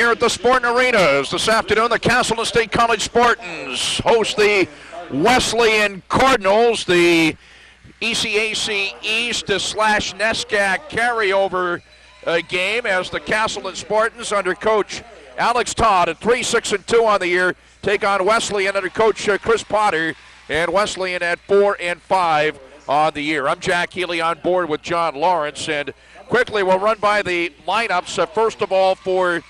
Here at the Sporting Arenas this afternoon, the Castleton State College Spartans host the Wesleyan Cardinals, the ECAC East / NESCAC carryover game as the Castleton Spartans under Coach Alex Todd at 3-6-2 on the year take on Wesleyan under Coach Chris Potter, and Wesleyan at 4-5 on the year. I'm Jack Healey on board with John Lawrence, and quickly we'll run by the lineups. First of all, for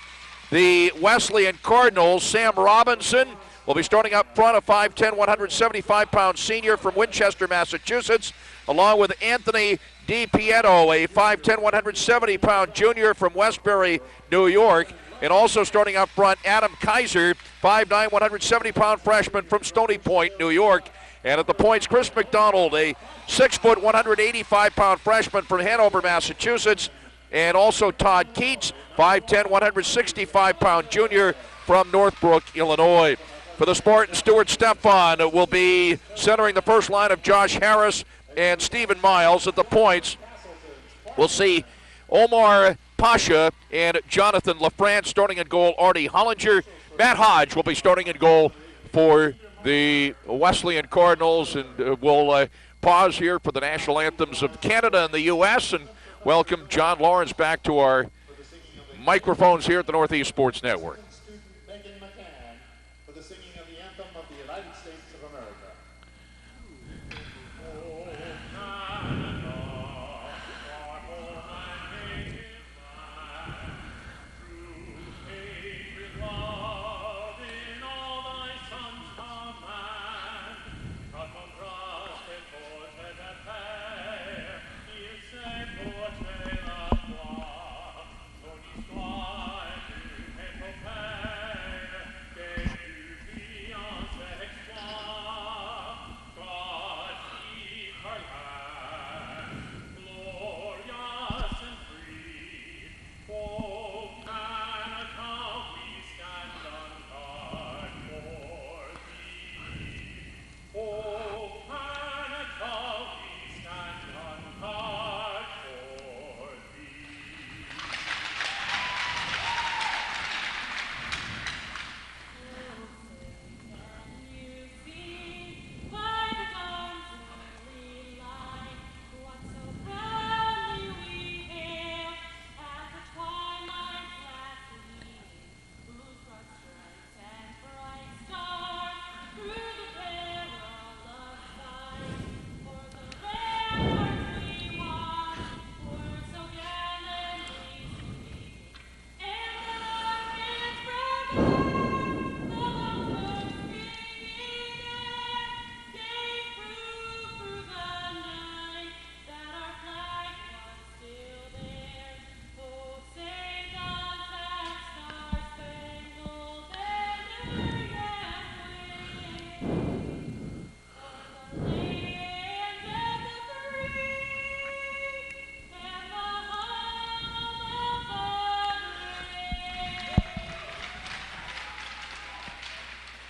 the Wesleyan Cardinals, Sam Robinson will be starting up front, a 5'10", 175-pound senior from Winchester, Massachusetts, along with Anthony DiPietro, a 5'10", 170-pound junior from Westbury, New York. And also starting up front, Adam Kaiser, 5'9", 170-pound freshman from Stony Point, New York. And at the points, Chris McDonald, a 6', 185-pound freshman from Hanover, Massachusetts. And also Todd Keats, 5'10", 165-pound junior from Northbrook, Illinois. For the Spartans, Stuart Stefan will be centering the first line of Josh Harris and Stephen Miles. At the points, we'll see Omar Pasha and Jonathan LaFrance starting in goal. Artie Hollinger. Matt Hodge will be starting in goal for the Wesleyan Cardinals. And we'll pause here for the national anthems of Canada and the U.S. and welcome John Lawrence back to our microphones here at the Northeast Sports Network. For the singing of the anthem of the United States of America.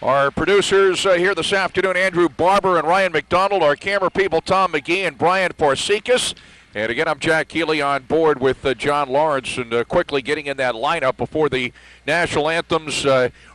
Our producers here this afternoon, Andrew Barber and Ryan McDonald. Our camera people, Tom McGee and Brian Forsikis. And again, I'm Jack Healey on board with John Lawrence, and quickly getting in that lineup before the national anthems.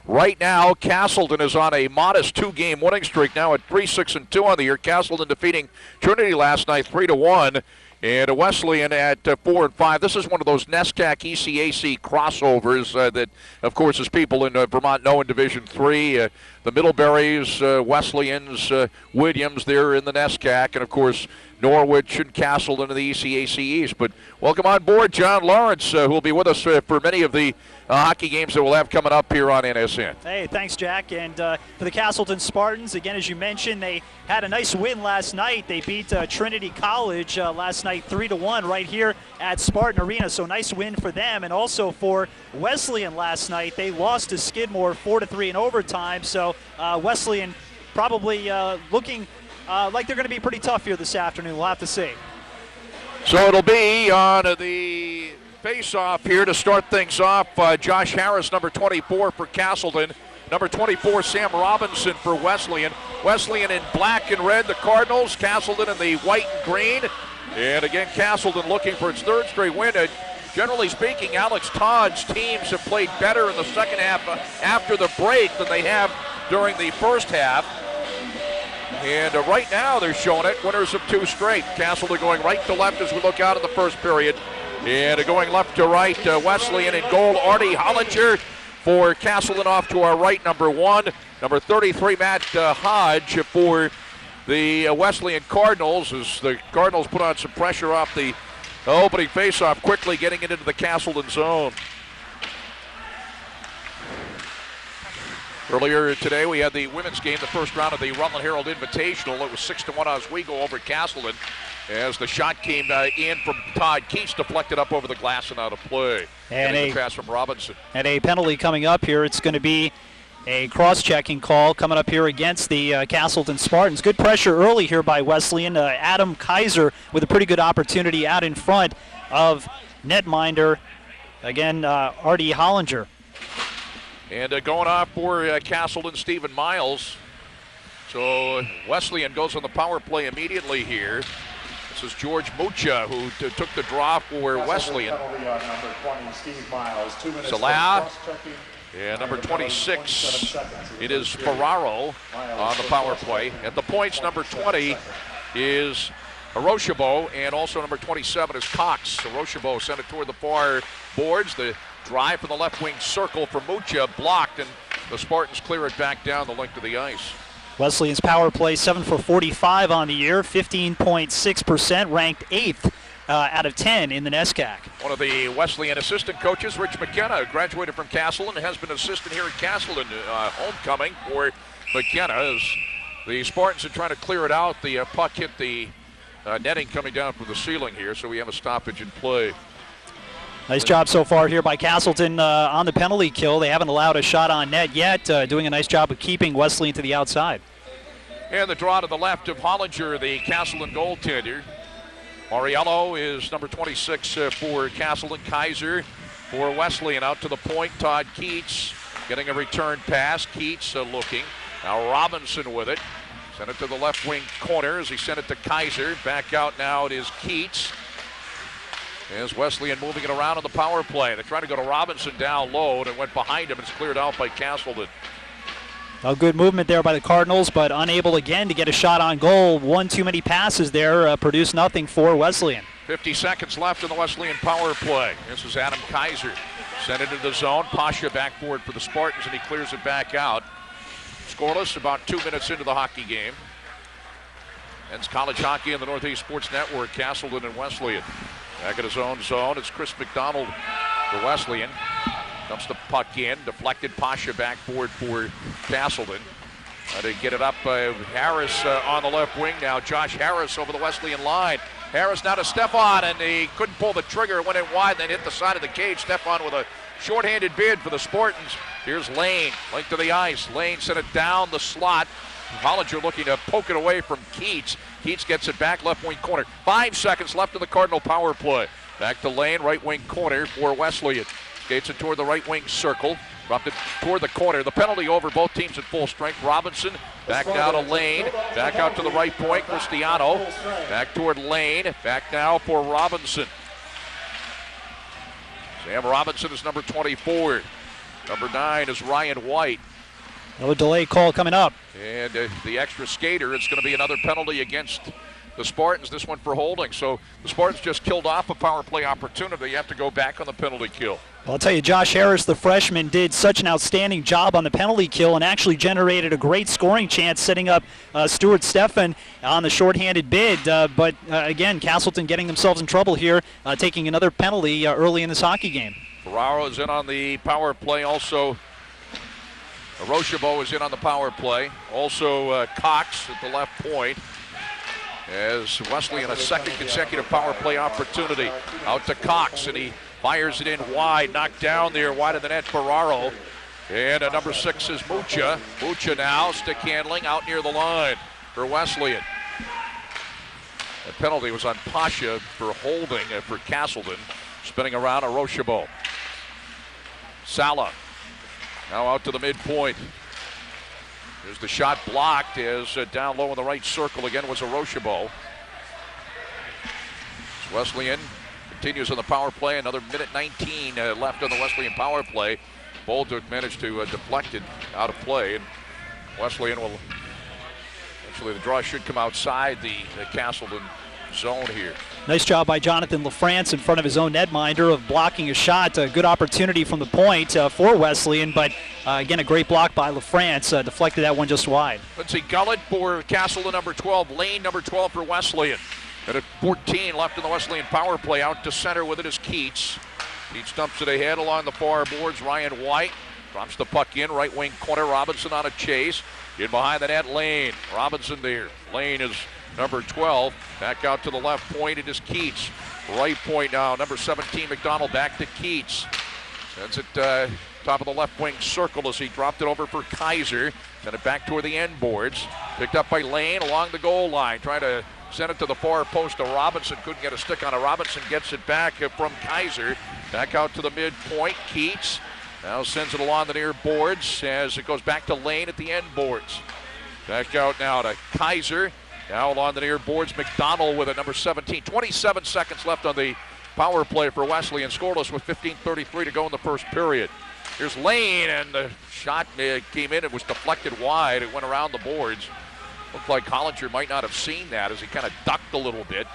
Right now, Castleton is on a modest 2-game winning streak now at 3-6-2 on the year. Castleton defeating Trinity last night 3-1. And Wesleyan at 4-5. This is one of those NESCAC ECAC crossovers that, of course, as people in Vermont know in Division III. The Middleburys, Wesleyans, Williams, they're in the NESCAC. And, of course, Norwich and Castleton in the ECAC East. But welcome on board John Lawrence, who will be with us for many of the hockey games that we'll have coming up here on NSN. Hey, thanks, Jack. And for the Castleton Spartans, again, as you mentioned, they had a nice win last night. They beat Trinity College last night 3-1 right here at Spartan Arena. So nice win for them. And also for Wesleyan last night, they lost to Skidmore 4-3 in overtime. So Wesleyan probably looking like they're going to be pretty tough here this afternoon. We'll have to see. So it'll be on the face-off here to start things off. Josh Harris, number 24 for Castleton. Number 24, Sam Robinson for Wesleyan. Wesleyan in black and red, the Cardinals. Castleton in the white and green. And again, Castleton looking for its third straight win. generally speaking, Alex Todd's teams have played better in the second half after the break than they have during the first half. And right now they're showing it, winners of 2 straight. Castleton going right to left as we look out in the first period. And going left to right, Wesleyan in goal, Artie Hollinger for Castleton off to our right, number 1. Number 33, Matt Hodge for the Wesleyan Cardinals, as the Cardinals put on some pressure off the opening faceoff, quickly getting it into the Castleton zone. Earlier today, we had the women's game, the first round of the Rutland Herald Invitational. It was 6-1 Oswego over Castleton as the shot came in from Todd Keats, deflected up over the glass and out of play. And a pass from Robinson. And a penalty coming up here. It's going to be a cross-checking call coming up here against the Castleton Spartans. Good pressure early here by Wesleyan. Adam Kaiser with a pretty good opportunity out in front of netminder, again, Artie Hollinger. And going off for Castleton, Stephen Miles. So Wesleyan goes on the power play immediately here. This is George Mucha who took the draw for Wesleyan. Number 20, Steve Miles. 2 minutes. Salah. And number 26, it is Ferraro on the power play. At the points, number 20 is Hiroshimo, and also number 27 is Cox. Hiroshimo sent it toward the far boards. The drive from the left wing circle for Mucha blocked, and the Spartans clear it back down the length of the ice. Wesleyan's power play 7 for 45 on the year, 15.6%, ranked 8th out of 10 in the NESCAC. One of the Wesleyan assistant coaches, Rich McKenna, graduated from Castleton and has been assistant here at Castleton. Homecoming for McKenna as the Spartans are trying to clear it out. The puck hit the netting coming down from the ceiling here, so we have a stoppage in play. Nice job so far here by Castleton on the penalty kill. They haven't allowed a shot on net yet, doing a nice job of keeping Wesleyan to the outside. And the draw to the left of Hollinger, the Castleton goaltender. Ariello is number 26 for Castleton. Kaiser for Wesleyan out to the point. Todd Keats getting a return pass. Keats looking. Now Robinson with it. Sent it to the left wing corner as he sent it to Kaiser. Back out now it is Keats. As Wesleyan moving it around on the power play. They're trying to go to Robinson down low, and it went behind him. It's cleared out by Castleton. A good movement there by the Cardinals, but unable again to get a shot on goal. One too many passes there, produced nothing for Wesleyan. 50 seconds left in the Wesleyan power play. This is Adam Kaiser. Sent it into the zone. Pasha back forward for the Spartans, and he clears it back out. Scoreless about 2 minutes into the hockey game. Ends college hockey on the Northeast Sports Network, Castleton and Wesleyan. Back at his own zone, it's Chris McDonald for Wesleyan. Dumps the puck in, deflected. Pasha back forward for Castleton. To get it up, Harris on the left wing now. Josh Harris over the Wesleyan line. Harris now to Stefan, and he couldn't pull the trigger. It went in wide, then hit the side of the cage. Stefan with a shorthanded bid for the Spartans. Here's Lane, link to the ice. Lane sent it down the slot. Hollinger looking to poke it away from Keats. Keats gets it back, left wing corner. 5 seconds left in the Cardinal power play. Back to Lane, right wing corner for Wesleyan. Skates it toward the right wing circle. Dropped it toward the corner. The penalty over, both teams at full strength. Robinson back now to Lane. Back out to the right point, Cristiano. Back toward Lane. Back now for Robinson. Sam Robinson is number 24. Number 9 is Ryan White. No delay call coming up. And the extra skater, it's going to be another penalty against the Spartans, this one for holding. So the Spartans just killed off a power play opportunity. You have to go back on the penalty kill. Well, I'll tell you, Josh Harris, the freshman, did such an outstanding job on the penalty kill and actually generated a great scoring chance, setting up Stuart Stephan on the shorthanded bid. But again, Castleton getting themselves in trouble here, taking another penalty early in this hockey game. Ferraro is in on the power play. Also, Hiroshimo is in on the power play. Also, Cox at the left point. As Wesleyan a second consecutive power play opportunity. Out to Cox, and he fires it in wide. Knocked down there, wide of the net, Ferraro. And number 6 is Mucha. Mucha now, stick handling out near the line for Wesleyan. The penalty was on Pasha for holding for Castleton. Spinning around Hiroshimo. Sala now out to the midpoint. There's the shot blocked as down low in the right circle again was Hiroshimo. Wesleyan Continues on the power play. Another minute 19 left on the Wesleyan power play. Bolduc managed to deflect it out of play. And Wesleyan will, actually the draw should come outside the Castleton zone here. Nice job by Jonathan LaFrance in front of his own netminder of blocking a shot. A good opportunity from the point for Wesleyan, but again, a great block by LaFrance. Deflected that one just wide. Let's see, Gullett for Castleton, number 12. Lane, number 12 for Wesleyan. And at 14 left in the Wesleyan power play. Out to center with it is Keats. Keats dumps it ahead along the far boards. Ryan White drops the puck in. Right wing corner, Robinson on a chase. In behind the net, Lane. Robinson there. Lane is number 12. Back out to the left point, it is Keats. Right point now, number 17, McDonald back to Keats. Sends it top of the left wing circle as he dropped it over for Kaiser. Sent it back toward the end boards. Picked up by Lane along the goal line. Trying to send it to the far post to Robinson. Couldn't get a stick on it. Robinson gets it back from Kaiser. Back out to the midpoint. Keats now sends it along the near boards as it goes back to Lane at the end boards. Back out now to Kaiser. Now along the near boards, McDonald with it, number 17. 27 seconds left on the power play for Wesleyan. Scoreless with 15:33 to go in the first period. Here's Lane, and the shot came in. It was deflected wide. It went around the boards. Looked like Hollinger might not have seen that as he kind of ducked a little bit.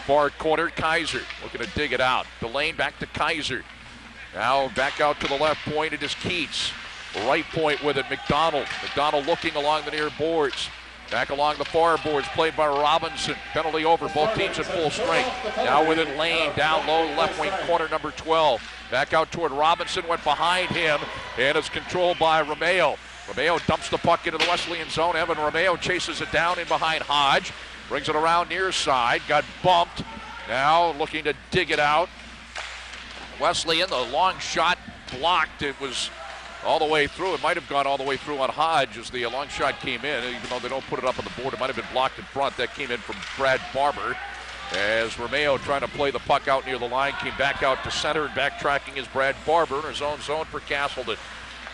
Far corner, Kaiser looking to dig it out. The Lane back to Kaiser. Now back out to the left point, it is Keats. Right point with it, McDonald. McDonald looking along the near boards. Back along the far boards, played by Robinson. Penalty over, both teams at full strength. Now with it, Lane, down low, left wing corner, number 12. Back out toward Robinson, went behind him, and it's controlled by Romeo. Romeo dumps the puck into the Wesleyan zone. Evan Romeo chases it down in behind Hodge. Brings it around near side, got bumped. Now looking to dig it out. Wesleyan, the long shot blocked. It was all the way through. It might have gone all the way through on Hodge as the long shot came in. Even though they don't put it up on the board, it might have been blocked in front. That came in from Brad Barber. As Romeo trying to play the puck out near the line, came back out to center, and backtracking is Brad Barber in his own zone for Castleton.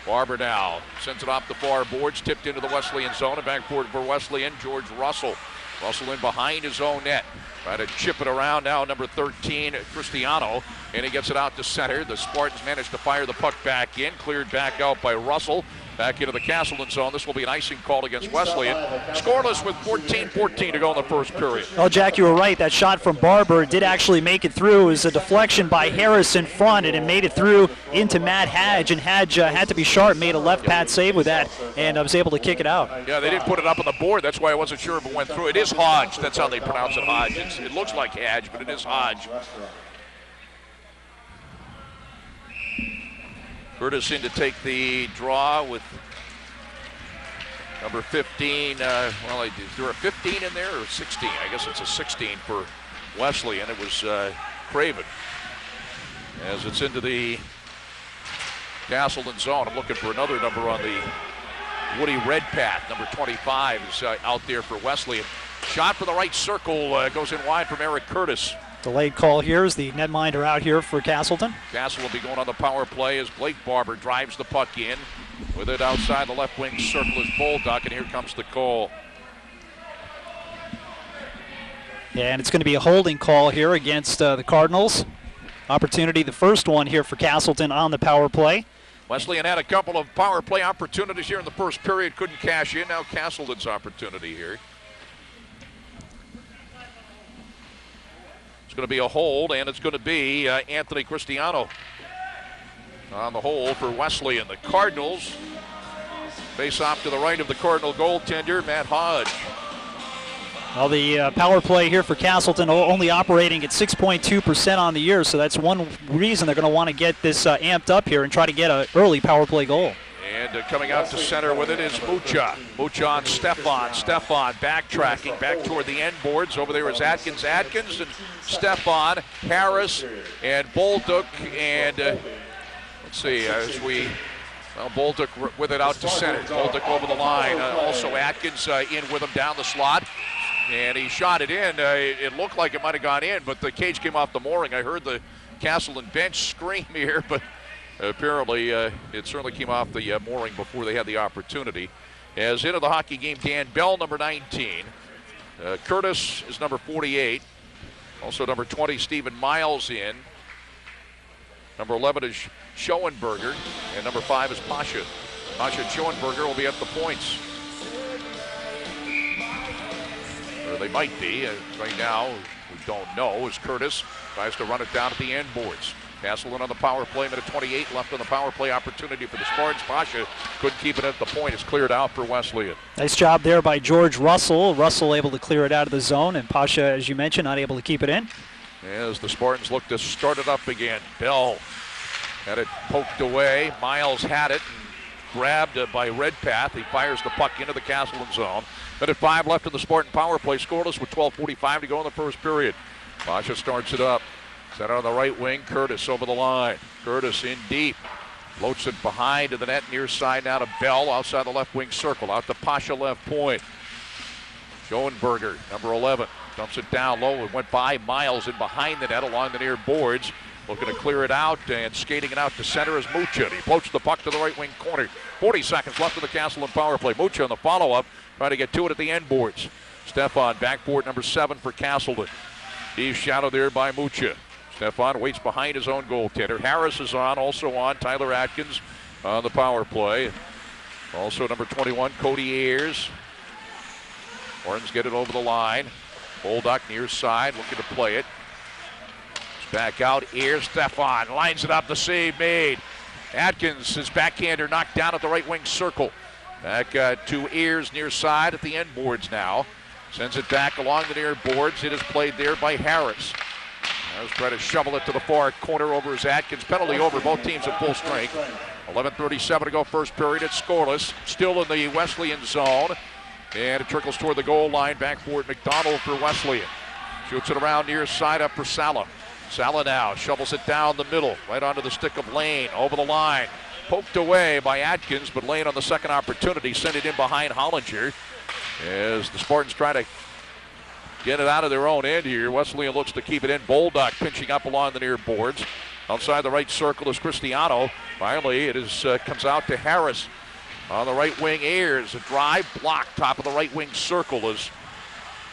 Barber now sends it off the far boards, tipped into the Wesleyan zone, and back forward for Wesleyan, George Russell. Russell in behind his own net. Trying to chip it around now, number 13, Cristiano, and he gets it out to center. The Spartans managed to fire the puck back in, cleared back out by Russell. Back into the Castleton zone. This will be an icing call against Wesleyan. Scoreless with 14:14 to go in the first period. Well, Jack, you were right. That shot from Barber did actually make it through. It was a deflection by Harris in front, and it made it through into Matt Hadge, and Hadge had to be sharp, made a left pad save with that, and was able to kick it out. Yeah, they didn't put it up on the board. That's why I wasn't sure if it went through. It is Hodge. That's how they pronounce it, Hodge. It looks like Hadge, but it is Hodge. Curtis in to take the draw with number 15. Well, is there a 15 in there or 16? I guess it's a 16 for Wesleyan. It was Craven. As it's into the Castleton zone. I'm looking for another number on the Woody Redpath. Number 25 is out there for Wesleyan. Shot from the right circle goes in wide from Eric Curtis. Delayed call here as the netminder out here for Castleton. Castle will be going on the power play as Blake Barber drives the puck in. With it outside the left wing circle is Bolduc, and here comes the call. Yeah, and it's going to be a holding call here against the Cardinals. Opportunity, the first one here for Castleton on the power play. Wesleyan had a couple of power play opportunities here in the first period, couldn't cash in. Now Castleton's opportunity here. It's going to be a hold, and it's going to be Anthony Cristiano on the hold for Wesleyan. The Cardinals face off to the right of the Cardinal goaltender, Matt Hodge. Well, the power play here for Castleton only operating at 6.2% on the year, so that's one reason they're going to want to get this amped up here and try to get an early power play goal. And coming out to center with it is Mucha. Mucha on Stefan. Stefan backtracking back toward the end boards. Over there is Atkins. Atkins and Stefan, Harris, and Bolduc. And let's see, as we, well, Bolduc with it out to center. Bolduc over the line. Also Atkins in with him down the slot. And he shot it in. It looked like it might have gone in, but the cage came off the mooring. I heard the Castleton bench scream here, but apparently, it certainly came off the mooring before they had the opportunity. As into the hockey game, Dan Bell, number 19. Curtis is number 48. Also number 20, Stephen Miles in. Number 11 is Schoenberger, and number 5 is Pasha. Pasha and Schoenberger will be at the points. Or they might be. Right now, we don't know, as Curtis tries to run it down at the end boards. Castleton on the power play, minute 28 left on the power play opportunity for the Spartans. Pasha couldn't keep it at the point. It's cleared out for Wesleyan. Nice job there by George Russell. Russell able to clear it out of the zone, and Pasha, as you mentioned, not able to keep it in. As the Spartans look to start it up again. Bell had it poked away. Miles had it and grabbed by Redpath. He fires the puck into the Castleton zone. Minute 5 left in the Spartan power play. Scoreless with 12:45 to go in the first period. Pasha starts it up. Set on the right wing. Curtis over the line. Curtis in deep. Floats it behind to the net near side now to Bell outside the left wing circle. Out to Pasha left point. Schoenberger, number 11, dumps it down low. It went by Miles in behind the net along the near boards. Looking to clear it out and skating it out to center is Mucha. He floats the puck to the right wing corner. 40 seconds left in the Castleton power play. Mucha on the follow-up, trying to get to it at the end boards. Stefan, backboard number 7 for Castleton. He's shadowed there by Mucha. Stefan waits behind his own goaltender. Harris is on, also on. Tyler Atkins on the power play. Also number 21, Cody Ayers. Horns get it over the line. Bolduck near side, looking to play it. Back out, Ayers, Stefan lines it up, the save made. Atkins, his backhander knocked down at the right wing circle. Back to Ayers near side at the end boards now. Sends it back along the near boards. It is played there by Harris. Harris trying to shovel it to the far corner over as Atkins. Penalty over, both teams at full strength. 11:37 to go first period. It's scoreless. Still in the Wesleyan zone. And it trickles toward the goal line. Backboard McDonald for Wesleyan. Shoots it around near side up for Sala. Sala now shovels it down the middle. Right onto the stick of Lane. Over the line. Poked away by Atkins, but Lane on the second opportunity sent it in behind Hollinger. As the Spartans try to get it out of their own end here. Wesleyan looks to keep it in. Bolduck pinching up along the near boards. Outside the right circle is Cristiano. Finally, it is comes out to Harris. On the right wing, Ayers. A drive block, top of the right wing circle as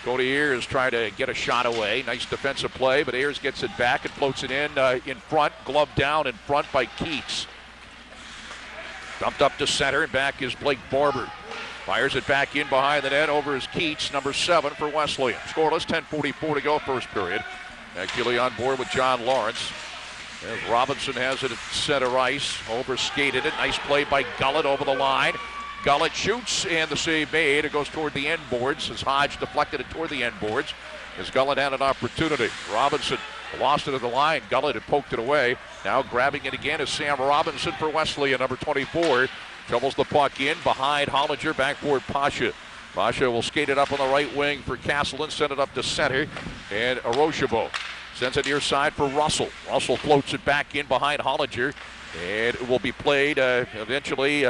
Cody Ayers trying to get a shot away. Nice defensive play, but Ayers gets it back and floats it in front. Glove down in front by Keats. Dumped up to center, and back is Blake Barber. Fires it back in behind the net over is Keats, number 7 for Wesleyan. Scoreless, 10:44 to go first period. Healey on board with John Lawrence. As Robinson has it at center ice, overskated it. Nice play by Gullett over the line. Gullett shoots, and the save made. It goes toward the end boards as Hodge deflected it toward the end boards. As Gullett had an opportunity. Robinson lost it at the line. Gullett had poked it away. Now grabbing it again is Sam Robinson for Wesleyan, number 24. Shovels the puck in behind Hollinger, backboard Pasha. Pasha will skate it up on the right wing for Castleton, send it up to center, and Aroshevo sends it near side for Russell. Russell floats it back in behind Hollinger, and it will be played eventually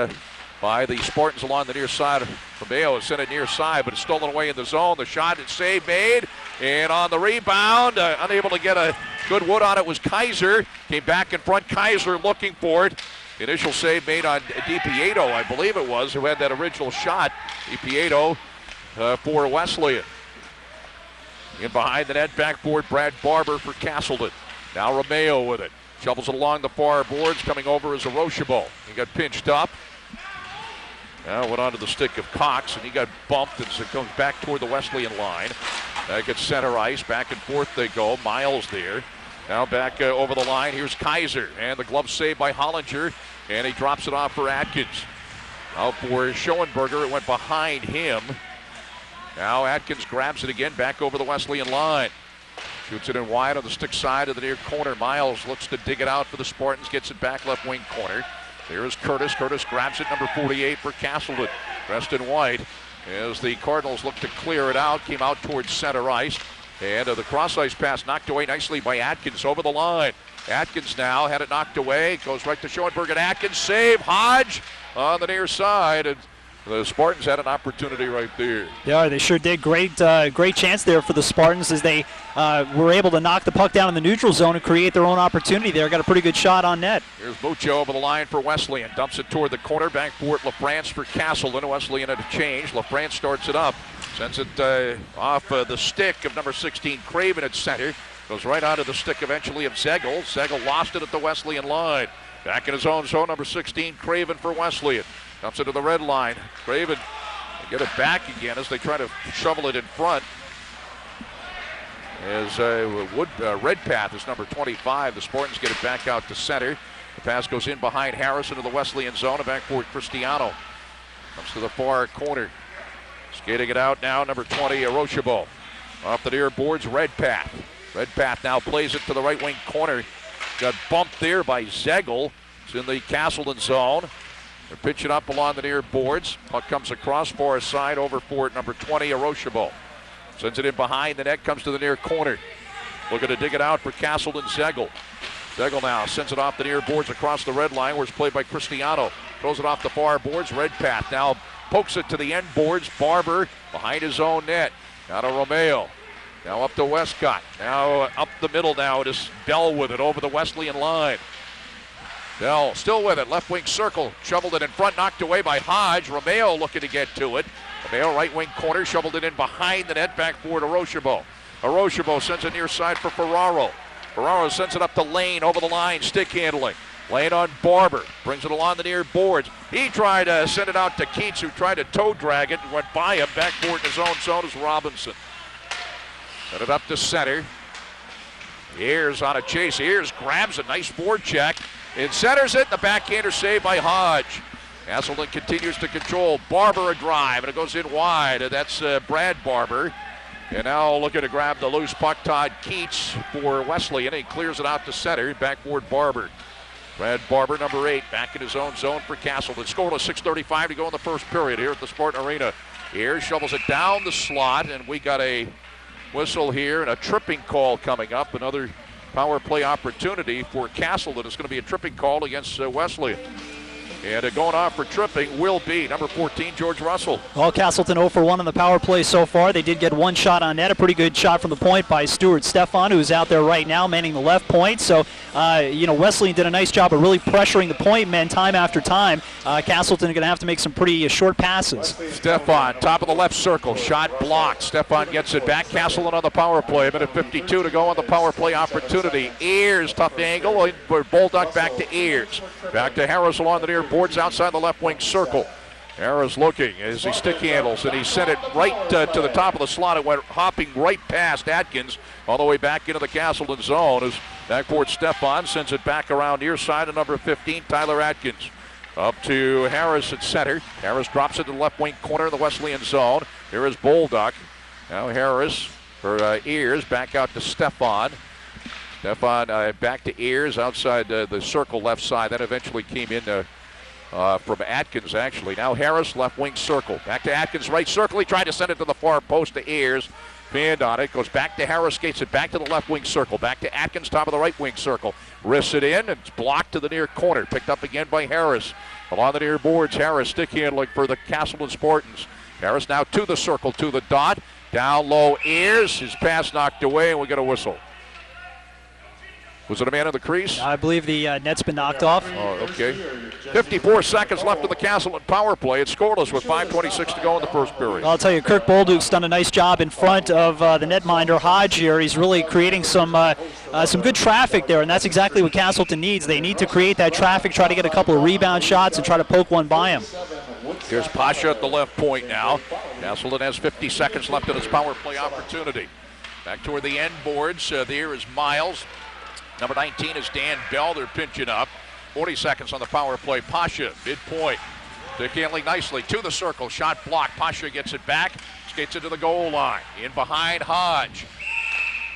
by the Spartans along the near side. Romeo has sent it near side, but it's stolen away in the zone. The shot and save made, and on the rebound, unable to get a good wood on it was Kaiser. Came back in front, Kaiser looking for it. The initial save made on DiPieto, I believe it was, who had that original shot. DiPieto for Wesleyan. In behind the net, backboard Brad Barber for Castleton. Now Romeo with it. Shovels it along the far boards, coming over is Aroshevo. He got pinched up. Now went onto the stick of Cox, and he got bumped as it goes back toward the Wesleyan line. Back at center ice, back and forth they go. Miles there. Now back over the line. Here's Kaiser, and the glove saved by Hollinger, and he drops it off for Atkins. Now for Schoenberger, it went behind him. Now Atkins grabs it again, back over the Wesleyan line. Shoots it in wide on the stick side of the near corner. Miles looks to dig it out for the Spartans, gets it back left wing corner. There is Curtis. Curtis grabs it, number 48 for Castleton. Dressed in white as the Cardinals look to clear it out. Came out towards center ice. And the cross ice pass knocked away nicely by Atkins over the line. Atkins now had it knocked away. Goes right to Schoenberg and Atkins. Save. Hodge on the near side. And the Spartans had an opportunity right there. Yeah, they sure did. Great chance there for the Spartans as they were able to knock the puck down in the neutral zone and create their own opportunity there. Got a pretty good shot on net. Here's Mucho over the line for Wesleyan. Dumps it toward the corner. Backboard LaFrance for Castleton. Wesleyan had a change. LaFrance starts it up. Sends it off the stick of number 16, Craven at center. Goes right onto the stick eventually of Zegel. Zegel lost it at the Wesleyan line. Back in his own zone, number 16, Craven for Wesleyan. Comes into the red line. Craven get it back again as they try to shovel it in front. As Redpath is number 25. The Spartans get it back out to center. The pass goes in behind Harris into the Wesleyan zone. And back for Cristiano. Comes to the far corner. Skating it out now, number 20, Aroshabo. Off the near boards, Redpath. Redpath now plays it to the right wing corner. Got bumped there by Zegel. It's in the Castleton zone. They're pitching up along the near boards. Puck comes across far side over for number 20, Aroshabo. Sends it in behind the net, comes to the near corner. Looking to dig it out for Castleton, Zegel. Zegel now sends it off the near boards across the red line where it's played by Cristiano. Throws it off the far boards. Redpath now pokes it to the end boards. Barber behind his own net. Now to Romeo. Now up to Westcott. Now up the middle now. It is Bell with it over the Wesleyan line. Bell still with it. Left wing circle. Shoveled it in front. Knocked away by Hodge. Romeo looking to get to it. Romeo right wing corner. Shoveled it in behind the net. Back forward to Aroshabo. Aroshabo sends it near side for Ferraro. Ferraro sends it up to Lane over the line. Stick handling. Lane on Barber. Brings it along the near boards. He tried to send it out to Keats, who tried to toe drag it and went by him. Back forward in his own zone is Robinson. Send it up to center. Ayers on a chase. Ayers grabs a nice forward check and centers it. The backhander saved by Hodge. Castleton continues to control. Barber a drive, and it goes in wide. That's Brad Barber. And now looking to grab the loose puck, Todd Keats for Wesleyan. He clears it out to center. Back forward Barber. Brad Barber, number 8, back in his own zone for Castleton. Scoreless, 6:35 to go in the first period here at the Spartan Arena. Ayers shovels it down the slot, and we got a whistle here and a tripping call coming up. Another power play opportunity for Castleton. It's going to be a tripping call against Wesleyan. And going off for tripping will be number 14, George Russell. Well, Castleton 0 for 1 on the power play so far. They did get one shot on net, a pretty good shot from the point by Stuart Stefan, who's out there right now manning the left point. So, Wesleyan did a nice job of really pressuring the point men time after time. Castleton are going to have to make some pretty short passes. Stefan, top of the left circle, shot blocked. Stefan gets it back. Castleton on the power play. A minute 52 to go on the power play opportunity. Ayers, tough angle. Bolduck back to Ayers. Back to Harris along the near boards outside the left wing circle. Harris looking as he stick handles, and he sent it right to the top of the slot. It went hopping right past Atkins all the way back into the Castleton zone as backboard Stefan sends it back around near side to number 15, Tyler Atkins. Up to Harris at center. Harris drops it to the left wing corner of the Wesleyan zone. Here is Bolduck. Now Harris for Ayers, back out to Stefan. Stefan back to Ayers outside the circle left side. That eventually came in from Atkins, actually. Now Harris, left wing circle. Back to Atkins, right circle. He tried to send it to the far post to Ayers. Fanned on it. Goes back to Harris, skates it back to the left wing circle. Back to Atkins, top of the right wing circle. Wrists it in, and it's blocked to the near corner. Picked up again by Harris. Along the near boards, Harris stick handling for the Castleton Spartans. Harris now to the circle, to the dot. Down low, Ayers. His pass knocked away, and we get a whistle. Was it a man in the crease? I believe the net's been knocked off. Oh, okay. 54 seconds left in the Castleton power play. It's scoreless with 5:26 to go in the first period. I'll tell you, Kirk Bolduc's done a nice job in front of the netminder Hodge here. He's really creating some good traffic there, and that's exactly what Castleton needs. They need to create that traffic, try to get a couple of rebound shots, and try to poke one by him. Here's Pasha at the left point now. Castleton has 50 seconds left in its power play opportunity. Back toward the end boards. There is Miles. Number 19 is Dan Bell. They're pinching up. 40 seconds on the power play. Pasha, midpoint. Stick handling nicely to the circle. Shot blocked. Pasha gets it back. Skates it to the goal line. In behind Hodge.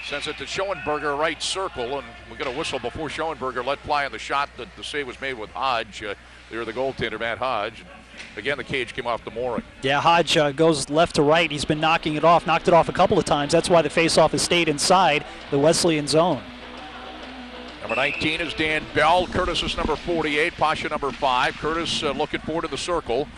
Sends it to Schoenberger, right circle. And we get a whistle before Schoenberger let fly on the shot that the save was made with Hodge. There, the goaltender, Matt Hodge. Again, the cage came off the mooring. Yeah, Hodge goes left to right. He's been knocking it off. Knocked it off a couple of times. That's why the faceoff has stayed inside the Wesleyan zone. Number 19 is Dan Bell. Curtis is number 48. Pasha number 5. Curtis looking forward to the circle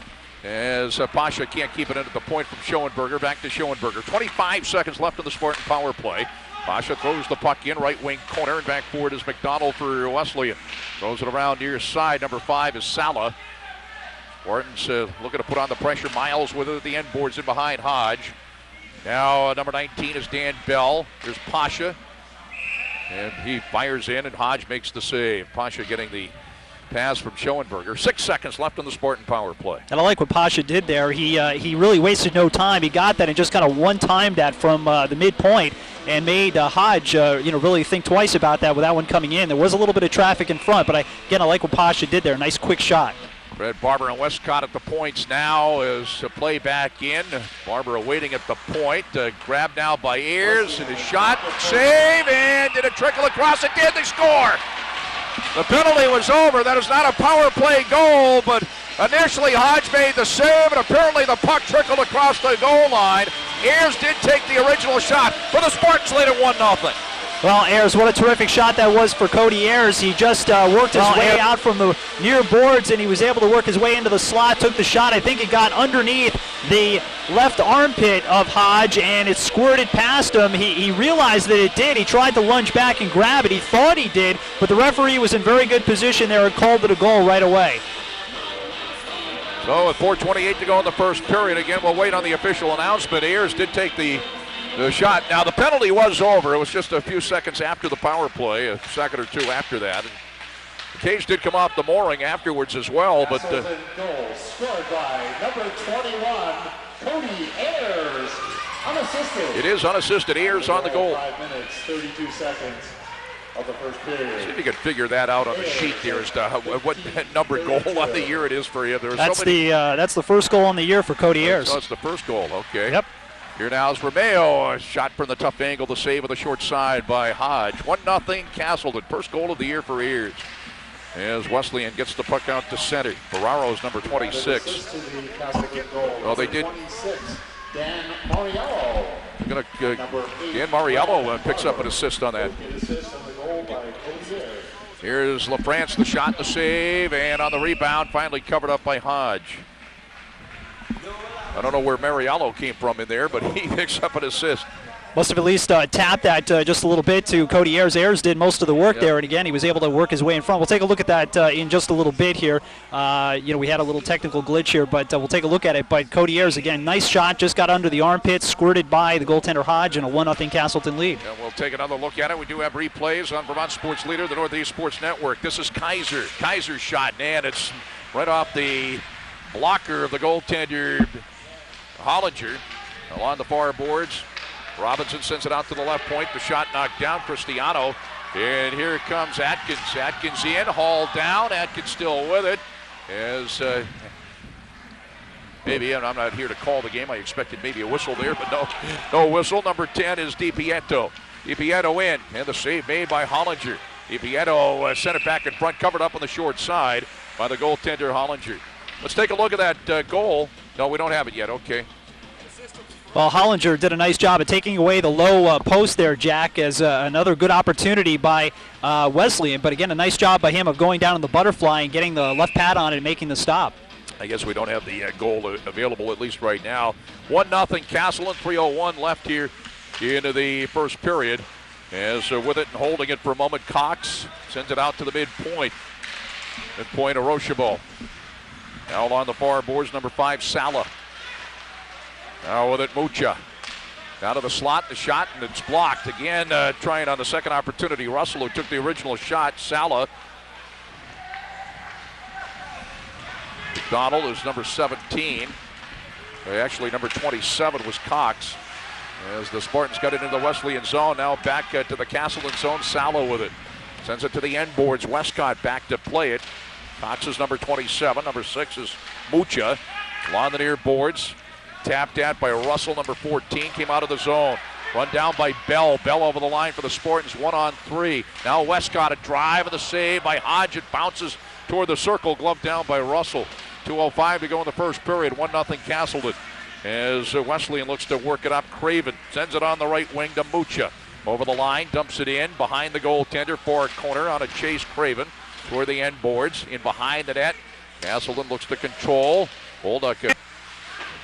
as Pasha can't keep it in at the point from Schoenberger. Back to Schoenberger. 25 seconds left in the Spartan power play. Pasha throws the puck in right wing corner, and back forward is McDonald for Wesleyan. Throws it around near side. Number 5 is Sala. Spartans looking to put on the pressure. Miles with it at the end boards in behind Hodge. Now number 19 is Dan Bell. There's Pasha. And he fires in, and Hodge makes the save. Pasha getting the pass from Schoenberger. 6 seconds left on the Spartan power play. And I like what Pasha did there. He really wasted no time. He got that and just kind of one-timed that from the midpoint and made Hodge really think twice about that with that one coming in. There was a little bit of traffic in front, but I like what Pasha did there. Nice quick shot. Fred Barber and Westcott at the points now as a play back in. Barber waiting at the point. Grabbed now by Ayers, and his shot, save, and did it trickle across? It did. They score. The penalty was over. That is not a power play goal, but initially Hodge made the save, and apparently the puck trickled across the goal line. Ayers did take the original shot, but the Spartans lead at 1-0. Well, Ayers, what a terrific shot that was for Cody Ayers. He just worked his way out from the near boards, and he was able to work his way into the slot, took the shot. I think it got underneath the left armpit of Hodge, and it squirted past him. He realized that it did. He tried to lunge back and grab it. He thought he did, but the referee was in very good position there and called it a goal right away. So with 4:28 to go in the first period, again, we'll wait on the official announcement. Ayers did take the shot. Now, the penalty was over. It was just a few seconds after the power play, a second or two after that. And the cage did come off the mooring afterwards as well, but goal scored by number 21, Cody Ayers, unassisted. it is unassisted. Ayers on the goal. 5 minutes, 32 seconds of the first period. See if you can figure that out on the sheet there as to what numbered goal on the year it is for you. There's That's the first goal on the year for Cody Ayers. So it's the first goal, okay. Yep. Here now is Romeo, a shot from the tough angle, the save of the short side by Hodge. 1-0 Castleton, first goal of the year for Ayers. As Wesleyan gets the puck out to center. Ferraro's number 26. Oh, they did. 26, Dan Mariello. Dan Mariello picks up an assist on that. Here's LaFrance, the shot, the save, and on the rebound, finally covered up by Hodge. I don't know where Mariello came from in there, but he picks up an assist. Must have at least tapped that just a little bit to Cody Ayers. Ayers did most of the work there, and again, he was able to work his way in front. We'll take a look at that in just a little bit here. We had a little technical glitch here, but we'll take a look at it. But Cody Ayers, again, nice shot, just got under the armpit, squirted by the goaltender Hodge, and a 1-0 Castleton lead. And we'll take another look at it. We do have replays on Vermont Sports Leader, the Northeast Sports Network. This is Kaiser. Kaiser's shot, and it's right off the blocker of the goaltender Hollinger along the far boards. Robinson sends it out to the left point. The shot knocked down. Cristiano. And here comes Atkins. Atkins in, hauled down. Atkins still with it. As maybe, and I'm not here to call the game. I expected maybe a whistle there, but no whistle. Number 10 is DiPietro. DiPietro in, and the save made by Hollinger. DiPietro sent it back in front, covered up on the short side by the goaltender Hollinger. Let's take a look at that goal. No, we don't have it yet. Okay. Well, Hollinger did a nice job of taking away the low post there, Jack, as another good opportunity by Wesleyan. But again, a nice job by him of going down in the butterfly and getting the left pad on it and making the stop. I guess we don't have the goal available at least right now. 1-0 Castleton, 3:01 left here into the first period. As with it and holding it for a moment, Cox sends it out to the midpoint. Midpoint, Orochibol. Now on the far boards, number 5, Sala. Now with it, Mucha. Down to the slot, the shot, and it's blocked. Again, trying on the second opportunity. Russell, who took the original shot. Sala. McDonald is number 17. Actually, number 27 was Cox. As the Spartans got it into the Wesleyan zone. Now back to the Castleton zone. Sala with it. Sends it to the end boards. Westcott back to play it. Cox is number 27. Number 6 is Mucha. Along the near boards. Tapped at by Russell, number 14, came out of the zone. Run down by Bell. Bell over the line for the Spartans, 1-on-3. Now Westcott, a drive and the save by Hodge. It bounces toward the circle, gloved down by Russell. 2:05 to go in the first period, 1-0 Castleton. As Wesleyan looks to work it up, Craven sends it on the right wing to Mucha. Over the line, dumps it in, behind the goaltender, far corner on a chase Craven. Toward the end boards, in behind the net. Castleton looks to control. Bolduc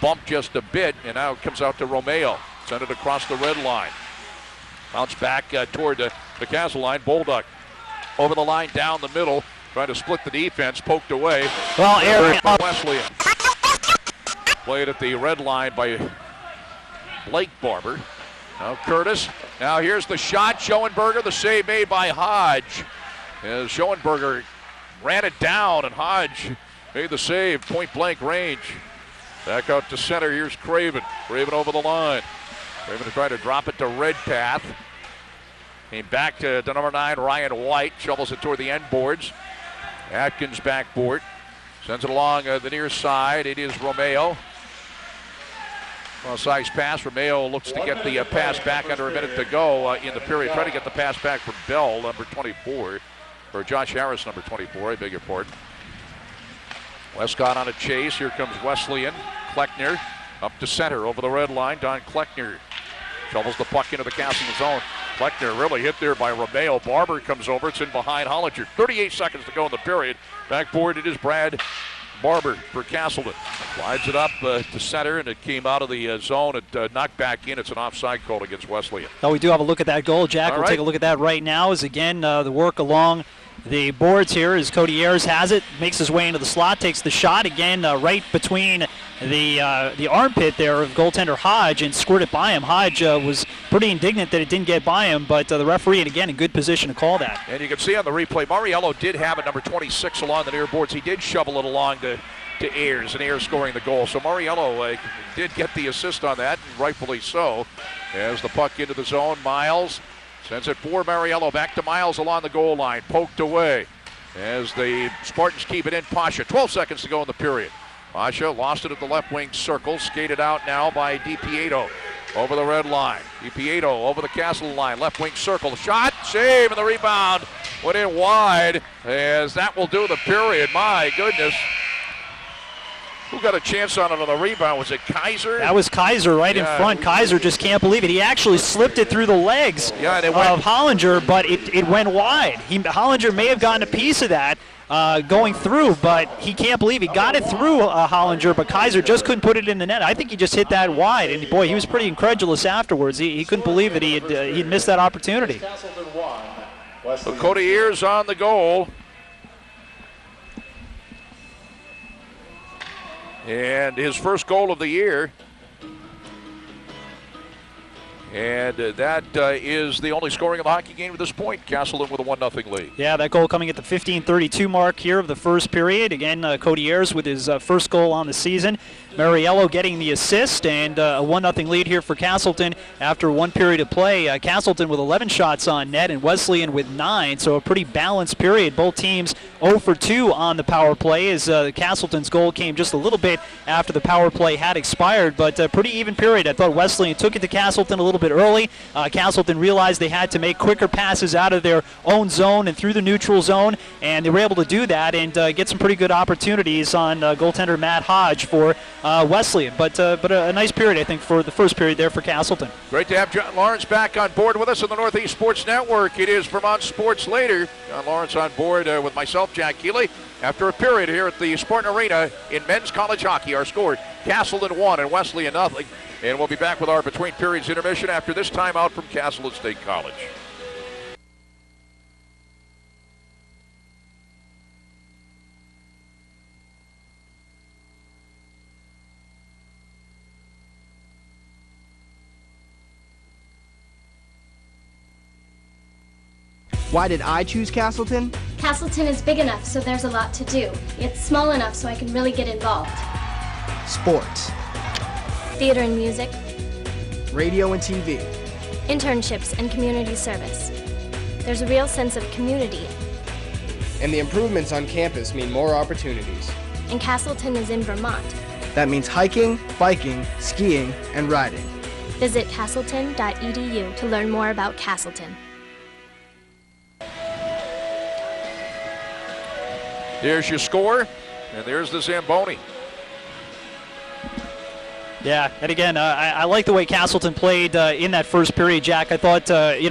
bumped just a bit, and now it comes out to Romeo. Send it across the red line. Bounce back toward the Castle line. Bolduc over the line, down the middle, trying to split the defense, poked away. Well, Aaron Wesleyan. Played at the red line by Blake Barber. Now Curtis. Now here's the shot. Schoenberger, the save made by Hodge. As Schoenberger ran it down, and Hodge made the save, point-blank range. Back out to center. Here's Craven. Craven over the line. Craven tried to drop it to Redpath. Came back to number 9, Ryan White. Shovels it toward the end boards. Atkins backboard. Sends it along the near side. It is Romeo. Well, size pass. Romeo looks to get the pass back under a minute to go in the period. Trying to get the pass back from Bell, number 24. Or Josh Harris, number 24. I beg your pardon. Westcott on a chase. Here comes Wesleyan. Kleckner up to center over the red line. Don Kleckner shovels the puck into the Castleton zone. Kleckner really hit there by Romeo. Barber comes over. It's in behind Hollinger. 38 seconds to go in the period. Backboard, it is Brad Barber for Castleton. Slides it up to center, and it came out of the zone. It knocked back in. It's an offside call against Wesleyan. Oh, we do have a look at that goal. Jack, All we'll right. take a look at that right now. As again, the work along the boards here as Cody Ayers has it, makes his way into the slot, takes the shot again right between the armpit there of goaltender Hodge and squirted by him. Hodge was pretty indignant that it didn't get by him, but the referee, and again, in good position to call that. And you can see on the replay, Mariello did have it, number 26, along the near boards. He did shovel it along to Ayers, and Ayers scoring the goal. So Mariello did get the assist on that, and rightfully so. As the puck into the zone, Miles sends it for Mariello, back to Miles along the goal line, poked away. As the Spartans keep it in, Pasha, 12 seconds to go in the period. Pasha lost it at the left wing circle, skated out now by DiPieto over the red line. DiPieto over the Castle line, left wing circle, shot, save, and the rebound went in wide, as that will do the period. My goodness. Who got a chance on it on the rebound? Was it Kaiser? That was Kaiser right in front. Kaiser just can't believe it. He actually slipped it through the legs of Hollinger, but it went wide. Hollinger may have gotten a piece of that going through, but he can't believe he got it through Hollinger, but Kaiser just couldn't put it in the net. I think he just hit that wide, and boy, he was pretty incredulous afterwards. He couldn't believe that he'd missed that opportunity. So Cody Ayers on the goal. And his first goal of the year. And that is the only scoring of the hockey game at this point. Castleton with a 1-0 lead. Yeah, that goal coming at the 15:32 mark here of the first period. Again, Cody Ayers with his first goal on the season. Mariello getting the assist, and a 1-0 lead here for Castleton after one period of play. Castleton with 11 shots on net and Wesleyan with 9, so a pretty balanced period. Both teams 0 for 2 on the power play, as Castleton's goal came just a little bit after the power play had expired, but a pretty even period. I thought Wesleyan took it to Castleton a little bit early. Castleton realized they had to make quicker passes out of their own zone and through the neutral zone, and they were able to do that and get some pretty good opportunities on goaltender Matt Hodge for Wesleyan. But a nice period, I think, for the first period there for Castleton. Great to have John Lawrence back on board with us on the Northeast Sports Network. It is Vermont Sports Later. John Lawrence on board with myself, Jack Healey. After a period here at the Spartan Arena in men's college hockey, our score, Castleton 1 and Wesleyan 0. And we'll be back with our between periods intermission after this timeout from Castleton State College. Why did I choose Castleton? Castleton is big enough, so there's a lot to do. It's small enough so I can really get involved. Sports, Theater and music, radio and TV, internships and community service. There's a real sense of community. and the improvements on campus mean more opportunities. And Castleton is in Vermont. That means hiking, biking, skiing, and riding. Visit castleton.edu to learn more about Castleton. There's your score, and there's the Zamboni. Yeah, and again, I like the way Castleton played in that first period, Jack. I thought,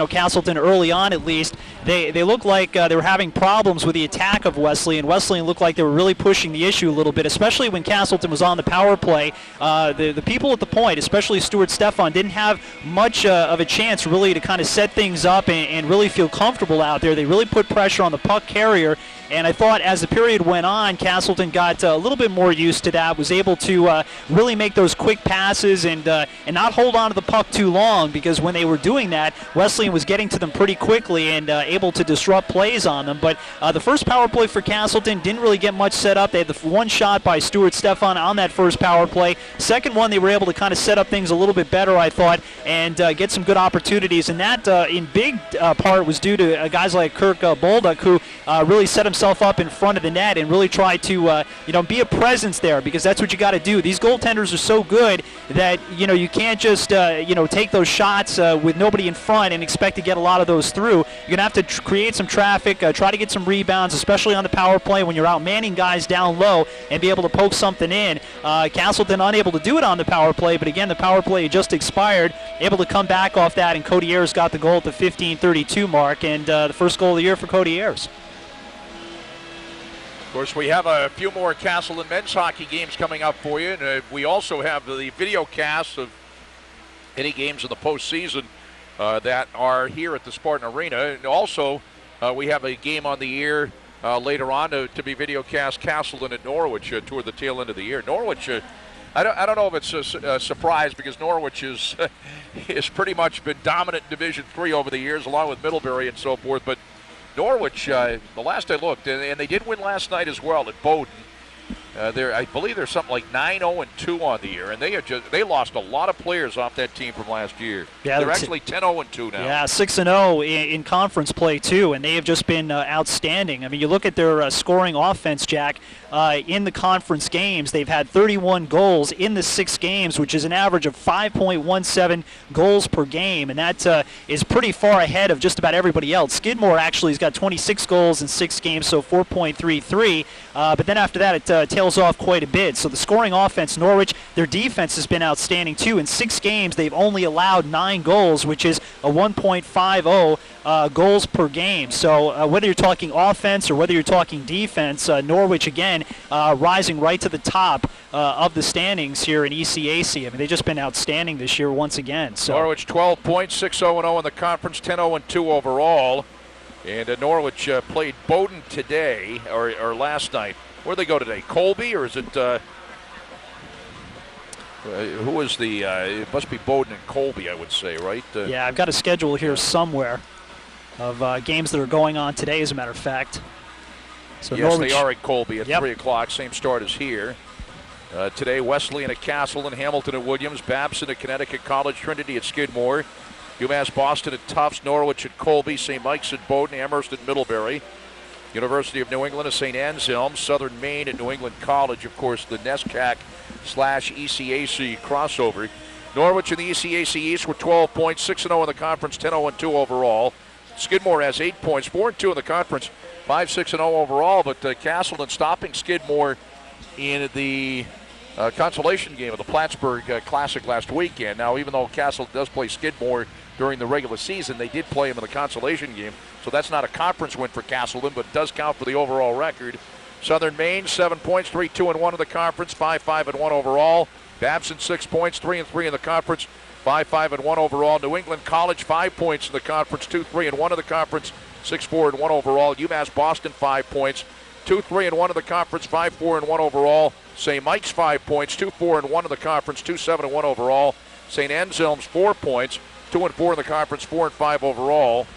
Castleton early on at least, they looked like they were having problems with the attack of Wesleyan. Wesleyan looked like they were really pushing the issue a little bit, especially when Castleton was on the power play. The people at the point, especially Stuart Stefan, didn't have much of a chance really to kind of set things up and really feel comfortable out there. They really put pressure on the puck carrier, And I thought as the period went on, Castleton got a little bit more used to that, was able to really make those quick passes and not hold on to the puck too long, because when they were doing that, Wesleyan was getting to them pretty quickly and able to disrupt plays on them. But the first power play for Castleton didn't really get much set up. They had the one shot by Stuart Stefan on that first power play. Second one, they were able to kind of set up things a little bit better, I thought, and get some good opportunities. And that, in big part, was due to guys like Kirk Bolduck, who really set himself up in front of the net and really tried to be a presence there, because that's what you got to do. These goaltenders are so good that you can't just take those shots with nobody in front and expect to get a lot of those through. You're gonna have to create some traffic, try to get some rebounds, especially on the power play when you're out manning guys down low, and be able to poke something in. Castleton unable to do it on the power play, but again, the power play just expired, able to come back off that, and Cody Ayers got the goal at the 15:32 mark, and the first goal of the year for Cody Ayers. Of course, we have a few more Castleton men's hockey games coming up for you, and we also have the video cast of any games in the postseason that are here at the Spartan Arena. And also, we have a game on the air later on to be video cast, Castleton at Norwich toward the tail end of the year. Norwich, I don't know if it's a surprise, because Norwich has pretty much been dominant in Division III over the years, along with Middlebury and so forth. But Norwich, the last I looked, and they did win last night as well at Bowdoin. I believe they're something like 9-0-2 on the year, and they lost a lot of players off that team from last year. Yeah, they're actually 10-0-2 now. Yeah, 6-0 in conference play too, and they have just been outstanding. I mean, you look at their scoring offense, Jack. In the conference games, they've had 31 goals in the 6 games, which is an average of 5.17 goals per game, and that is pretty far ahead of just about everybody else. Skidmore actually has got 26 goals in 6 games, so 4.33. But then after that, it tails off quite a bit. So the scoring offense, Norwich, their defense has been outstanding too. In 6 games, they've only allowed 9 goals, which is a 1.50 goals per game. So whether you're talking offense or whether you're talking defense, Norwich again rising right to the top of the standings here in ECAC. I mean, they've just been outstanding this year once again. So Norwich 12 points, 6-0-0 in the conference, 10-0-2 overall. And Norwich played Bowdoin today, or last night. Where'd they go today? Colby, or is it? Who is the? It must be Bowdoin and Colby, I would say, right? Yeah, I've got a schedule here somewhere of games that are going on today, as a matter of fact. So yes, Norwich, they are at Colby at 3 o'clock. Same start as here. Today, Wesleyan at Castleton, Hamilton at Williams, Babson at Connecticut College, Trinity at Skidmore, UMass Boston at Tufts, Norwich at Colby, St. Mike's at Bowdoin, Amherst at Middlebury, University of New England at St. Anselm, Southern Maine at New England College, of course, the NESCAC/ECAC crossover. Norwich in the ECAC East with 12 points, 6-0 in the conference, 10-0-2 overall. Skidmore has 8 points, 4-2 in the conference, 5-6-0 overall, but Castleton stopping Skidmore in the consolation game of the Plattsburgh Classic last weekend. Now, even though Castleton does play Skidmore during the regular season, they did play him in the consolation game, so that's not a conference win for Castleton, but it does count for the overall record. Southern Maine, 7 points, 3-2-1 in the conference, 5-5-1 overall. Babson, 6 points, 3-3 in the conference, 5-5-1 overall. New England College, 5 points in the conference, 2-3-1 in the conference, 6-4-1 overall. UMass Boston, 5 points, 2-3-1 in the conference, 5-4-1 overall. St. Mike's, 5 points, 2-4-1 in the conference, 2-7-1 overall. St. Anselm's, 4 points, 2-4 in the conference, 4-5 overall.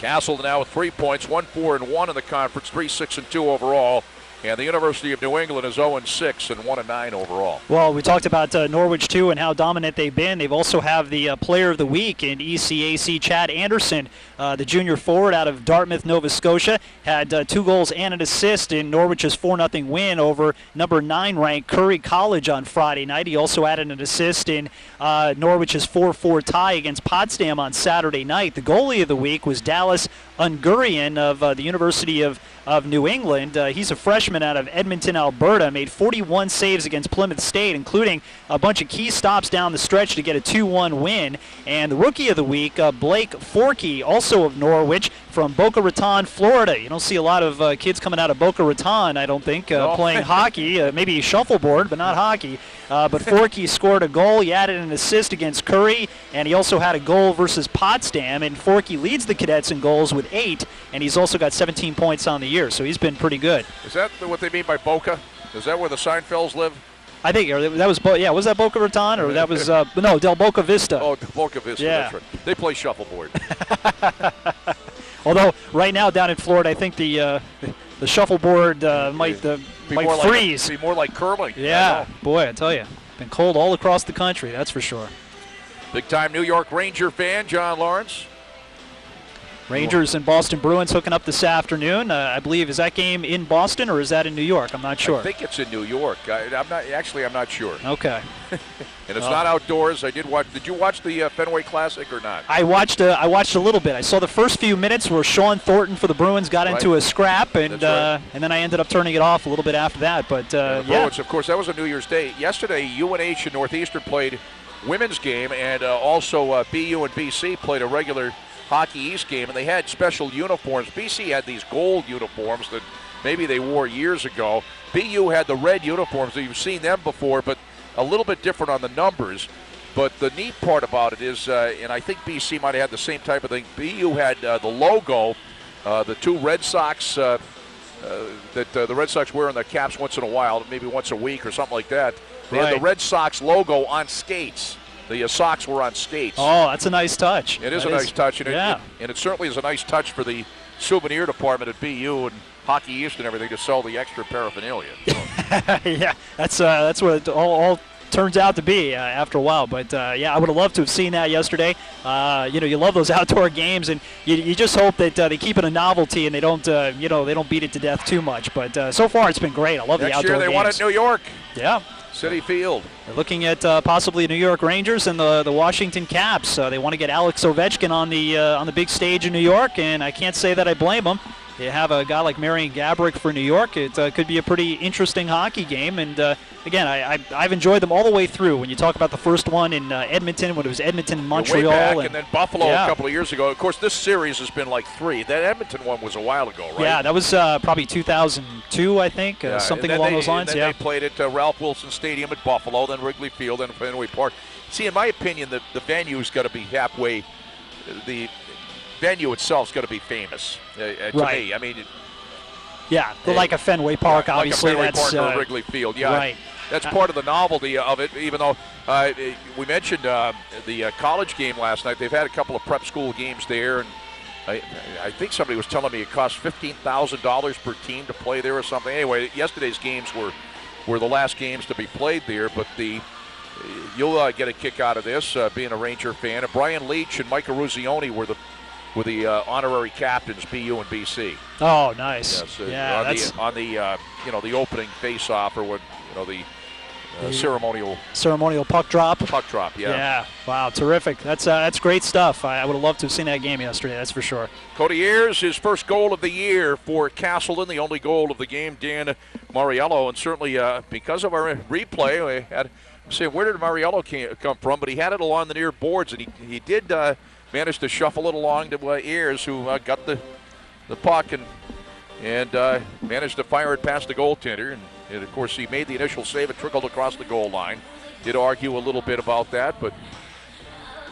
Castleton now with 3 points, 1-4-1 in the conference, 3-6-2 overall. And the University of New England is 0-6 and 1-9 overall. Well, we talked about Norwich too and how dominant they've been. They've also have the Player of the Week in ECAC. Chad Anderson, the junior forward out of Dartmouth, Nova Scotia, had 2 goals and an assist in Norwich's 4-0 win over number 9 ranked Curry College on Friday night. He also added an assist in Norwich's 4-4 tie against Potsdam on Saturday night. The goalie of the week was Dallas Ungurian of the University of New England. He's a freshman out of Edmonton, Alberta, made 41 saves against Plymouth State, including a bunch of key stops down the stretch to get a 2-1 win. And the rookie of the week, Blake Forkey, also of Norwich, from Boca Raton, Florida. You don't see a lot of kids coming out of Boca Raton, I don't think, playing hockey. Maybe shuffleboard, but not hockey. But Forkey scored a goal. He added an assist against Curry, and he also had a goal versus Potsdam. And Forkey leads the cadets in goals with 8, and he's also got 17 points on the year, so he's been pretty good. Is that what they mean by Boca? Is that where the Seinfelds live? I think that was, was that Boca Raton, or that was, no, Del Boca Vista. Oh, Boca Vista, yeah. That's right. They play shuffleboard. Although right now down in Florida, I think the shuffleboard might freeze. Be more like curling. Yeah, boy, I tell you, been cold all across the country, that's for sure. Big-time New York Ranger fan, John Lawrence. Rangers and Boston Bruins hooking up this afternoon. I believe, is that game in Boston or is that in New York? I'm not sure. I think it's in New York. I'm not sure. Okay. And it's not outdoors. I did watch. Did you watch the Fenway Classic or not? I watched a little bit. I saw the first few minutes where Sean Thornton for the Bruins got into a scrap, and and then I ended up turning it off a little bit after that. But the Bruins, of course, that was a New Year's Day. Yesterday, UNH and Northeastern played women's game, and also BU and BC played a regular Hockey East game, and they had special uniforms. BC had these gold uniforms that maybe they wore years ago. BU had the red uniforms. You've seen them before, but a little bit different on the numbers. But the neat part about it is, and I think BC might have had the same type of thing, BU had the logo, the two Red Sox that the Red Sox wear on their caps once in a while, maybe once a week or something like that. They had the Red Sox logo on skates. The socks were on skates. Oh, that's a nice touch. It is a nice touch, and it certainly is a nice touch for the souvenir department at BU and Hockey East and everything to sell the extra paraphernalia. So. Yeah, that's what it all turns out to be after a while. But I would have loved to have seen that yesterday. You love those outdoor games, and you just hope that they keep it a novelty and they don't beat it to death too much. But so far it's been great. I love the outdoor games. Next year they want it in New York. Yeah. City Field. They're looking at possibly New York Rangers and the Washington Caps. They want to get Alex Ovechkin on the big stage in New York, and I can't say that I blame them. You have a guy like Marian Gaborik for New York. It could be a pretty interesting hockey game. And, again, I've enjoyed them all the way through. When you talk about the first one in Edmonton, when it was Edmonton and Montreal. Way back, and then Buffalo a couple of years ago. Of course, this series has been like 3. That Edmonton one was a while ago, right? Yeah, that was probably 2002, I think, something along those lines. And then they played at Ralph Wilson Stadium at Buffalo, then Wrigley Field, then Fenway Park. See, in my opinion, the venue's got to be halfway. The venue itself's got to be famous to me. I mean, like a Fenway Park, obviously. Like a Fenway Park or Wrigley Field. Yeah, right. That's part of the novelty of it. Even though we mentioned the college game last night, they've had a couple of prep school games there, and I think somebody was telling me it cost $15,000 per team to play there or something. Anyway, yesterday's games were the last games to be played there, but you'll get a kick out of this being a Ranger fan. And Brian Leach and Mike Eruzione were the honorary captains, BU and BC. Oh, nice. Yes, on the opening face-off, or what the ceremonial puck drop. Puck drop, yeah. Yeah. Wow, terrific. That's great stuff. I would have loved to have seen that game yesterday. That's for sure. Cody Ayers, his first goal of the year for Castleton, the only goal of the game. Dan Mariello, and certainly because of our replay, we had. Saying where did Mariello come from? But he had it along the near boards, and he did manage to shuffle it along to Ayers, who got the puck and managed to fire it past the goaltender. And of course, he made the initial save. It trickled across the goal line. Did argue a little bit about that, but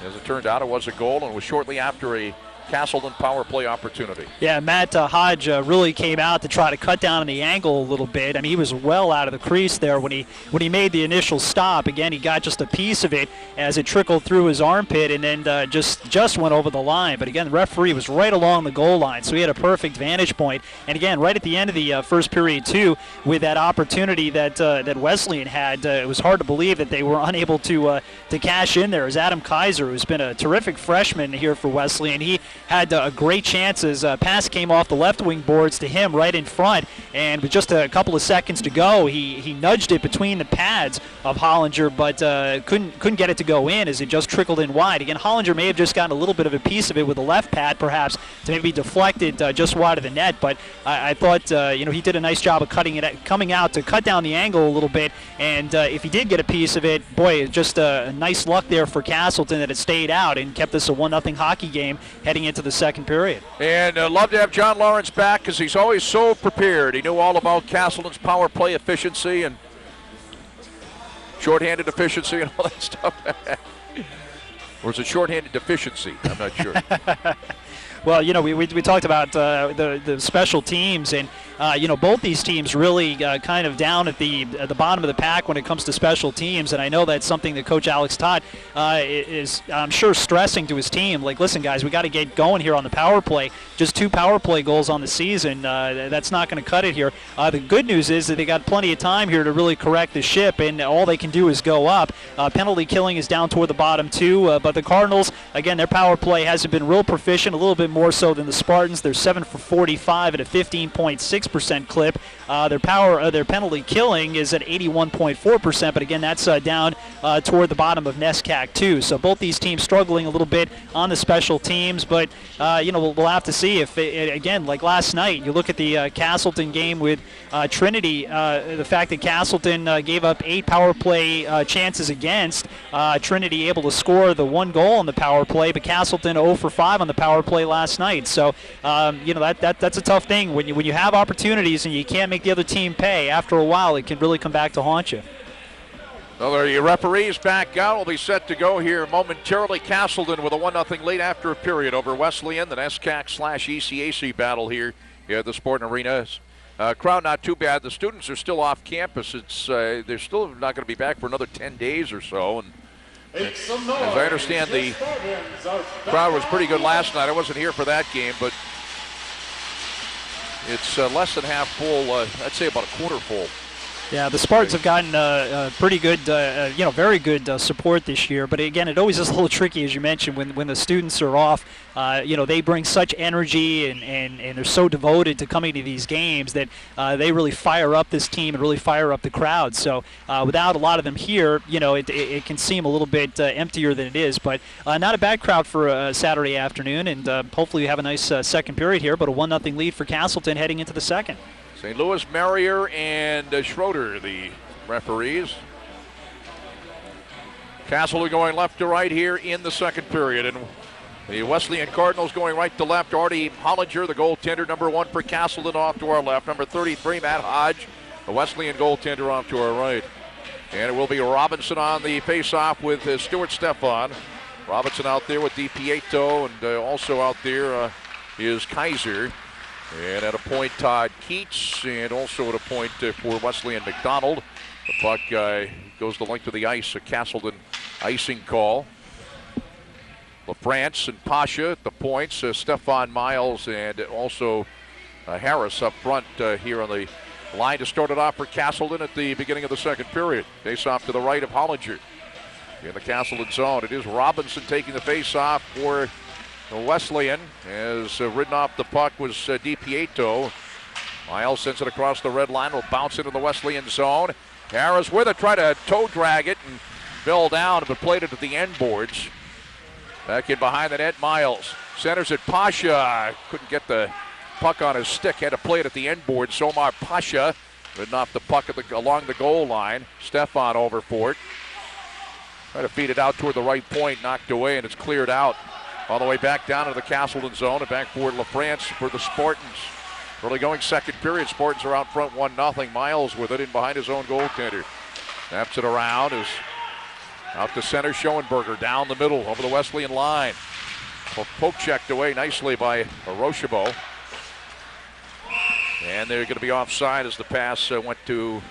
as it turned out, it was a goal, and it was shortly after a Castleton power play opportunity. Yeah, Matt Hodge really came out to try to cut down on the angle a little bit. I mean, he was well out of the crease there when he made the initial stop. Again, he got just a piece of it as it trickled through his armpit and then just went over the line. But again, the referee was right along the goal line, so he had a perfect vantage point. And again, right at the end of the first period too, with that opportunity that Wesleyan had, it was hard to believe that they were unable to cash in there. As Adam Kaiser, who's been a terrific freshman here for Wesleyan, he had a great chance as pass came off the left wing boards to him right in front, and with just a couple of seconds to go, he nudged it between the pads of Hollinger, but couldn't get it to go in as it just trickled in wide. Again, Hollinger may have just gotten a little bit of a piece of it with the left pad, perhaps, to maybe deflect it just wide of the net. But I thought he did a nice job of coming out to cut down the angle a little bit, and if he did get a piece of it, boy, just a nice luck there for Castleton that it stayed out and kept this a 1-0 hockey game heading into the second period. And love to have John Lawrence back because he's always so prepared. He knew all about Castleton's power play efficiency and shorthanded efficiency and all that stuff. Or is it shorthanded deficiency? I'm not sure. Well, we talked about the special teams, and both these teams really kind of down at the bottom of the pack when it comes to special teams. And I know that's something that Coach Alex Todd is, I'm sure, stressing to his team. Like, listen, guys, we got to get going here on the power play. Just 2 power play goals on the season. That's not going to cut it here. The good news is that they got plenty of time here to really correct the ship, and all they can do is go up. Penalty killing is down toward the bottom too, but the Cardinals, again, their power play hasn't been real proficient, a little bit more so than the Spartans. They're 7 for 45 at a 15.6% clip. Their penalty killing is at 81.4%, but again, that's down toward the bottom of NESCAC too. So both these teams struggling a little bit on the special teams, but we'll have to see if again, like last night, you look at the Castleton game with Trinity. The fact that Castleton gave up 8 power play chances against Trinity, able to score the 1 goal on the power play, but Castleton 0 for 5 on the power play last night. So that's a tough thing when you have opportunities and you can't make the other team pay. After a while, it can really come back to haunt you. Well, there your referees back out. Will be set to go here momentarily. Castleton with a 1-0 lead after a period over Wesleyan. The NESCAC/ECAC battle here at the Sporting Arena. Crowd not too bad. The students are still off campus. They're still not going to be back for another 10 days or so. And as I understand, the crowd was pretty good last night. I wasn't here for that game, but it's less than half full. I'd say about a quarter full. Yeah, the Spartans have gotten pretty good, very good support this year. But again, it always is a little tricky, as you mentioned, when the students are off. They bring such energy and they're so devoted to coming to these games that they really fire up this team and really fire up the crowd. So without a lot of them here, it can seem a little bit emptier than it is. But not a bad crowd for a Saturday afternoon, and hopefully we have a nice second period here. But a 1-0 lead for Castleton heading into the second. St. Louis, Marrier, and Schroeder, the referees. Castleton going left to right here in the second period. And the Wesleyan Cardinals going right to left. Artie Hollinger, the goaltender, number 1 for Castleton, off to our left. Number 33, Matt Hodge, the Wesleyan goaltender, off to our right. And it will be Robinson on the face-off with Stuart Stefan. Robinson out there with DiPieto, and also out there is Kaiser. And at a point, Todd Keats, and also at a point for Wesleyan McDonald. The puck goes the length of the ice, a Castleton icing call. LaFrance and Pasha at the points, Stefan Miles and also Harris up front here on the line to start it off for Castleton at the beginning of the second period. Face off to the right of Hollinger in the Castleton zone. It is Robinson taking the face off for Wesleyan. Has ridden off the puck was DiPieto. Miles sends it across the red line. Will bounce into the Wesleyan zone. Harris with it, try to toe drag it and fell down, but played it at the end boards. Back in behind the net, Miles centers it. Pasha couldn't get the puck on his stick. Had to play it at the end board. Somar Pasha ridden off the puck along the goal line. Stefan over for it. Try to feed it out toward the right point. Knocked away, and it's cleared out. All the way back down to the Castleton zone and back for LaFrance for the Spartans. Early going second period. Spartans are out front 1-0. Miles with it in behind his own goaltender. Snaps it around. Is out to center. Schoenberger down the middle over the Wesleyan line. Poke checked away nicely by Rochebo. And they're going to be offside as the pass went to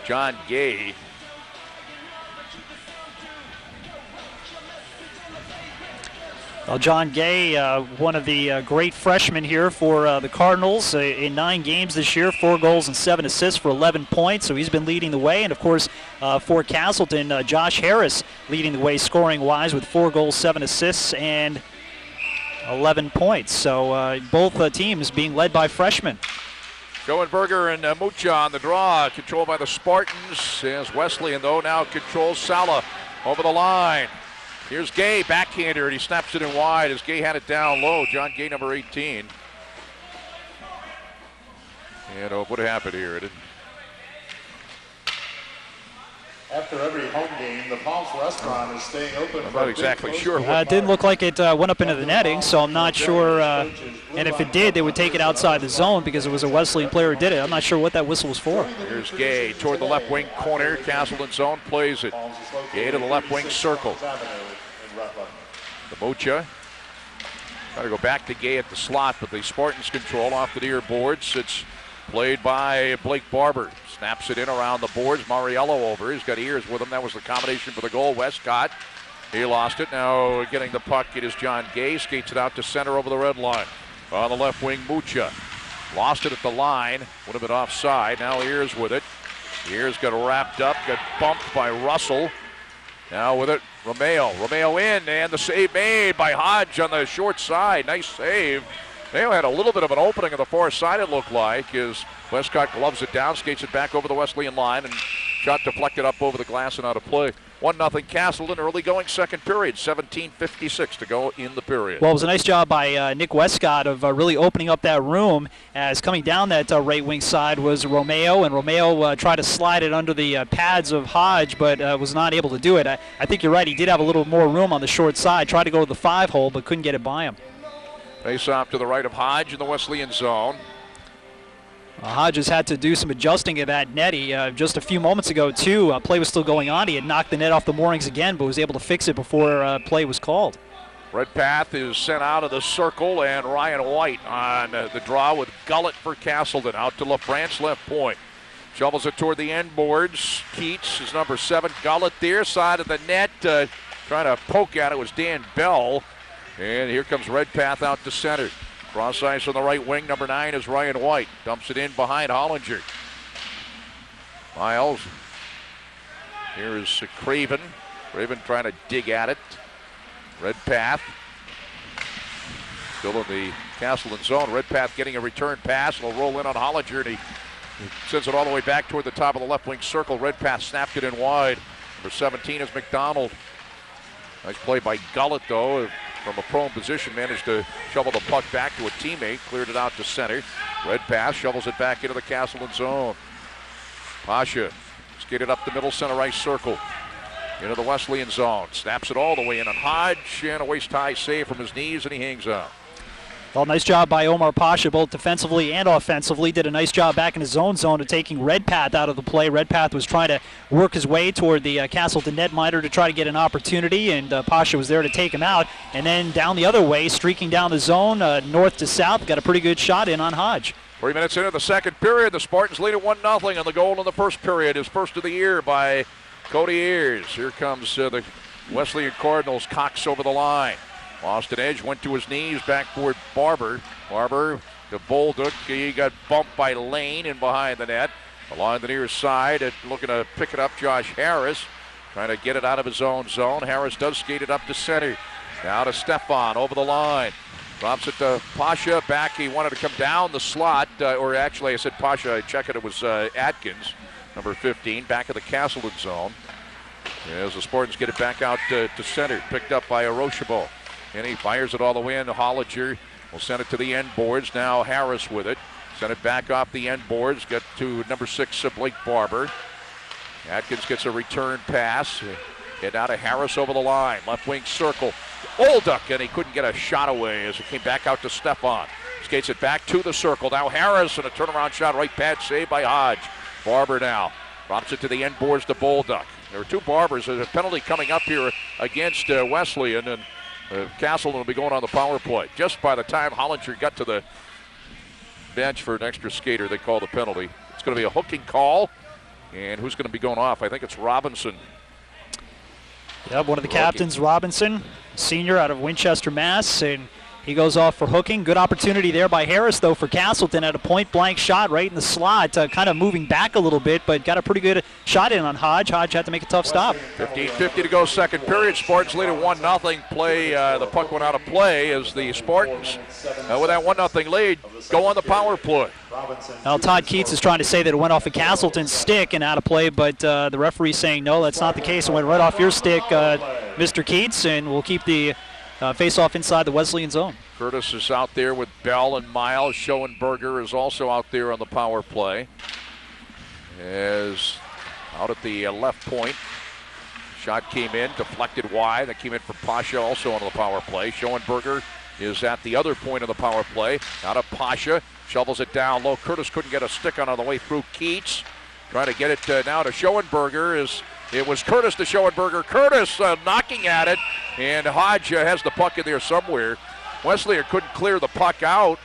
John Gay. Well, John Gay, one of the great freshmen here for the Cardinals in 9 games this year, 4 goals and 7 assists for 11 points. So he's been leading the way. And, of course, for Castleton, Josh Harris leading the way scoring-wise with 4 goals, 7 assists, and 11 points. So both teams being led by freshmen. Schoenberger and Mucha on the draw, controlled by the Spartans. As Wesleyan, though, now controls Sala over the line. Here's Gay, backhander, and he snaps it in wide as Gay had it down low. John Gay, number 18. And what happened here? After every home game, the Palms Restaurant is staying open. I'm not exactly sure. It didn't look like it went up into the netting, so I'm not sure. And if it did, they would take it outside the zone because it was a Wesleyan player who did it. I'm not sure what that whistle was for. Here's Gay toward the left wing corner. Castleton zone plays it. Gay to the left wing circle. The Mucha. Try to go back to Gay at the slot, but the Spartans control off the near boards. It's played by Blake Barber. Snaps it in around the boards. Mariello over. He's got ears with him. That was the combination for the goal. Westcott. He lost it. Now getting the puck, it is John Gay. Skates it out to center over the red line. On the left wing, Mucha. Lost it at the line. Would have been offside. Now Ears with it. Ears got wrapped up. Got bumped by Russell. Now with it, Romeo. Romeo in, and the save made by Hodge on the short side. Nice save. They had a little bit of an opening on the far side, it looked like, as Westcott gloves it down, skates it back over the Wesleyan line, and shot deflected up over the glass and out of play. 1-0 Castleton, early going second period, 17:56 to go in the period. Well, it was a nice job by Nick Westcott of really opening up that room, as coming down that right wing side was Romeo, and Romeo tried to slide it under the pads of Hodge, but was not able to do it. I think you're right, he did have a little more room on the short side, tried to go to the 5-hole, but couldn't get it by him. Face off to the right of Hodge in the Wesleyan zone. Hodges had to do some adjusting of that net. He, just a few moments ago, too, play was still going on. He had knocked the net off the moorings again, but was able to fix it before play was called. Redpath is sent out of the circle, and Ryan White on the draw with Gullett for Castleton. Out to LaFrance, left point. Shovels it toward the end boards. Keats is number 7. Gullett there, side of the net. Trying to poke at it was Dan Bell. And here comes Redpath out to center. Cross ice on the right wing. Number 9 is Ryan White. Dumps it in behind Hollinger. Miles. Here is Craven. Craven trying to dig at it. Redpath. Still in the Castleton zone. Redpath getting a return pass. It'll roll in on Hollinger, and he sends it all the way back toward the top of the left wing circle. Redpath snapped it in wide. Number 17 is McDonald. Nice play by Gullett, though. From a prone position, managed to shovel the puck back to a teammate, cleared it out to center. Redpath shovels it back into the Castleton zone. Pasha skated up the middle center ice circle into the Wesleyan zone. Snaps it all the way in on Hodge, and a waist-high save from his knees, and he hangs out. Well, nice job by Omar Pasha, both defensively and offensively. Did a nice job back in his own zone of taking Redpath out of the play. Redpath was trying to work his way toward the Castleton netminder to try to get an opportunity, and Pasha was there to take him out. And then down the other way, streaking down the zone, north to south, got a pretty good shot in on Hodge. 3 minutes into the second period, the Spartans lead at 1-0, and the goal in the first period is first of the year by Cody Ears. Here comes the Wesleyan Cardinals. Cox over the line. Lost an edge, went to his knees, back toward Barber. Barber to Bolduc. He got bumped by Lane in behind the net. Along the near side, looking to pick it up, Josh Harris. Trying to get it out of his own zone. Harris does skate it up to center. Now to Stefan over the line. Drops it to Pasha. Back, he wanted to come down the slot. Or actually, I said Pasha. I checked it was Atkins, number 15, back of the Castleton zone. As the Spartans get it back out to center. Picked up by Orochabo. And he fires it all the way in. Hollinger will send it to the end boards. Now Harris with it. Send it back off the end boards. Get to number 6, Blake Barber. Atkins gets a return pass. Get out of Harris over the line. Left wing circle. Bolduc, and he couldn't get a shot away as it came back out to Stefan. Skates it back to the circle. Now Harris, and a turnaround shot. Right pad save by Hodge. Barber now drops it to the end boards to Bolduc. There are 2 Barbers. There's a penalty coming up here against Wesleyan, and Castleton will be going on the power play. Just by the time Hollinger got to the bench for an extra skater, they call the penalty. It's going to be a hooking call, and who's going to be going off? I think it's Robinson. Yep, one of the captains, Robinson, senior out of Winchester, Mass., and he goes off for hooking. Good opportunity there by Harris, though, for Castleton at a point-blank shot right in the slot, kind of moving back a little bit, but got a pretty good shot in on Hodge. Hodge had to make a tough stop. 15:50 to go, second period. Spartans lead at 1-0. Play, the puck went out of play as the Spartans, with that 1-0 lead, go on the power play. Well, Todd Keats is trying to say that it went off of Castleton's stick and out of play, but the referee's saying no, that's not the case. It went right off your stick, Mr. Keats, and we'll keep the face-off inside the Wesleyan zone. Curtis is out there with Bell and Miles. Schoenberger is also out there on the power play. As out at the left point. Shot came in, deflected wide. That came in from Pasha, also on the power play. Schoenberger is at the other point of the power play. Out of Pasha, shovels it down low. Curtis couldn't get a stick on the way through. Keats trying to get it now to Schoenberger. It was Curtis to Schoenberger. Curtis knocking at it, and Hodge has the puck in there somewhere. Wesleyan couldn't clear the puck out.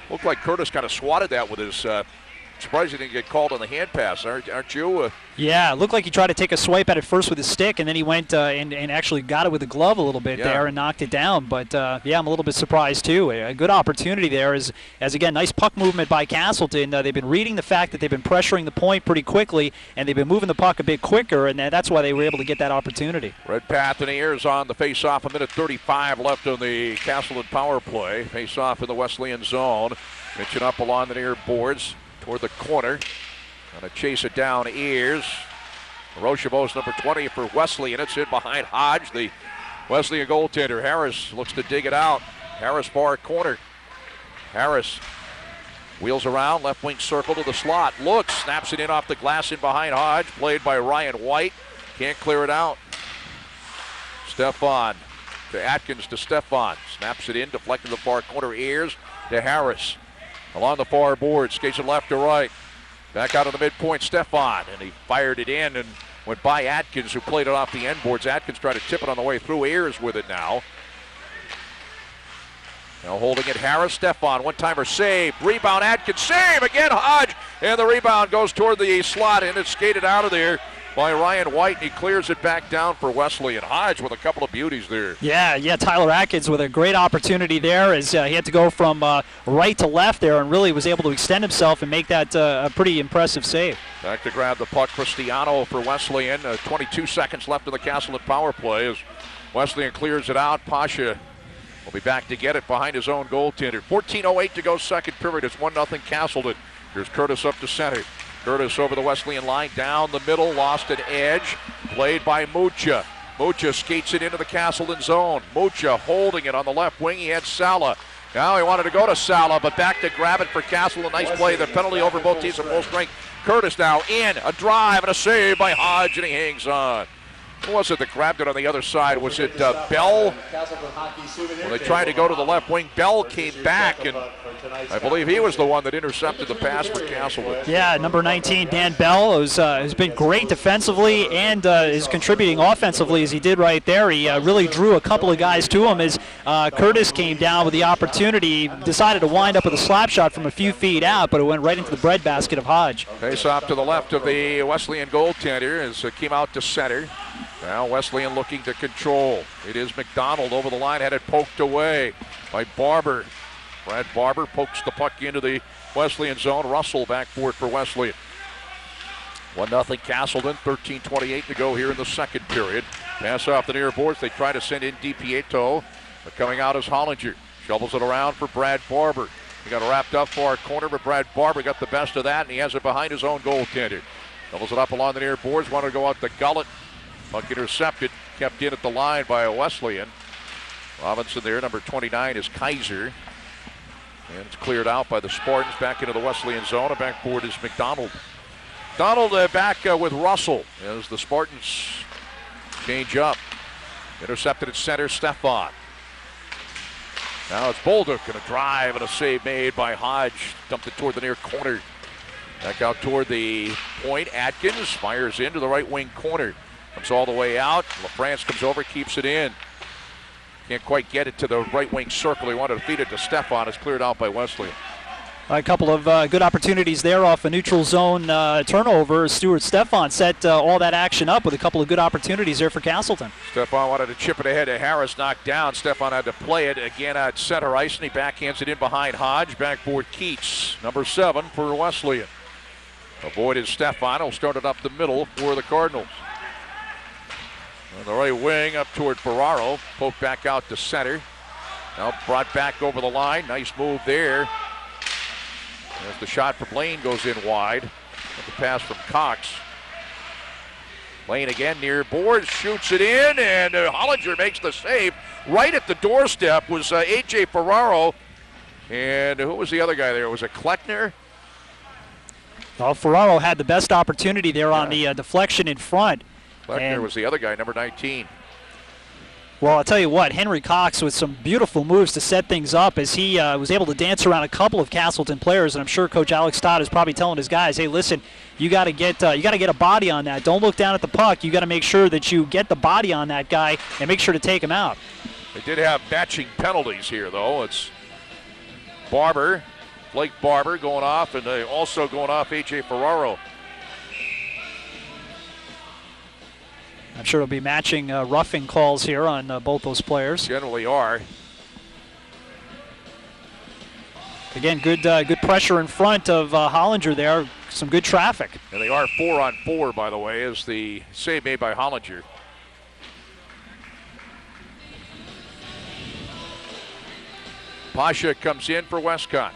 Looked like Curtis kind of swatted that with his. Surprised he didn't get called on the hand pass, aren't you? Yeah, it looked like he tried to take a swipe at it first with his stick, and then he went and actually got it with the glove a little bit there and knocked it down. But, yeah, I'm a little bit surprised, too. A good opportunity there as again, nice puck movement by Castleton. They've been reading the fact that they've been pressuring the point pretty quickly, and they've been moving the puck a bit quicker, and that's why they were able to get that opportunity. Red Pathaniers on the face-off, a minute 35 left on the Castleton power play. Face-off in the Wesleyan zone. Pitching up along the near boards. Toward the corner. Gonna chase it down Ears. Rochevo's number 20 for Wesleyan. It's in behind Hodge, the Wesleyan goaltender. Harris looks to dig it out. Harris far corner. Harris wheels around, left wing circle to the slot. Looks, snaps it in off the glass in behind Hodge. Played by Ryan White. Can't clear it out. Stefan to Atkins to Stefan. Snaps it in, deflected the far corner. Ears to Harris. Along the far board, skates it left to right. Back out of the midpoint, Stefan, and he fired it in and went by Atkins, who played it off the end boards. Atkins tried to tip it on the way through. Ears with it now. Now holding it, Harris, Stefan, one-timer save. Rebound, Atkins, save again, Hodge, and the rebound goes toward the slot, and it's skated out of there by Ryan White, and he clears it back down for Wesleyan. Hodge with a couple of beauties there. Yeah, Tyler Atkins with a great opportunity there as he had to go from right to left there and really was able to extend himself and make that a pretty impressive save. Back to grab the puck, Cristiano for Wesleyan. 22 seconds left of the Castleton power play as Wesleyan clears it out. Pasha will be back to get it behind his own goaltender. 14:08 to go, second period. It's 1-0 Castleton. Here's Curtis up to center. Curtis over the Wesleyan line, down the middle, lost an edge, played by Mucha. Mucha skates it into the Castleton zone. Mucha holding it on the left wing. He had Sala. Now he wanted to go to Sala, but back to grab it for Castleton. Nice play. The penalty over both teams at full strength. Curtis now in, a drive and a save by Hodge, and he hangs on. Who was it that grabbed it on the other side? Was it Bell? When they tried to go to the left wing, Bell came back, and I believe he was the one that intercepted the pass for Castleton. Yeah, number 19, Dan Bell, has been great defensively and is contributing offensively as he did right there. He really drew a couple of guys to him as Curtis came down with the opportunity. Decided to wind up with a slap shot from a few feet out, but it went right into the breadbasket of Hodge. Face off to the left of the Wesleyan goaltender as it came out to center. Now Wesleyan looking to control. It is McDonald over the line, had it poked away by Barber. Brad Barber pokes the puck into the Wesleyan zone. Russell back for it for Wesleyan. 1-0 Castleton, 13:28 to go here in the second period. Pass off the near boards. They try to send in DiPieto, but coming out is Hollinger. Shovels it around for Brad Barber. He got wrapped up far corner, but Brad Barber got the best of that, and he has it behind his own goaltender. Shovels it up along the near boards. Wanted to go out the gullet. Puck intercepted, kept in at the line by a Wesleyan. Robinson there, number 29 is Kaiser. And it's cleared out by the Spartans back into the Wesleyan zone. And back forward is McDonald. McDonald back with Russell as the Spartans change up. Intercepted at center, Stefan. Now it's Bolduc, and a drive and a save made by Hodge. Dumped it toward the near corner. Back out toward the point. Atkins fires into the right wing corner. Comes all the way out. LaFrance comes over, keeps it in. Can't quite get it to the right wing circle. He wanted to feed it to Stefan. It's cleared out by Wesleyan. A couple of good opportunities there off a neutral zone turnover. Stuart Stefan set all that action up with a couple of good opportunities there for Castleton. Stefan wanted to chip it ahead to Harris, knocked down. Stefan had to play it again at center ice, and he backhands it in behind Hodge. Backboard Keats, number 7 for Wesleyan. Avoided Stefan. He'll start it up the middle for the Cardinals. On the right wing up toward Ferraro. Poked back out to center. Now brought back over the line. Nice move there. As the shot from Lane goes in wide. With the pass from Cox. Lane again near boards. Shoots it in, and Hollinger makes the save. Right at the doorstep was A.J. Ferraro. And who was the other guy there? Was it Kleckner? Well, Ferraro had the best opportunity there on the deflection in front. Fleckner was the other guy, number 19. Well, I'll tell you what, Henry Cox with some beautiful moves to set things up as he was able to dance around a couple of Castleton players, and I'm sure Coach Alex Todd is probably telling his guys, "Hey, listen, you got to get a body on that. Don't look down at the puck. You got to make sure that you get the body on that guy and make sure to take him out." They did have matching penalties here, though. It's Blake Barber going off, and also going off A.J. Ferraro. I'm sure it'll be matching roughing calls here on both those players. Generally are. Again, good pressure in front of Hollinger there. Some good traffic. And they are 4-on-4, by the way, as the save made by Hollinger. Pasha comes in for Westcott.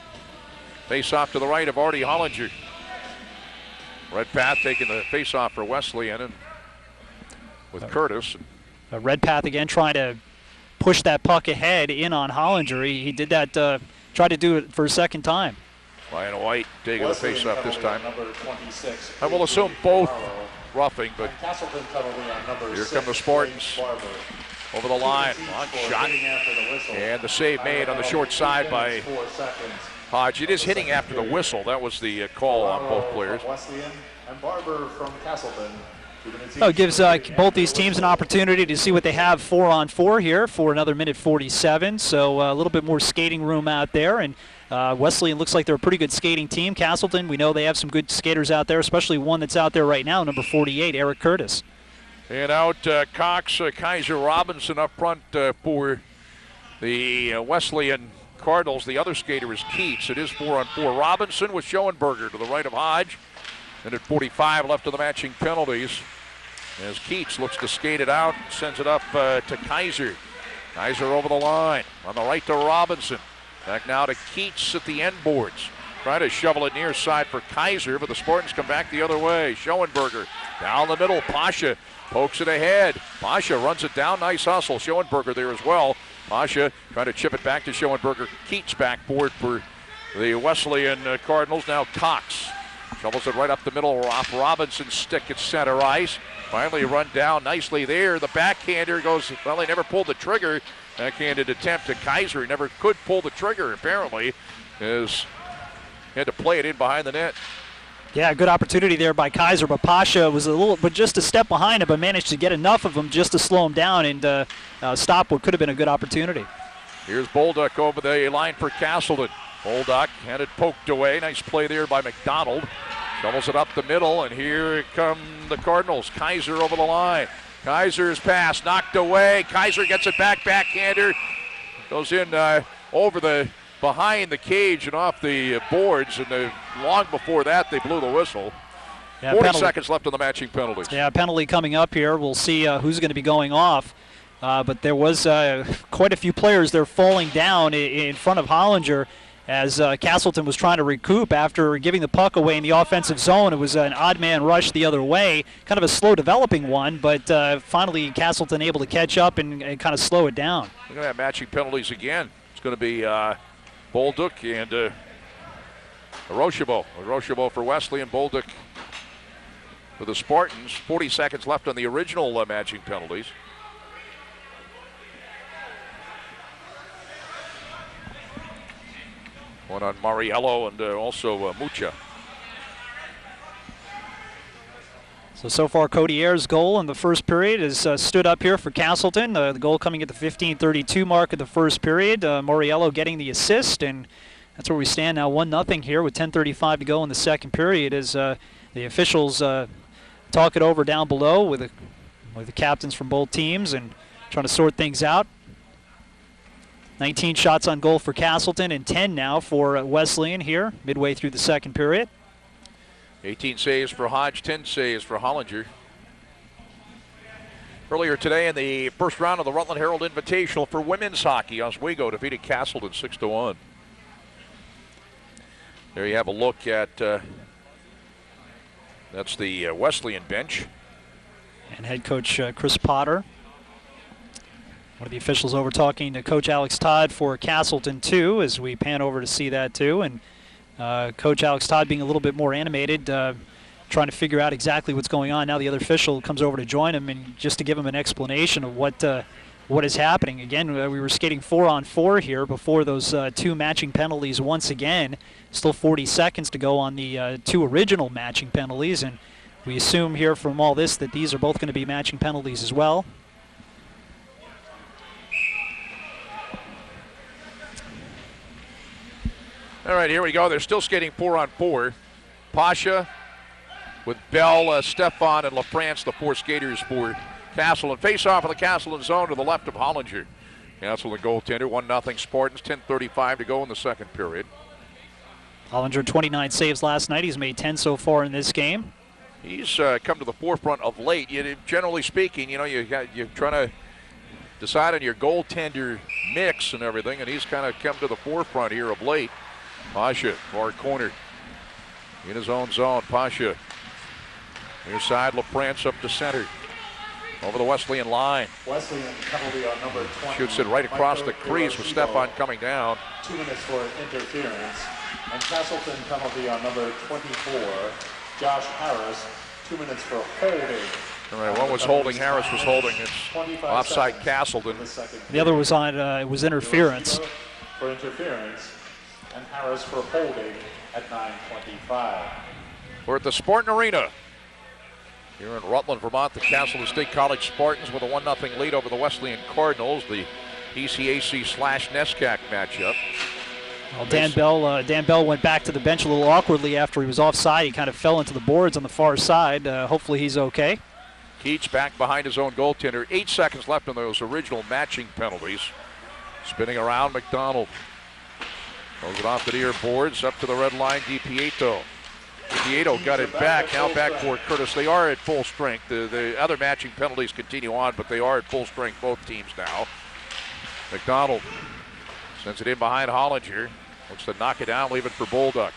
Face off to the right of Artie Hollinger. Redpath taking the face off for Wesleyan, and with Curtis. Redpath again trying to push that puck ahead in on Hollinger. He did that, tried to do it for a second time. Ryan White taking the face off this time. Number 26, I will assume both roughing, but Castleton penalty on number here 6, come the Spartans. Barber. Over the line, long shot, and the save made on the short side by 4 seconds. Hodge. It is hitting after the whistle. That was the call on both players. Wesleyan and Barber from Castleton. Oh, it gives both these teams an opportunity to see what they have 4-on-4 here for another minute 47. So a little bit more skating room out there. And Wesleyan looks like they're a pretty good skating team. Castleton, we know they have some good skaters out there, especially one that's out there right now, number 48, Eric Curtis. And out Cox, Kaiser Robinson up front for the Wesleyan Cardinals. The other skater is Keats. It is 4-on-4. Robinson with Schoenberger to the right of Hodge. And at 45 left of the matching penalties, as Keats looks to skate it out, sends it up to Kaiser. Kaiser over the line. On the right to Robinson. Back now to Keats at the end boards. Trying to shovel it near side for Kaiser, but the Spartans come back the other way. Schoenberger down the middle. Pasha pokes it ahead. Pasha runs it down. Nice hustle. Schoenberger there as well. Pasha trying to chip it back to Schoenberger. Keats backboard for the Wesleyan Cardinals. Now Cox shovels it right up the middle off Robinson's stick at center ice. Finally run down nicely there. The backhander goes, well, he never pulled the trigger. Backhanded attempt to Kaiser. He never could pull the trigger, apparently, as he had to play it in behind the net. Yeah, good opportunity there by Kaiser, but Pasha was just a step behind him, but managed to get enough of him just to slow him down and stop what could have been a good opportunity. Here's Bolduc over the line for Castleton. Bolduc had it poked away. Nice play there by McDonald. Shovels it up the middle, and here come the Cardinals. Kaiser over the line. Kaiser's pass knocked away. Kaiser gets it back, backhander. Goes in behind the cage and off the boards, and long before that they blew the whistle. Yeah, 40 seconds left on the matching penalties. Yeah, penalty coming up here. We'll see who's going to be going off. But there was quite a few players there falling down in front of Hollinger as Castleton was trying to recoup after giving the puck away in the offensive zone. It was an odd man rush the other way, kind of a slow developing one, but finally Castleton able to catch up and kind of slow it down. Look at that, matching penalties again. It's going to be Bolduc and Rochebeau. Rochebeau for Wesleyan, Bolduc for the Spartans. 40 seconds left on the original matching penalties. One on Mariello and also Mucha. So far, Cody Ayers' goal in the first period has stood up here for Castleton. The goal coming at the 15:32 mark of the first period. Moriello getting the assist, and that's where we stand now, 1-0 here with 10:35 to go in the second period as the officials talk it over down below with the captains from both teams and trying to sort things out. 19 shots on goal for Castleton and 10 now for Wesleyan here midway through the second period. 18 saves for Hodge, 10 saves for Hollinger. Earlier today in the first round of the Rutland Herald Invitational for women's hockey, Oswego defeated Castleton 6-1. There you have a look at, that's the Wesleyan bench. And head coach Chris Potter. One of the officials over talking to Coach Alex Todd for Castleton too, as we pan over to see that too. And Coach Alex Todd being a little bit more animated, trying to figure out exactly what's going on. Now the other official comes over to join him and just to give him an explanation of what is happening. Again, we were skating 4-on-4 here before those 2 matching penalties once again. Still 40 seconds to go on the 2 original matching penalties, and we assume here from all this that these are both going to be matching penalties as well. All right, here we go. They're still skating 4-on-4. Pasha with Bell, Stefan, and LaFrance, the 4 skaters for Castleton. Face off of the Castleton zone to the left of Hollinger. Castleton goaltender, 1-0 Spartans, 10:35 to go in the second period. Hollinger 29 saves last night. He's made 10 so far in this game. He's come to the forefront of late. Generally speaking, you're trying to decide on your goaltender mix and everything, and he's kind of come to the forefront here of late. Pasha, far corner, in his own zone. Pasha, near side, LaFrance up to center. Over the Wesleyan line. Wesleyan penalty on number 20. Shoots it right across the crease with Stefan coming down. 2 minutes for interference. And Castleton penalty on number 24, Josh Harris, 2 minutes for holding. All right, one was holding, Harris was holding. It's offside Castleton. The other was on, it was interference. For interference, and Harris for holding at 9:25. We're at the Spartan Arena here in Rutland, Vermont. The Castleton State College Spartans with a 1-0 lead over the Wesleyan Cardinals, the ECAC/NESCAC matchup. Well, Dan Bell went back to the bench a little awkwardly after he was offside. He kind of fell into the boards on the far side. Hopefully he's okay. Keats back behind his own goaltender. 8 seconds left on those original matching penalties. Spinning around, McDonald throws it off the near boards, up to the red line, DiPieto. DiPieto got it back, now back for Curtis. They are at full strength. The other matching penalties continue on, but they are at full strength, both teams now. McDonald sends it in behind Hollinger. Looks to knock it down, leave it for Bolduc.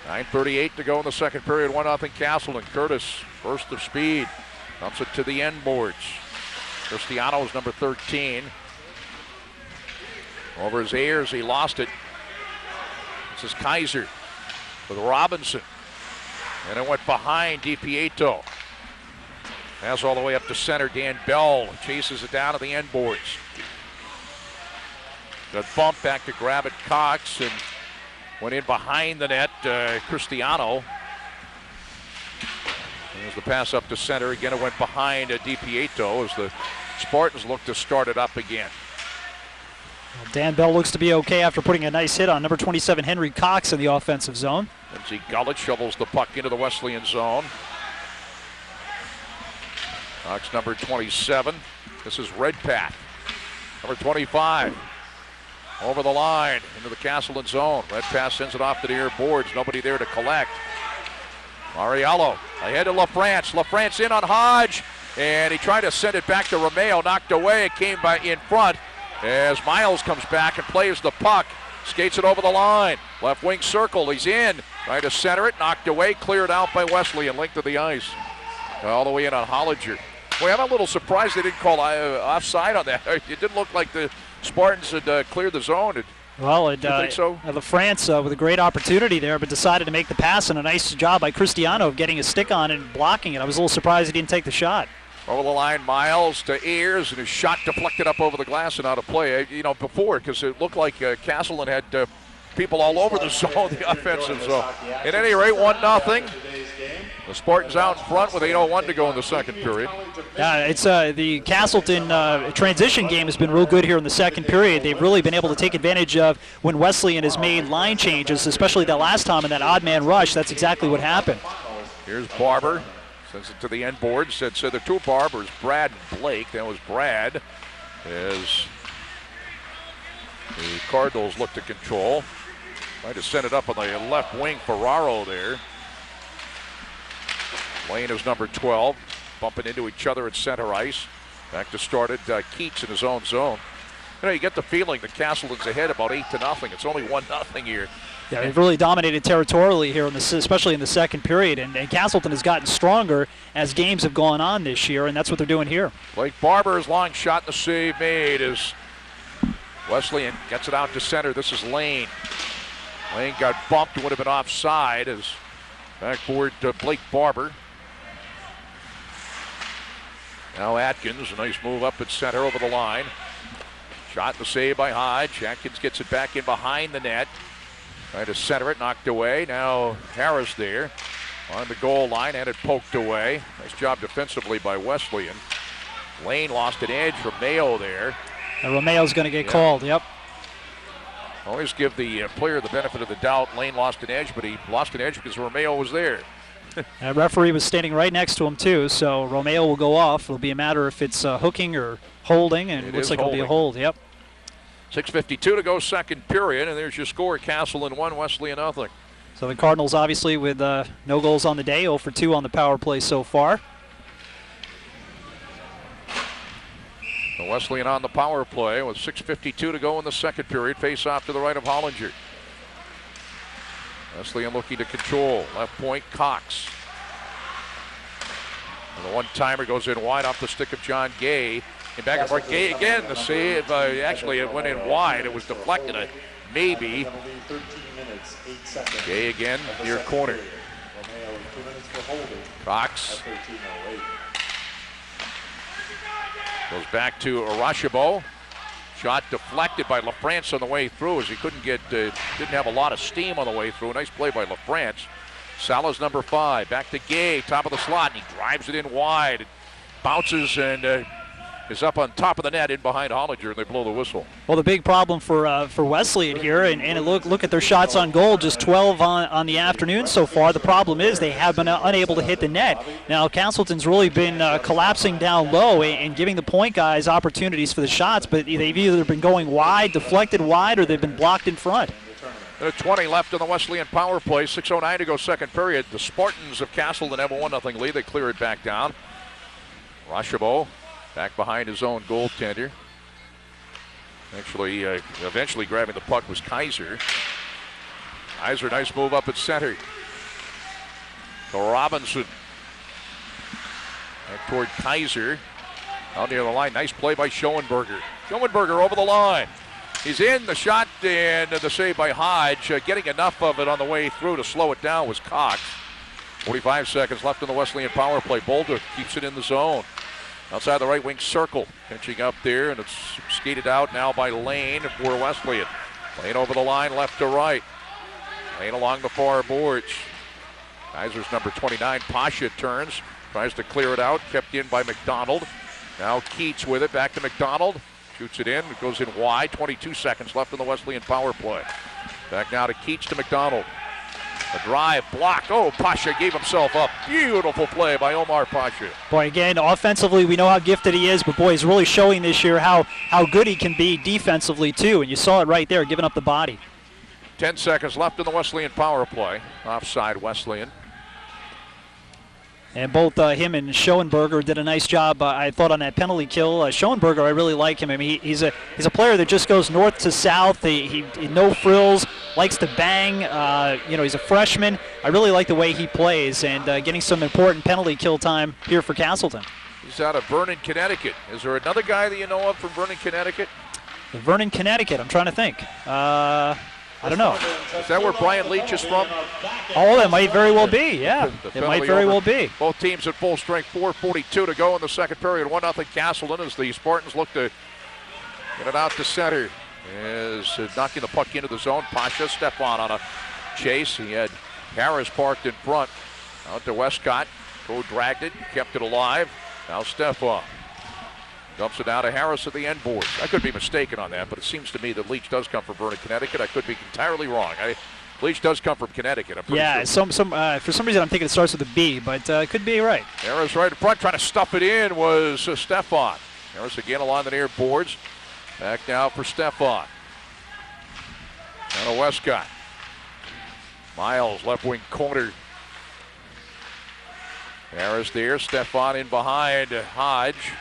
9:38 to go in the second period, 1-0 Castleton. Curtis, burst of speed, dumps it to the end boards. Cristiano's number 13. Over his ears, he lost it. This is Kaiser with Robinson. And it went behind DiPieto. Pass all the way up to center. Dan Bell chases it down to the end boards. Got bumped back to grab it, Cox, and went in behind the net, Cristiano. There's the pass up to center. Again, it went behind DiPieto as the Spartans look to start it up again. Well, Dan Bell looks to be okay after putting a nice hit on number 27, Henry Cox, in the offensive zone. Lindsey Gullett shovels the puck into the Wesleyan zone. Cox, number 27. This is Redpath. Number 25. Over the line into the Castleton zone. Redpath sends it off to the near boards. Nobody there to collect. Mariello ahead to LaFrance. LaFrance in on Hodge, and he tried to send it back to Romeo. Knocked away. It came by in front as Miles comes back and plays the puck. Skates it over the line. Left wing circle. He's in. Trying to center it. Knocked away. Cleared out by Wesleyan. Linked to the ice. All the way in on Hollinger. Boy, I'm a little surprised they didn't call offside on that. It didn't look like the Spartans had cleared the zone. Well, think so? LaFrance with a great opportunity there, but decided to make the pass, and a nice job by Cristiano of getting a stick on it and blocking it. I was a little surprised he didn't take the shot. Over the line, Miles to Ayers, and his shot deflected up over the glass and out of play. Before, because it looked like Castleton had people all over the zone, the offensive zone. At any rate, 1-0. The Spartans out in front with 8:01 to go in the second period. Yeah, it's the Castleton transition game has been real good here in the second period. They've really been able to take advantage of when Wesleyan has made line changes, especially that last time in that odd man rush. That's exactly what happened. Here's Barber. Sends it to the end board. So the two Barbers, Brad and Blake. That was Brad as the Cardinals look to control. Tried to send it up on the left wing. Ferraro there. Lane is number 12. Bumping into each other at center ice. Back to start it. Keats in his own zone. You get the feeling that Castleton's ahead about 8-0. It's only 1-0 here. Yeah, they've really dominated territorially here, especially in the second period. And Castleton has gotten stronger as games have gone on this year, and that's what they're doing here. Blake Barber's long shot, and the save made as Wesleyan gets it out to center. This is Lane. Lane got bumped, would have been offside as backboard Blake Barber. Now Atkins, a nice move up at center over the line. Shot and save by Hodge. Atkins gets it back in behind the net. Trying to center it, knocked away. Now Harris there on the goal line, and it poked away. Nice job defensively by Wesleyan. Lane lost an edge from Mayo there. And Romeo's going to get called, yep. Always give the player the benefit of the doubt. Lane lost an edge, but he lost an edge because Romeo was there. That referee was standing right next to him, too, so Romeo will go off. It'll be a matter if it's hooking or holding, and it looks like it'll be a hold, yep. 6:52 to go, second period, and there's your score. Castleton 1, Wesleyan nothing. So the Cardinals obviously with no goals on the day, 0 for 2 on the power play so far. The Wesleyan on the power play with 6:52 to go in the second period. Face off to the right of Hollinger. Wesleyan looking to control. Left point, Cox. And the one-timer goes in wide off the stick of John Gay. And back and forth. Gay again, the save. Actually, it went in wide. It was deflected. Maybe. Gay again, near corner. Cox. Goes back to Arashabo. Shot deflected by LaFrance on the way through as he couldn't get, didn't have a lot of steam on the way through. Nice play by LaFrance. Sala's number 5. Back to Gay, top of the slot, and he drives it in wide. It bounces and is up on top of the net in behind Hollinger, and they blow the whistle. Well, the big problem for Wesleyan here, and look at their shots on goal, just 12 on the afternoon so far. The problem is they have been unable to hit the net. Now, Castleton's really been collapsing down low and giving the point guys opportunities for the shots, but they've either been going wide, deflected wide, or they've been blocked in front. 20 left on the Wesleyan power play. 6:09 to go, second period. The Spartans of Castleton have a 1-0 lead. They clear it back down. Rashabo back behind his own goaltender. Actually, eventually grabbing the puck was Kaiser. Kaiser, nice move up at center. To Robinson. Back toward Kaiser. Out near the line. Nice play by Schoenberger. Schoenberger over the line. He's in. The shot and the save by Hodge. Getting enough of it on the way through to slow it down was Cox. 45 seconds left in the Wesleyan power play. Boulder keeps it in the zone. Outside the right wing circle. Pinching up there, and it's skated out now by Lane for Wesleyan. Lane over the line, left to right. Lane along the far boards. Kaiser's number 29. Pasha turns. Tries to clear it out. Kept in by McDonald. Now Keats with it. Back to McDonald. Shoots it in. It goes in wide. 22 seconds left in the Wesleyan power play. Back now to Keats to McDonald. A drive blocked. Oh, Pasha gave himself up. Beautiful play by Omar Pasha. Boy, again, offensively, we know how gifted he is, but boy, he's really showing this year how good he can be defensively, too. And you saw it right there, giving up the body. 10 seconds left in the Wesleyan power play. Offside Wesleyan. And both him and Schoenberger did a nice job, I thought, on that penalty kill. Schoenberger, I really like him. I mean, he's a player that just goes north to south. He no frills, likes to bang. He's a freshman. I really like the way he plays and getting some important penalty kill time here for Castleton. He's out of Vernon, Connecticut. Is there another guy that you know of from Vernon, Connecticut? Vernon, Connecticut. I'm trying to think. I don't know. Is that where Brian Leach is from? Oh, that might very well be, yeah. It might very well be. Both teams at full strength, 4:42 to go in the second period. 1-0 Castleton as the Spartans look to get it out to center. Is knocking the puck into the zone. Pasha, Stefan on a chase. He had Harris parked in front. Out to Westcott. Dragged it, kept it alive. Now Stefan. Dumps it down to Harris at the end boards. I could be mistaken on that, but it seems to me that Leach does come from Vernon, Connecticut. I could be entirely wrong. Leach does come from Connecticut. I'm pretty sure. For some reason I'm thinking it starts with a B, but it could be right. Harris right in front, trying to stuff it in was Stefan. Harris again along the near boards. Back now for Stefan. Down to Westcott. Miles, left wing corner. Harris there, Stefan in behind Hodge.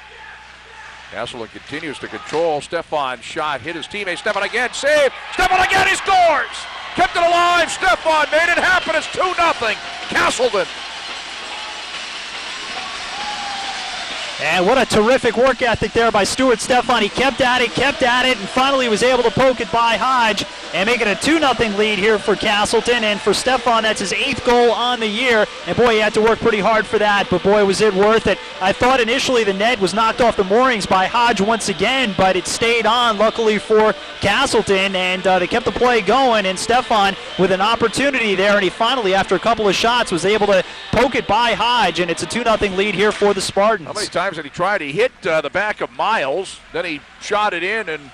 Castleton continues to control. Stefan shot, hit his teammate. Stefan again, save. Stefan again, he scores! Kept it alive. Stefan made it happen. It's 2-0 Castleton. And what a terrific work ethic there by Stuart Stefan. He kept at it, and finally was able to poke it by Hodge. and make it a 2-0 lead here for Castleton. And for Stefan, that's his 8th goal on the year. And boy, he had to work pretty hard for that, but boy, was it worth it. I thought initially the net was knocked off the moorings by Hodge once again, but it stayed on, luckily for Castleton, and they kept the play going. And Stefan with an opportunity there, and he finally, after a couple of shots, was able to poke it by Hodge, and it's a 2-0 lead here for the Spartans. How many times did he try? He hit the back of Miles, then he shot it in, and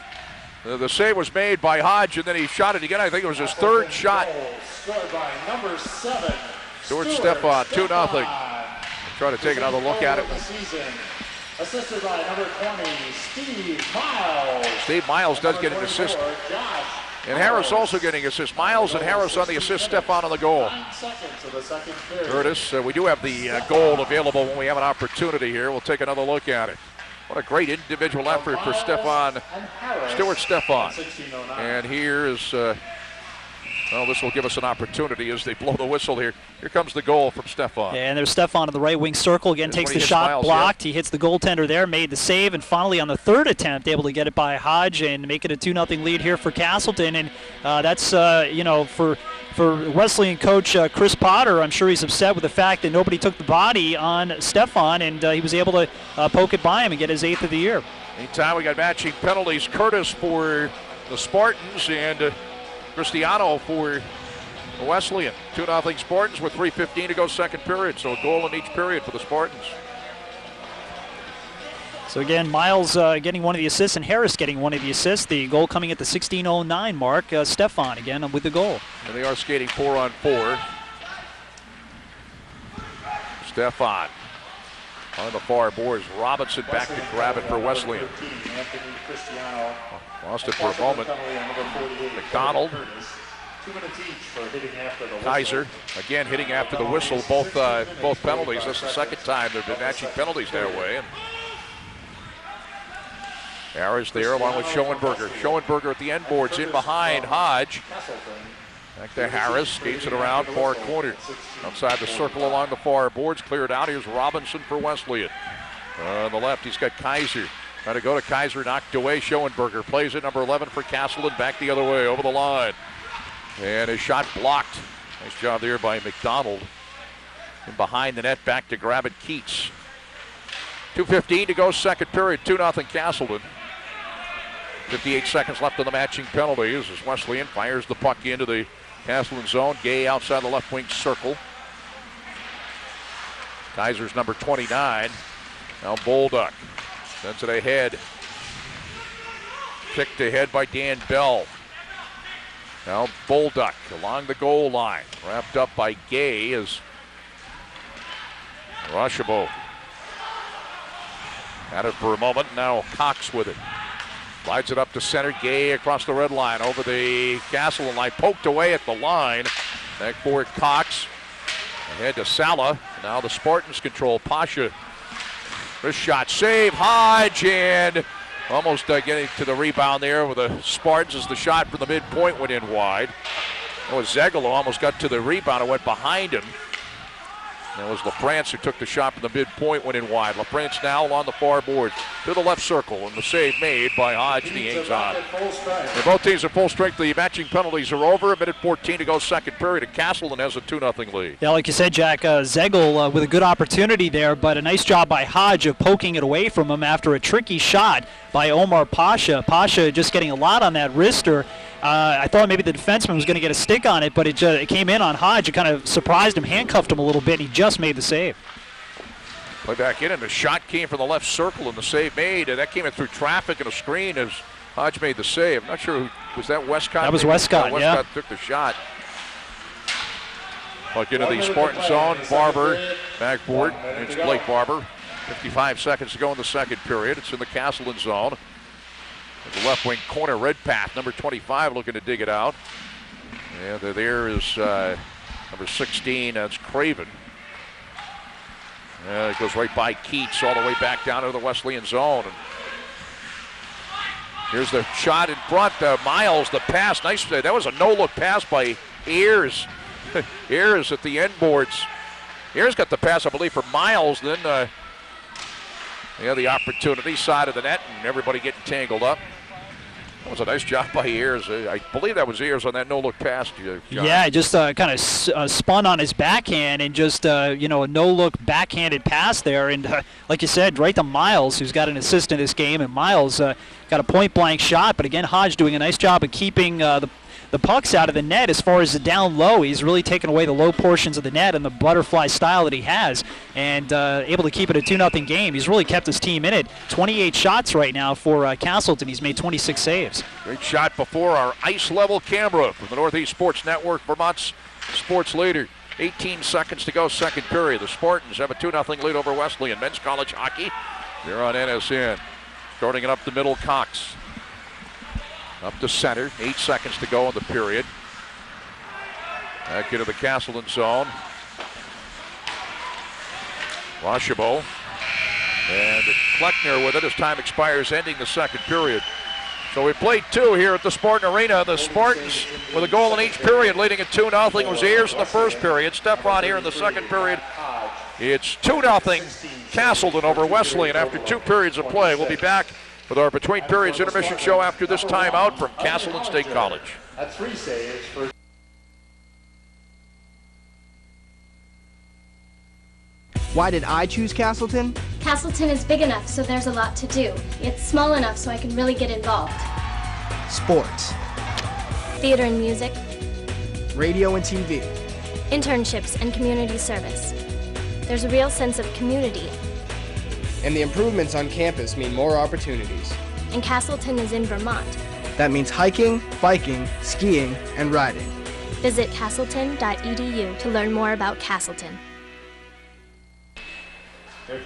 the save was made by Hodge, and then he shot it again. I think it was his 3rd shot. Scored by number 7. Stuart Stefan, 2-0. Try to take another look at it. Assisted by number 20, Steve Miles. Steve Miles does get an assist. And Harris also getting assist. Miles and Harris on the assist, Stefan on the goal. 9 seconds of the second period. Curtis, we do have the goal available when we have an opportunity here. We'll take another look at it. What a great individual effort for Stefan, Stuart Stefan. And here is, well, this will give us an opportunity as they blow the whistle here. Here comes the goal from Stefan. And there's Stefan in the right wing circle. Again, takes the shot, Miles, blocked. He hits the goaltender there, made the save, and finally on the 3rd attempt, able to get it by Hodge and make it a 2-0 lead here for Castleton. And that's, you know, for Wesleyan coach Chris Potter, I'm sure he's upset with the fact that nobody took the body on Stefan, and he was able to poke it by him and get his 8th of the year. Meantime, we got matching penalties. Curtis for the Spartans and Cristiano for Wesleyan. 2-0 Spartans with 3:15 to go second period, so a goal in each period for the Spartans. So again, Miles getting one of the assists and Harris getting one of the assists. The goal coming at the 16:09 mark. Stefan again with the goal. And they are skating 4-on-4. Stefan on the far boards. Robinson back to grab it for Wesleyan. Lost it for a moment. McDonald. 2 minutes each for hitting after the whistle. Kaiser again hitting after the whistle. Both penalties. That's the second time there have been matching penalties their way. And Harris there along with Schoenberger. Schoenberger at the end boards in behind Hodge. Back to Harris, skates it around far corner. Outside the circle along the far boards, cleared out. Here's Robinson for Wesleyan. On the left, he's got Kaiser. Trying to go to Kaiser, knocked away. Schoenberger plays it, number 11 for Castleton, back the other way, over the line. And his shot blocked. Nice job there by McDonald. And behind the net, back to grab it, Keats. 2:15 to go second period, 2-0 Castleton. 58 seconds left on the matching penalties as Wesleyan fires the puck into the Castleton zone. Gay outside the left wing circle. Kaiser's number 29. Now Bolduc sends it ahead. Kicked ahead by Dan Bell. Now Bolduc along the goal line. Wrapped up by Gay as Rashabo had it for a moment. Now Cox with it. Slides it up to center. Gay across the red line over the Castleton line. Poked away at the line. Back for Cox. Ahead to Sala. Now the Spartans control. Pasha. Wrist shot. Save. Hodge. And almost getting to the rebound there with the Spartans as the shot from the midpoint went in wide. That was Zegalo. Almost got to the rebound and went behind him. That was LaFrance who took the shot from the midpoint, went in wide. LaFrance now along the far boards to the left circle, and the save made by Hodge, and he hangs on. And both teams are full strength. The matching penalties are over. 1:14 to go second period, and Castleton has a 2-0 lead. Yeah, like you said, Jack, Zegel with a good opportunity there, but a nice job by Hodge of poking it away from him after a tricky shot by Omar Pasha. Pasha just getting a lot on that wrister. I thought maybe the defenseman was going to get a stick on it, but it came in on Hodge. It kind of surprised him, handcuffed him a little bit, and he just made the save. Play back in, and the shot came from the left circle, and the save made. And that came in through traffic and a screen as Hodge made the save. I'm not sure who was that. Westcott? That was Westcott, yeah. Westcott took the shot. Puck into the Spartan zone. Barber, backboard. It's Blake Barber. 55 seconds to go in the second period. It's in the Castleton zone. The left wing corner, Redpath, number 25, looking to dig it out. And there is number 16, that's Craven. It goes right by Keats all the way back down to the Wesleyan zone. And here's the shot in front. Miles, the pass, nice. That was a no-look pass by Ayers. Ayers at the end boards. Ayers got the pass, I believe, for Miles. Then the opportunity side of the net, and everybody getting tangled up. That was a nice job by Ayers. I believe that was Ayers on that no-look pass. John. Yeah, just kind of spun on his backhand and just, a no-look backhanded pass there. And like you said, right to Miles, who's got an assist in this game. And Miles got a point-blank shot. But again, Hodge doing a nice job of keeping the pucks out of the net. As far as the down low, he's really taken away the low portions of the net and the butterfly style that he has, and able to keep it a 2-0 game. He's really kept his team in it. 28 shots right now for Castleton. He's made 26 saves. Great shot before our ice-level camera from the Northeast Sports Network, Vermont's sports leader. 18 seconds to go, second period. The Spartans have a 2-0 lead over Wesleyan. Men's college hockey, they're on NSN. Starting it up the middle, Cox. Up to center, 8 seconds to go in the period. Back into the Castleton zone. Rashabo. And Kleckner with it as time expires, ending the second period. So we played 2 here at the Spartan Arena. The Spartans with a goal in each period, leading at 2-0. It was Ayers in the first period. Stefan here in the second period. It's 2-0 Castleton over Wesleyan after 2 periods of play. We'll be back with our Between Periods intermission show after this timeout from Castleton State College. At 3 saves for Why did I choose Castleton? Castleton is big enough, so there's a lot to do. It's small enough so I can really get involved. Sports, Theater and music, radio and TV, internships, and community service. There's a real sense of community, And the improvements on campus mean more opportunities. and Castleton is in Vermont. That means hiking, biking, skiing, and riding. Visit castleton.edu to learn more about Castleton.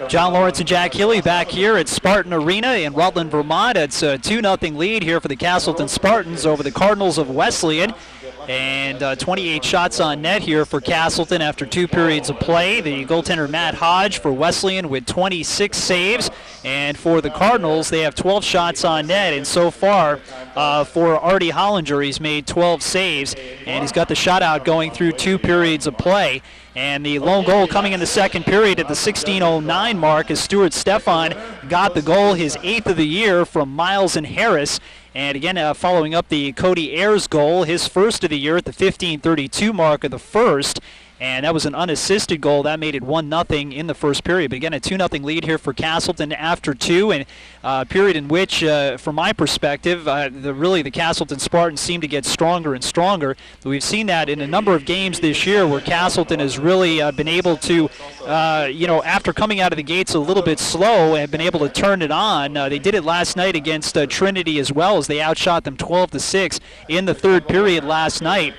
John Lawrence and Jack Healey back here at Spartan Arena in Rutland, Vermont. It's a 2-0 lead here for the Castleton Spartans over the Cardinals of Wesleyan. And 28 shots on net here for Castleton after 2 periods of play. The goaltender Matt Hodge for Wesleyan with 26 saves. And for the Cardinals, they have 12 shots on net. And so far, for Artie Hollinger, he's made 12 saves. And he's got the shutout going through 2 periods of play. And the lone goal coming in the second period at the 16:09 mark as Stuart Stefan got the goal, his 8th of the year, from Miles and Harris. And again, following up the Cody Ayers goal, his 1st of the year at the 15:32 mark of the first. And that was an unassisted goal. That made it 1-0 in the first period. But again, a 2-0 lead here for Castleton after 2. And a period in which, from my perspective, the Castleton Spartans seem to get stronger and stronger. We've seen that in a number of games this year where Castleton has really been able to, after coming out of the gates a little bit slow, have been able to turn it on. They did it last night against Trinity as well, as they outshot them 12-6 in the third period last night.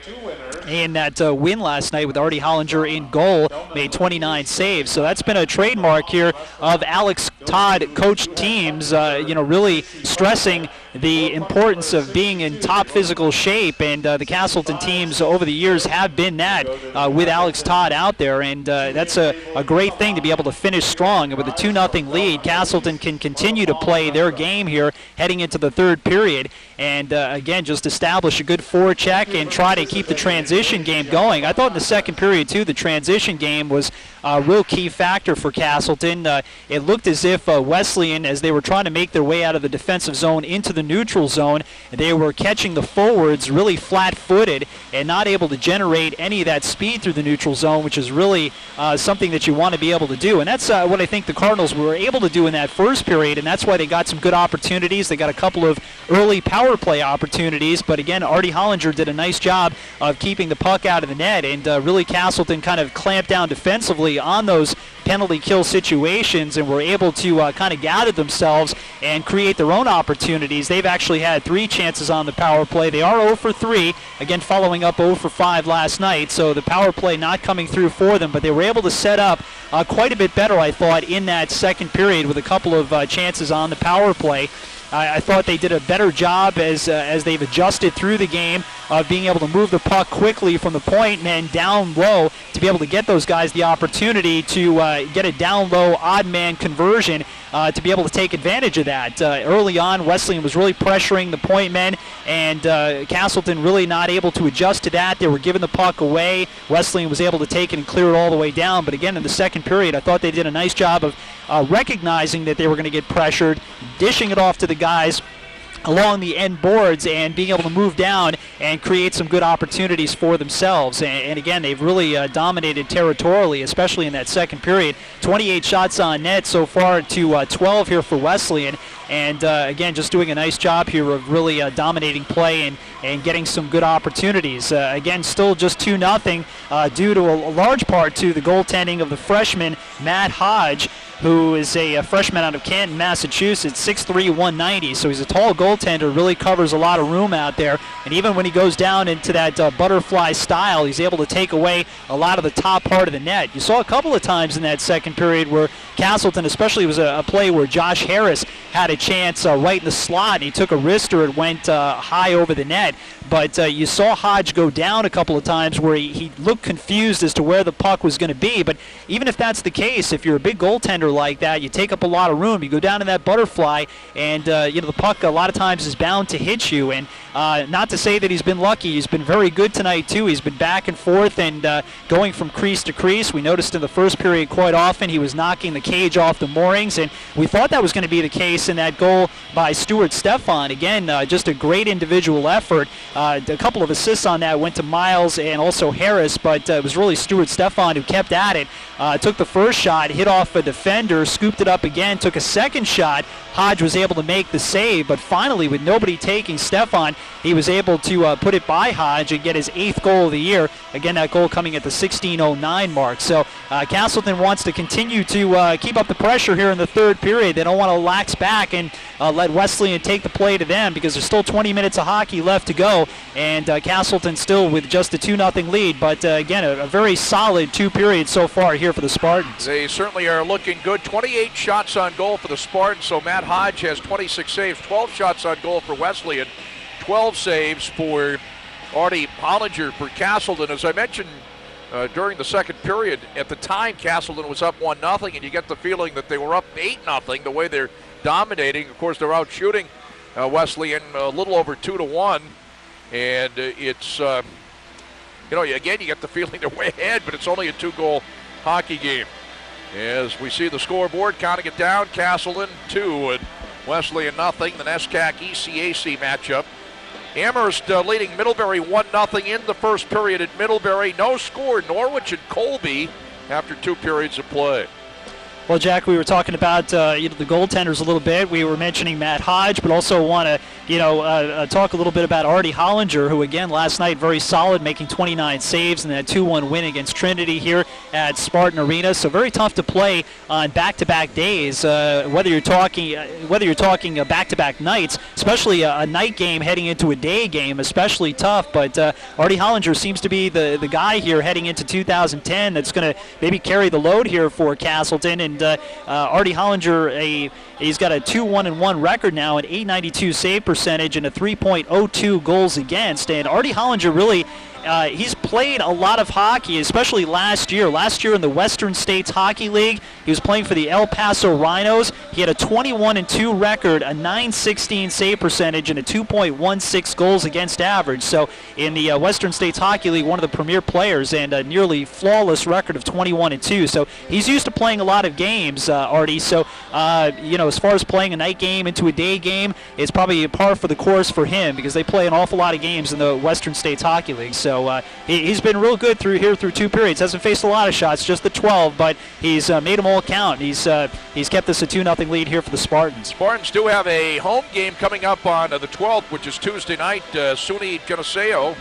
And that win last night with Artie Hollinger in goal, made 29 saves. So that's been a trademark here of Alex Todd coached teams, really stressing the importance of being in top physical shape. And the Castleton teams over the years have been that with Alex Todd out there. And that's a great thing to be able to finish strong. And with a 2-0 lead, Castleton can continue to play their game here heading into the third period. And again, just establish a good forecheck and try to keep the transition game going. I thought in the second period, too, the transition game was a real key factor for Castleton. It looked as if Wesleyan, as they were trying to make their way out of the defensive zone into the neutral zone, they were catching the forwards really flat-footed and not able to generate any of that speed through the neutral zone, which is really something that you want to be able to do. And that's what I think the Cardinals were able to do in that first period, and that's why they got some good opportunities. They got a couple of early power play opportunities, but again, Artie Hollinger did a nice job of keeping the puck out of the net, and really Castleton kind of clamped down defensively on those penalty kill situations and were able to kind of gather themselves and create their own opportunities. They've actually had 3 chances on the power play. They are 0 for 3, again following up 0 for 5 last night, so the power play not coming through for them, but they were able to set up quite a bit better, I thought, in that second period with a couple of chances on the power play. I thought they did a better job as they've adjusted through the game of being able to move the puck quickly from the point and then down low to be able to get those guys the opportunity to get a down low odd man conversion to be able to take advantage of that. Early on, Wesleyan was really pressuring the point men, and Castleton really not able to adjust to that. They were giving the puck away. Wesleyan was able to take it and clear it all the way down. But again, in the second period, I thought they did a nice job of recognizing that they were going to get pressured, dishing it off to the guys along the end boards and being able to move down and create some good opportunities for themselves. And again, they've really dominated territorially, especially in that second period. 28 shots on net so far to 12 here for Wesleyan. And again, just doing a nice job here of really dominating play and getting some good opportunities. Again, still just 2-0 due to a large part to the goaltending of the freshman, Matt Hodge, who is a freshman out of Canton, Massachusetts, 6'3", 190. So he's a tall goaltender, really covers a lot of room out there. And even when he goes down into that butterfly style, he's able to take away a lot of the top part of the net. You saw a couple of times in that second period where Castleton, especially, was a play where Josh Harris had a chance right in the slot, and he took a wrister. It went high over the net. But you saw Hodge go down a couple of times where he looked confused as to where the puck was going to be. But even if that's the case, if you're a big goaltender like that, you take up a lot of room. You go down in that butterfly, and the puck a lot of times is bound to hit you. And not to say that he's been lucky. He's been very good tonight, too. He's been back and forth and going from crease to crease. We noticed in the first period quite often he was knocking the cage off the moorings, and we thought that was going to be the case in that goal by Stuart Stefan. Again, just a great individual effort. A couple of assists on that went to Miles and also Harris, but it was really Stuart Stefan who kept at it. Took the first shot, hit off a defender, scooped it up again, took a second shot. Hodge was able to make the save, but finally, with nobody taking Stefan, he was able to put it by Hodge and get his 8th goal of the year. Again, that goal coming at the 16:09 mark. So Castleton wants to continue to keep up the pressure here in the third period. They don't want to lax back and let Wesleyan take the play to them, because there's still 20 minutes of hockey left to go, and Castleton still with just a 2-0 lead. But again, a very solid 2 periods so far here for the Spartans. They certainly are looking good. 28 shots on goal for the Spartans, so Matt Hodge has 26 saves, 12 shots on goal for Wesleyan, 12 saves for Artie Hollinger for Castleton. As I mentioned during the second period, at the time Castleton was up 1-0, and you get the feeling that they were up 8-0 the way they're dominating. Of course, they're out shooting Wesleyan a little over 2-1, and it's again, you get the feeling they're way ahead, but it's only a 2-goal hockey game. As we see the scoreboard counting it down, Castleton 2 and Wesleyan 0. The NESCAC ECAC matchup. Amherst leading Middlebury 1-0 in the first period at Middlebury. No score, Norwich and Colby after 2 periods of play. Well, Jack, we were talking about the goaltenders a little bit. We were mentioning Matt Hodge, but also want to talk a little bit about Artie Hollinger, who again last night very solid, making 29 saves in that 2-1 win against Trinity here at Spartan Arena. So very tough to play on back-to-back days. Whether you're talking back-to-back nights, especially a night game heading into a day game, especially tough. But Artie Hollinger seems to be the guy here heading into 2010 that's going to maybe carry the load here for Castleton. And Artie Hollinger, he's got a 2-1-1 record now, an .892 save percentage, and a 3.02 goals against. And Artie Hollinger really, he's played a lot of hockey, especially last year. Last year in the Western States Hockey League, he was playing for the El Paso Rhinos. He had a 21-2 record, a .916 save percentage, and a 2.16 goals against average. So in the Western States Hockey League, one of the premier players, and a nearly flawless record of 21-2. So he's used to playing a lot of games, Artie. So, as far as playing a night game into a day game, it's probably a par for the course for him, because they play an awful lot of games in the Western States Hockey League. So he's been real good through 2 periods. Hasn't faced a lot of shots, just the 12, but he's made them all count. He's kept this a 2-0 lead here for the Spartans. Spartans do have a home game coming up on the 12th, which is Tuesday night. SUNY Geneseo,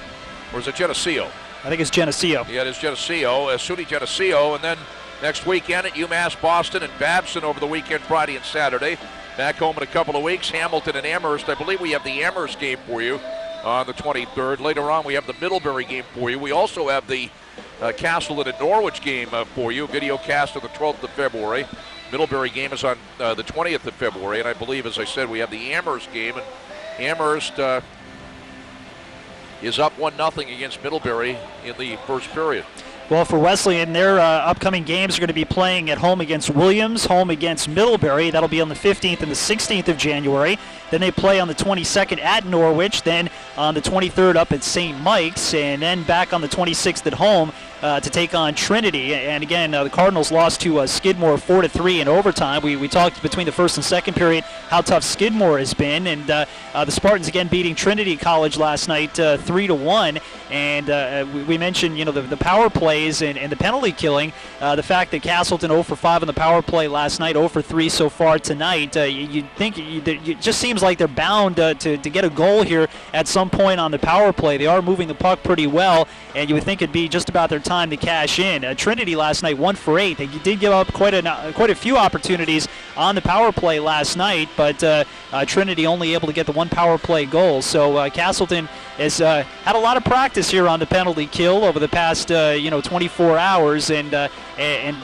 or is it Geneseo? I think it's Geneseo. Yeah, it is Geneseo. SUNY Geneseo, and then next weekend at UMass Boston and Babson over the weekend, Friday and Saturday. Back home in a couple of weeks, Hamilton and Amherst. I believe we have the Amherst game for you on the 23rd. Later on, we have the Middlebury game for you. We also have the Castleton and Norwich game for you. Video cast on the 12th of February. Middlebury game is on the 20th of February. And I believe, as I said, we have the Amherst game. And Amherst is up 1-0 against Middlebury in the first period. Well, for Wesleyan, their upcoming games are going to be playing at home against Williams, home against Middlebury. That'll be on the 15th and the 16th of January. Then they play on the 22nd at Norwich. Then on the 23rd up at St. Mike's, and then back on the 26th at home to take on Trinity. And again, the Cardinals lost to Skidmore 4-3 in overtime. We talked between the first and second period how tough Skidmore has been, and the Spartans again beating Trinity College last night 3-1. And we mentioned, the power plays and the penalty killing. The fact that Castleton 0 for 5 on the power play last night, 0 for 3 so far tonight. You'd think it just seems like they're bound to get a goal here at some point on the power play. They are moving the puck pretty well, and you would think it'd be just about their time to cash in. Trinity last night 1 for 8. They did give up quite a few opportunities on the power play last night, but Trinity only able to get the 1 power play goal. So Castleton has had a lot of practice here on the penalty kill over the past 24 hours, and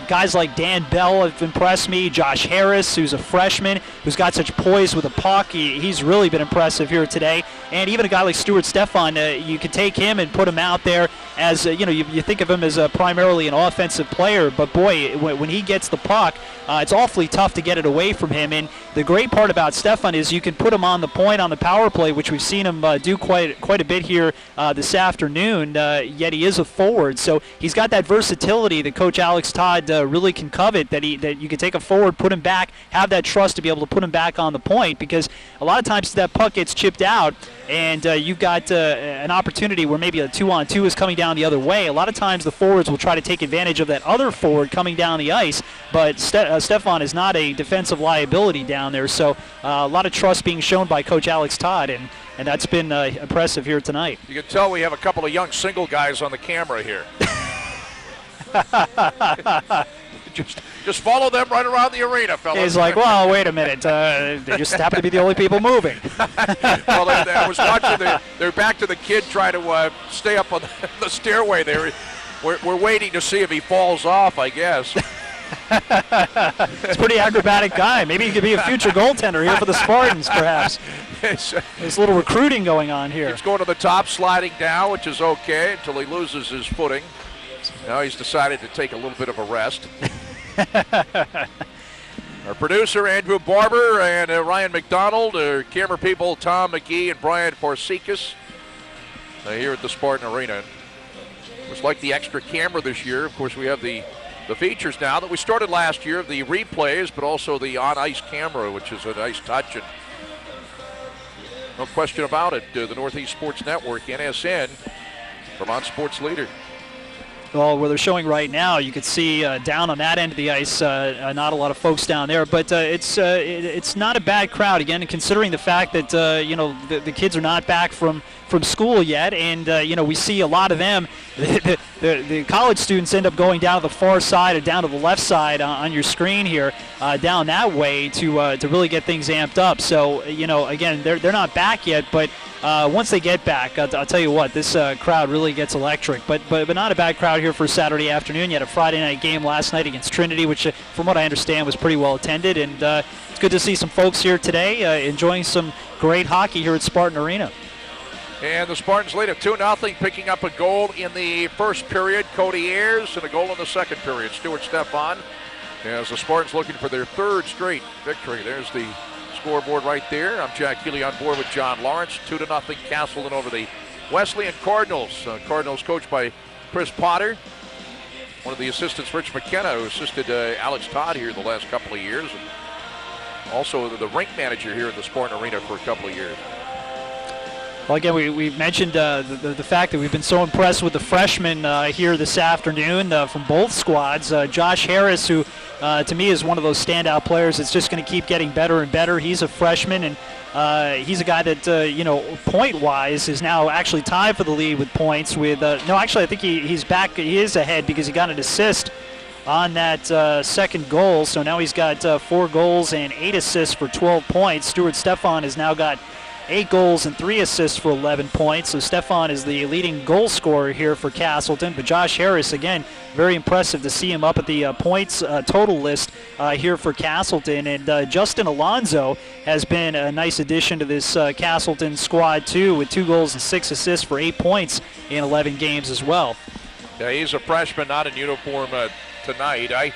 guys like Dan Bell have impressed me. Josh Harris, who's a freshman, who's got such poise with a puck, he's really been impressive here today. And even a guy like Stuart Stefan, you could take him and put him out there as you think of him as primarily an offensive player, but boy, when he gets the puck, it's awfully tough to get it away from him. And the great part about Stefan is you can put him on the point on the power play, which we've seen him do quite a bit here this afternoon, yet he is a forward. So he's got that versatility that Coach Alex Todd really can covet, that you can take a forward, put him back, have that trust to be able to put him back on the point, because a lot of times that puck gets chipped out and you've got an opportunity where maybe a 2-on-2 is coming down the other way. A lot of times the forwards will try to take advantage of that other forward coming down the ice, but Stefan is not a defensive liability down there. So a lot of trust being shown by Coach Alex Todd, and that's been impressive here tonight. You can tell we have a couple of young single guys on the camera here. Just follow them right around the arena, fellas. He's like, well, wait a minute. They just happen to be the only people moving. Well, I was watching. They're back to the kid trying to stay up on the stairway there. We're waiting to see if he falls off, I guess. It's a pretty acrobatic guy. Maybe he could be a future goaltender here for the Spartans, perhaps. There's a little recruiting going on here. He's going to the top, sliding down, which is okay until he loses his footing. Now he's decided to take a little bit of a rest. Our producer, Andrew Barber, and Ryan McDonald, our camera people, Tom McGee and Brian Forsikis, here at the Spartan Arena. It's like the extra camera this year. Of course, we have the features now that we started last year of the replays, but also the on-ice camera, which is a nice touch. And no question about it, the Northeast Sports Network, NSN, Vermont Sports Leader. Well, where they're showing right now, you could see down on that end of the ice, not a lot of folks down there, but it's not a bad crowd. Again, considering the fact that the kids are not back from school yet, and we see a lot of them. The college students end up going down to the far side or down to the left side on your screen here, down that way to really get things amped up. So again, they're not back yet, but once they get back, I'll tell you what, this crowd really gets electric. But not a bad crowd here for Saturday afternoon. You had a Friday night game last night against Trinity, which, from what I understand, was pretty well attended. And it's good to see some folks here today enjoying some great hockey here at Spartan Arena. And the Spartans lead at 2-0, picking up a goal in the first period, Cody Ayers, and a goal in the second period, Stuart Stefan. As the Spartans looking for their third straight victory. There's the scoreboard right there. I'm Jack Healey on board with John Lawrence. 2-0 Castleton over the Wesleyan Cardinals. Cardinals coached by Chris Potter. One of the assistants, Rich McKenna, who assisted Alex Todd here the last couple of years. And also the rink manager here at the Spartan Arena for a couple of years. Well, again, we mentioned the fact that we've been so impressed with the freshmen here this afternoon from both squads. Josh Harris, who to me is one of those standout players that's just going to keep getting better and better. He's a freshman, and he's a guy that, point-wise is now actually tied for the lead with points with, no, actually I think he's back, he is ahead because he got an assist on that second goal. So now he's got 4 goals and 8 assists for 12 points. Stuart Stefan has now got 8 goals and 3 assists for 11 points. So Stefan is the leading goal scorer here for Castleton. But Josh Harris, again, very impressive to see him up at the points total list here for Castleton. And Justin Alonzo has been a nice addition to this Castleton squad, too, with 2 goals and 6 assists for 8 points in 11 games as well. Yeah, he's a freshman, not in uniform tonight.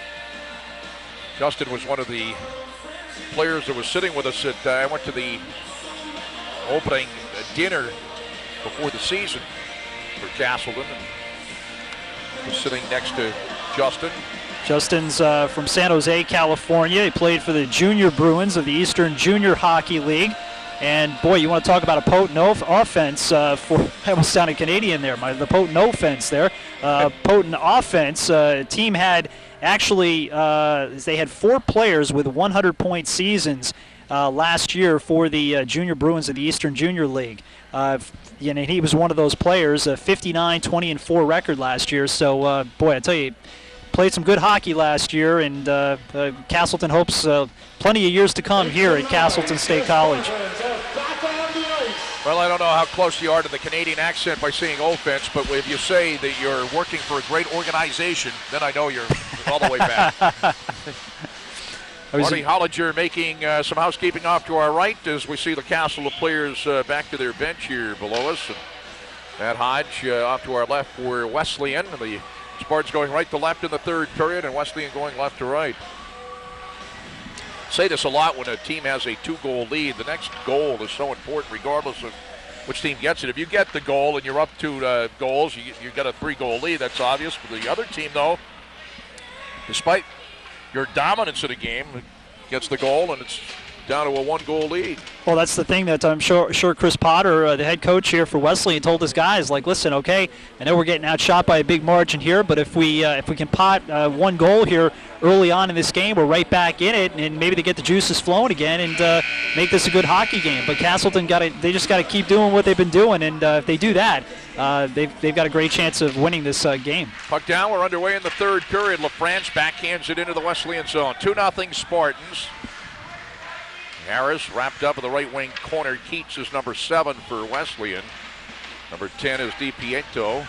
Justin was one of the players that was sitting with us at, I went to the opening dinner before the season for Castleton. And was sitting next to Justin. Justin's from San Jose, California. He played for the Junior Bruins of the Eastern Junior Hockey League. And boy, you want to talk about a potent offense I almost sounded Canadian there. The potent offense there. Potent offense. Team had actually, they had 4 players with 100-point seasons last year for the Junior Bruins of the Eastern Junior League. And he was one of those players, a 59, 20, and 4 record last year. So, boy, I tell you, played some good hockey last year, and Castleton hopes plenty of years to come here at Castleton State College. Well, I don't know how close you are to the Canadian accent by saying offense, but if you say that you're working for a great organization, then I know you're all the way back. Marty Hollinger making some housekeeping off to our right as we see the Castle players back to their bench here below us. And Matt Hodge off to our left for Wesleyan. The Spartans going right to left in the third period, and Wesleyan going left to right. Say this a lot when a team has a 2-goal lead. The next goal is so important regardless of which team gets it. If you get the goal and you're up 2 goals, you get a 3-goal lead. That's obvious. For the other team, though, despite your dominance of the game, gets the goal and it's down to a 1-goal lead. Well, that's the thing that I'm sure Chris Potter, the head coach here for Wesleyan, told his guys, like, listen, okay, I know we're getting outshot by a big margin here, but if we can pot 1 goal here early on in this game, we're right back in it, and maybe they get the juices flowing again and make this a good hockey game. But Castleton they just got to keep doing what they've been doing, and if they do that, they've got a great chance of winning this game. Puck down, we're underway in the third period. LaFrance backhands it into the Wesleyan zone. 2-0 Spartans. Harris wrapped up in the right wing corner. Keats is number 7 for Wesleyan. Number 10 is DiPietro.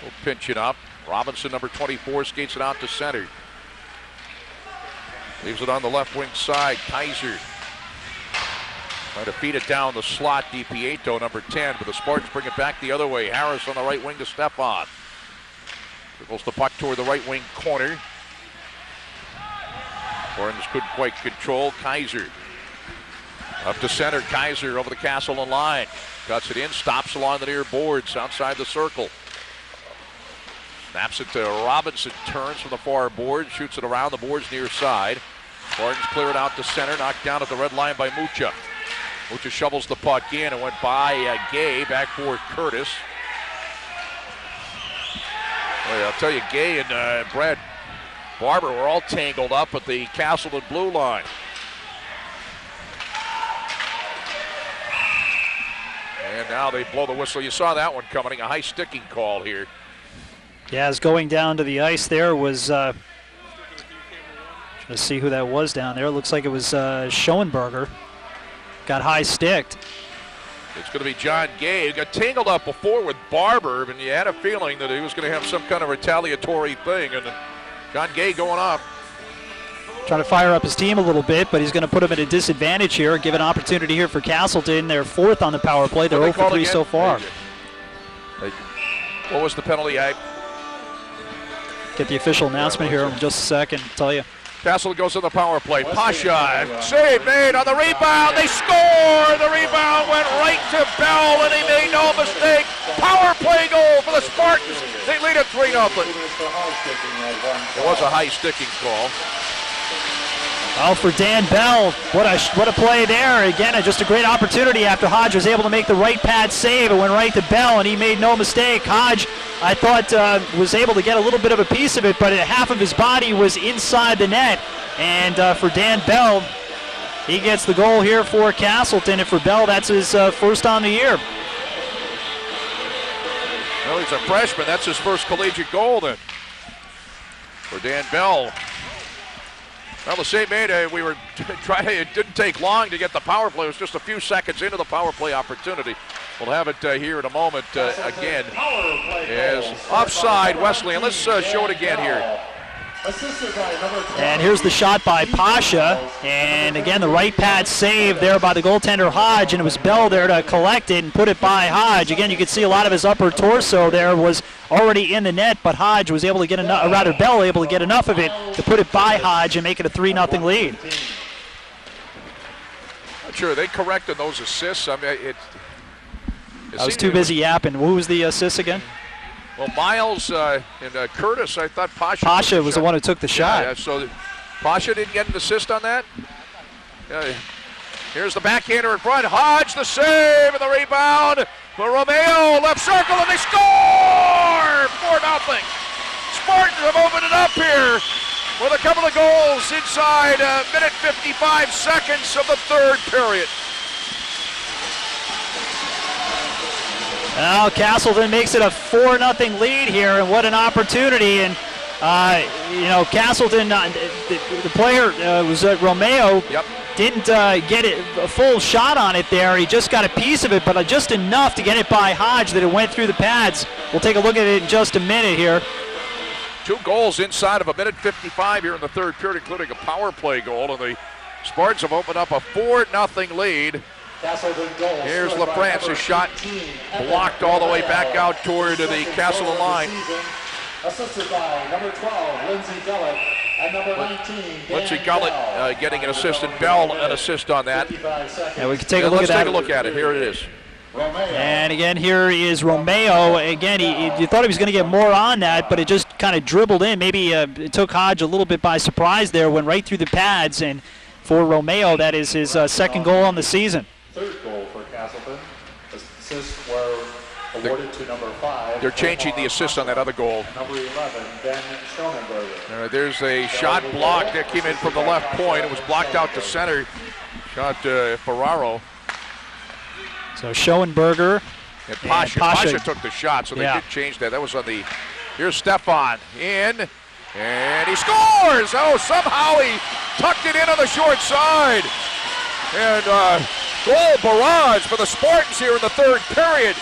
We'll pinch it up. Robinson, number 24, skates it out to center. Leaves it on the left wing side. Kaiser trying to feed it down the slot. DiPietro, number 10, but the Spartans bring it back the other way. Harris on the right wing to Stefan. Dribbles the puck toward the right wing corner. Spartans couldn't quite control. Kaiser up to center. Kaiser over the Castleton line. Cuts it in, stops along the near boards outside the circle. Snaps it to Robinson, turns from the far board, shoots it around the boards near side. Spartans clear it out to center, knocked down at the red line by Mucha. Mucha shovels the puck in and went by Gay, back for Curtis. Well, I'll tell you, Gay and Brad Barber were all tangled up at the Castleton blue line. And now they blow the whistle. You saw that one coming, a high sticking call here. Yeah, as going down to the ice there was, trying to see who that was down there. It looks like it was Schoenberger. Got high sticked. It's going to be John Gay, who got tangled up before with Barber, and you had a feeling that he was going to have some kind of retaliatory thing. And John Gay going up. Trying to fire up his team a little bit, but he's going to put him at a disadvantage here. Give an opportunity here for Castleton. They're 4th on the power play. They're 0 for 3 so far. What was the penalty? Get the official announcement here in just a second. I'll tell you. Castle goes on the power play. Pasha, save made on the rebound. They score. The rebound went right to Bell, and he made no mistake. Power play goal for the Spartans. They lead it 3-0. It was a high sticking call. Oh, for Dan Bell, what a play there. Again, just a great opportunity after Hodge was able to make the right pad save. It went right to Bell, and he made no mistake. Hodge, I thought, was able to get a little bit of a piece of it, but half of his body was inside the net. And for Dan Bell, he gets the goal here for Castleton, and for Bell, that's his first on the year. Well, he's a freshman. That's his first collegiate goal then for Dan Bell. Well, the same made we were trying. It didn't take long to get the power play. It was just a few seconds into the power play opportunity. We'll have it here in a moment again. As offside, Wesleyan. Let's show it again here. And here's the shot by Pasha. And again, the right pad save there by the goaltender Hodge, and it was Bell there to collect it and put it by Hodge. Again, you can see a lot of his upper torso there was already in the net, but Hodge was able to get enough, or rather Bell able to get enough of it to put it by Hodge and make it a 3-0 lead. Not sure they corrected those assists. I mean, I was too busy yapping. Who was the assist again? Well, Miles and Curtis, I thought Pasha. Pasha was the one who took the shot. Yeah, so Pasha didn't get an assist on that? Here's the backhander in front. Hodge, the save, and the rebound for Romeo. Left circle, and they score! 4-0. Spartans have opened it up here with a couple of goals inside a minute 55 seconds of the third period. Now Castleton makes it a 4-0 lead here, and what an opportunity. And Castleton, the player was Romeo. Yep. Didn't get a full shot on it there. He just got a piece of it, but just enough to get it by Hodge that it went through the pads. We'll take a look at it in just a minute here. 2 goals inside of a minute 55 here in the third period, including a power play goal, and the Spartans have opened up a 4-0 lead. Here's LaFrance's shot, blocked all the way back out toward the Castleton line. Assisted by number 12, Lindsey Gullett, and number 19, Lindsey Gullett getting an assist, and Bell an assist on that. Yeah, we can take a look at that. Let's take a look at it. Here it is. And again, here is Romeo. Again, you thought he was going to get more on that, but it just kind of dribbled in. Maybe it took Hodge a little bit by surprise there, went right through the pads. And for Romeo, that is his second goal on the season. Third goal for Castleton. Assists were awarded to number 5. They're changing the assist on that other goal. Number 11, Ben Schonenberger. There's a shot block that came in from the left point. It was blocked out to center. Shot Ferraro. So Schoenberger and Pasha took the shot, so they did change that. That was on the. Here's Stefan in, and he scores! Oh, somehow he tucked it in on the short side. And goal barrage for the Spartans here in the third period.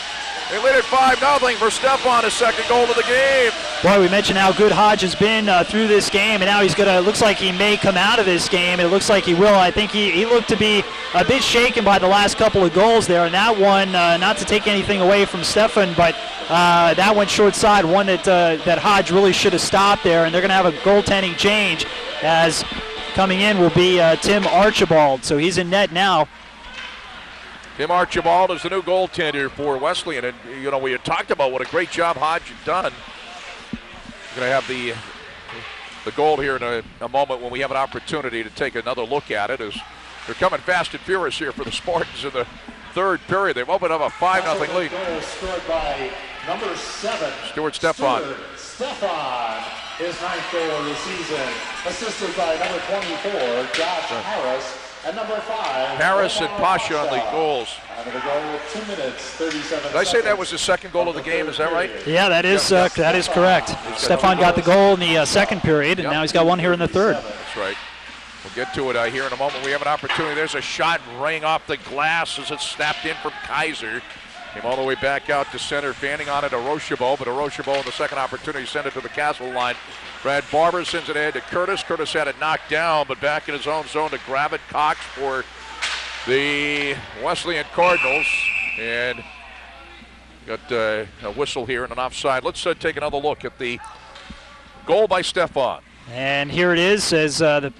They lead at 5-0 for Stefan, his second goal of the game. Boy, we mentioned how good Hodge has been through this game, and now he's gonna. Looks like he may come out of this game. It looks like he will. I think he looked to be a bit shaken by the last couple of goals there, and that one, not to take anything away from Stefan, but that went short side, one that Hodge really should have stopped there, and they're gonna have a goaltending change, as coming in will be Tim Archibald. So he's in net now. Tim Archibald is the new goaltender for Wesleyan, and we had talked about what a great job Hodge had done. We're going to have the goal here in a moment when we have an opportunity to take another look at it, as they're coming fast and furious here for the Spartans in the third period. They've opened up a 5-0 lead. Goal scored by number 7, Stuart Stefan. Stefan, his 9th goal of the season. Assisted by number 24, Josh Harris. And number 5, Harris and Pasha on the goals. And the goal, 2 minutes, 37 Did I say that was his second goal of the game? Is that right? Yeah, that is correct. Stefan got the goal in the second period, and now he's got one here in the third. That's right. We'll get to it here in a moment. We have an opportunity. There's a shot raying off the glass as it's snapped in from Kaiser. Came all the way back out to center, fanning on it Aroshibo, but Aroshibo in the second opportunity sent it to the Castle line. Brad Barber sends it ahead to Curtis. Curtis had it knocked down, but back in his own zone to grab it. Cox for the Wesleyan Cardinals. And got a whistle here and an offside. Let's take another look at the goal by Stefan. And here it is as the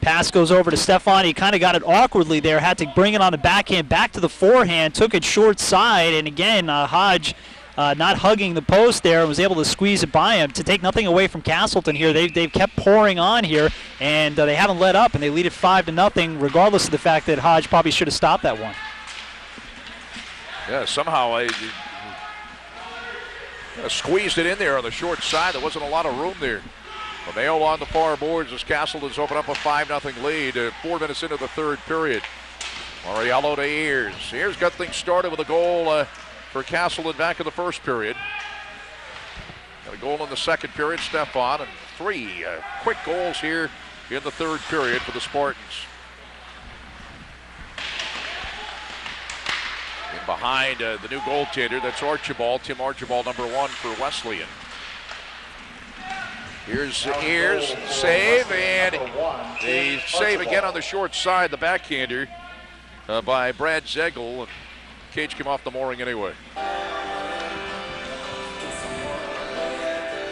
pass goes over to Stefan. He kind of got it awkwardly there, had to bring it on the backhand, back to the forehand, took it short side, and again, Hodge not hugging the post there, was able to squeeze it by him. To take nothing away from Castleton here, they've kept pouring on here, and they haven't let up, and they lead it 5-0, regardless of the fact that Hodge probably should have stopped that one. Yeah, somehow I squeezed it in there on the short side. There wasn't a lot of room there. Romeo on the far boards as Castleton's open up a 5-0 lead. 4 minutes into the third period. Moriello to Ayers. Ayers got things started with a goal for Castleton back in the first period. Got a goal in the second period, Stefan, and 3 quick goals here in the third period for the Spartans. And behind the new goaltender, that's Archibald, Tim Archibald, number 1 for Wesleyan. Here's Ayers, save, and the save again on the short side, the backhander by Brad Zegel, and cage came off the mooring anyway.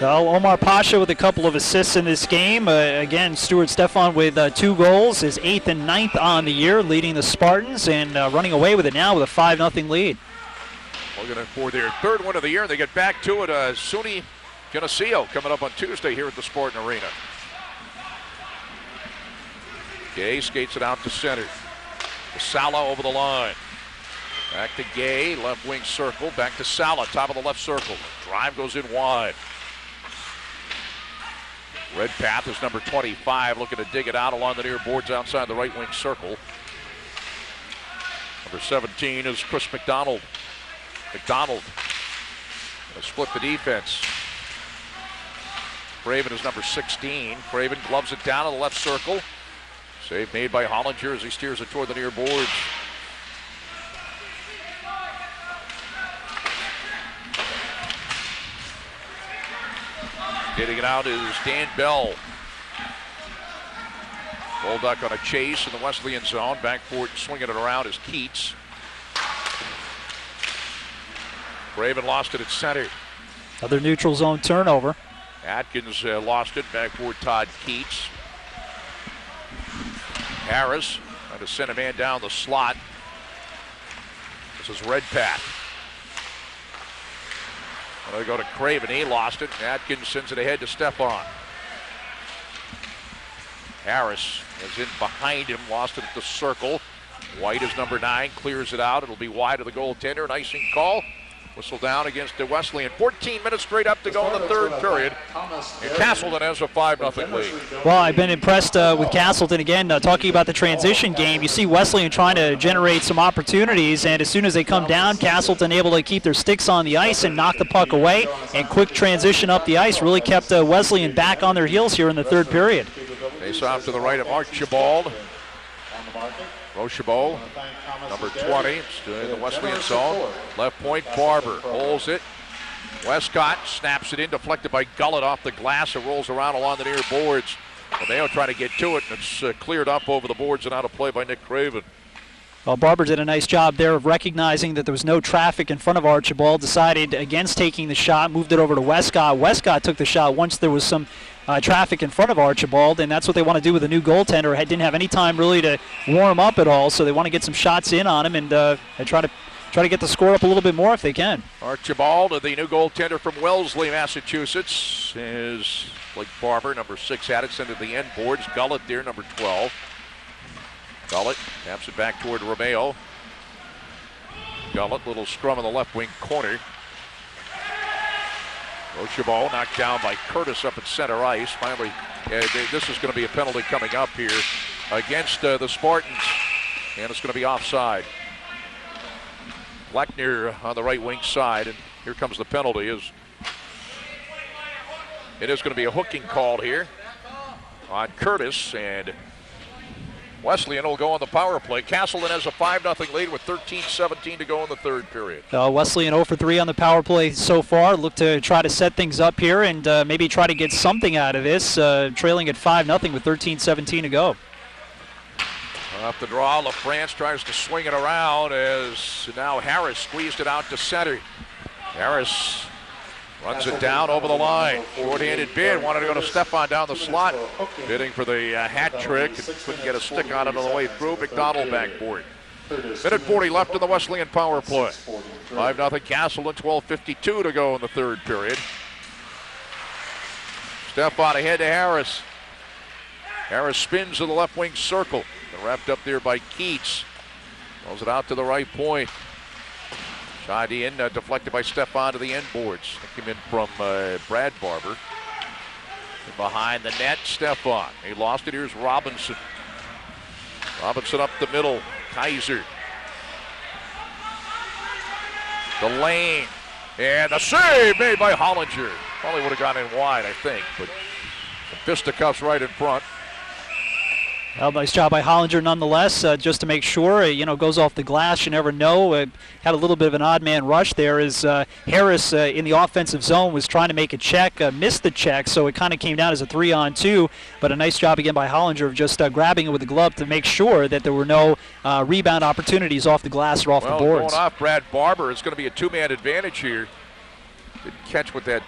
Well, Omar Pasha with a couple of assists in this game. Again, Stuart Stefan with 2 goals, his 8th and 9th on the year, leading the Spartans and running away with it now with a 5-0 lead. Looking for their third win of the year. They get back to it. SUNY Geneseo coming up on Tuesday here at the Spartan Arena. Gay skates it out to center. Sala over the line. Back to Gay, left wing circle. Back to Sala, top of the left circle. Drive goes in wide. Redpath is number 25, looking to dig it out along the near boards outside the right wing circle. Number 17 is Chris McDonald. McDonald gonna split the defense. Craven is number 16. Craven gloves it down to the left circle. Save made by Hollinger as he steers it toward the near boards. Getting it out is Dan Bell. Bolduck on a chase in the Wesleyan zone. Back for it, swinging it around is Keats. Craven lost it at center. Another neutral zone turnover. Atkins lost it. Back for Todd Keats. Harris trying to send a man down the slot. This is Redpath. They go to Craven. He lost it. Atkins sends it ahead to Stefan. Harris is in behind him. Lost it at the circle. White is number 9. Clears it out. It'll be wide of the goaltender. An icing call. Whistle down against the Wesleyan. 14 minutes straight up to go in the third period. And Castleton has a 5-0 lead. Well, I've been impressed with Castleton again. Talking about the transition game, you see Wesleyan trying to generate some opportunities, and as soon as they come down, Castleton able to keep their sticks on the ice and knock the puck away, and quick transition up the ice really kept Wesleyan back on their heels here in the third period. Face off to the right of Archibald. Rochebeau, number 20, in the Wesleyan zone. Left point, Barber holds it. Westcott snaps it in, deflected by Gullett off the glass. It rolls around along the near boards. Romeo trying to get to it, and it's cleared up over the boards and out of play by Nick Craven. Well, Barber did a nice job there of recognizing that there was no traffic in front of Archibald, decided against taking the shot, moved it over to Westcott. Westcott took the shot once there was some traffic in front of Archibald, and that's what they want to do with a new goaltender. Didn't have any time really to warm up at all, so they want to get some shots in on him and try to get the score up a little bit more if they can. Archibald, the new goaltender from Wellesley, Massachusetts, is Blake Barber, number 6, had it sent to the end boards. Gullett there, number 12. Gullett taps it back toward Romeo. Gullett, little scrum in the left wing corner. Rochebeau knocked down by Curtis up at center ice. Finally, this is going to be a penalty coming up here against the Spartans, and it's going to be offside. Lechner on the right wing side, and here comes the penalty. It is going to be a hooking call here on Curtis, and Wesleyan will go on the power play. Castleton has a 5-0 lead with 13:17 to go in the third period. Wesleyan 0 for 3 on the power play so far. Look to try to set things up here and maybe try to get something out of this, trailing at 5-0 with 13:17 to go. Off the draw, LaFrance tries to swing it around as now Harris squeezed it out to center. Harris runs it down over the line. Short-handed bid, wanted to go to Stefan down the slot. Bidding for the hat trick. Couldn't get a stick on it on the way through. McDonald backboard. Minute 40 left in the Wesleyan power play. 5-0 Castleton, 12:52 to go in the third period. Stefan ahead to Harris. Harris spins to the left wing circle. Wrapped up there by Keats. Throws it out to the right point. Shot in, deflected by Stefan to the end boards. That came in from Brad Barber. And behind the net, Stefan. He lost it. Here's Robinson. Robinson up the middle. Kaiser. The lane. And the save made by Hollinger. Probably would have gone in wide, I think, but the fisticuffs right in front. Well, nice job by Hollinger nonetheless, just to make sure, goes off the glass. You never know. Had a little bit of an odd man rush there as Harris in the offensive zone was trying to make a check, missed the check, so it kind of came down as a 3-on-2. But a nice job again by Hollinger of just grabbing it with the glove to make sure that there were no rebound opportunities off the glass or off the boards. Going off Brad Barber, it's going to be a two-man advantage here. Didn't catch what that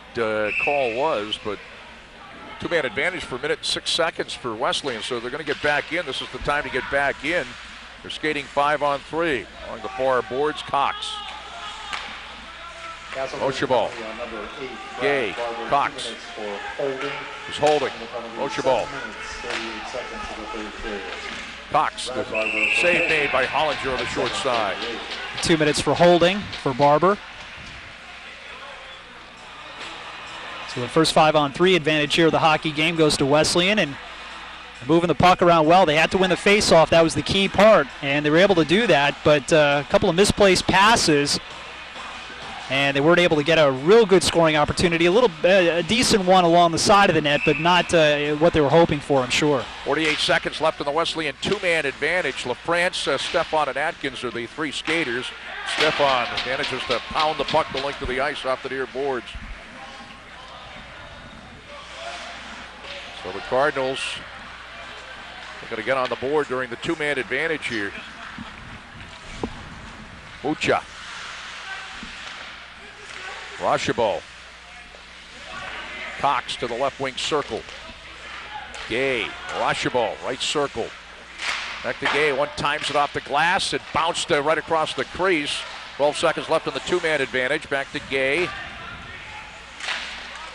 call was, but two-man advantage for a minute and 6 seconds for Wesleyan, so they're going to get back in. This is the time to get back in. They're skating 5-on-3 along the far boards. Cox Motion ball. Number 8, Gay. Barber, Cox. 2 minutes for holding. He's holding. And the penalty, Motion 7 ball. minutes, 38 seconds of the third period. Cox. The save made by Hollinger on the short side. 2 minutes for holding for Barber. So the first 5-on-3 advantage here of the hockey game goes to Wesleyan, and moving the puck around well. They had to win the faceoff. That was the key part, and they were able to do that, but a couple of misplaced passes, and they weren't able to get a real good scoring opportunity. A decent one along the side of the net, but not what they were hoping for, I'm sure. 48 seconds left in the Wesleyan two-man advantage. LaFrance, Stefan, and Atkins are the three skaters. Stefan manages to pound the puck the length of the ice off the near boards. So the Cardinals are going to get on the board during the two-man advantage here. Mucha. Rashabo. Cox to the left wing circle. Gay. Rashabo, right circle. Back to Gay. One times it off the glass. It bounced right across the crease. 12 seconds left in the two-man advantage. Back to Gay.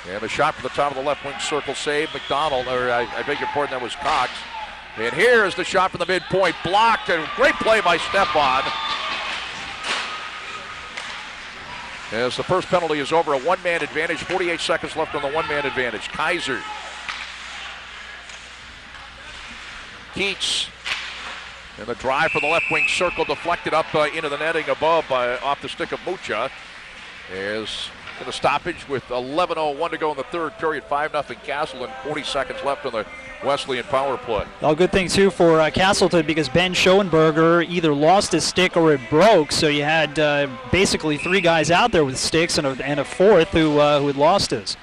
And the shot from the top of the left wing circle save. McDonald, or I beg your pardon, that was Cox. And here is the shot from the midpoint. Blocked, and great play by Stefan. As the first penalty is over, a one-man advantage. 48 seconds left on the one-man advantage. Kaiser. Keats. And the drive for the left wing circle deflected up into the netting above off the stick of Mucha. As in the stoppage with 11:01 to go in the third period, 5-0 Castleton, 40 seconds left on the Wesleyan power play. All good thing too for Castleton, because Ben Schoenberger either lost his stick or it broke, so you had basically three guys out there with sticks and a fourth who had lost his.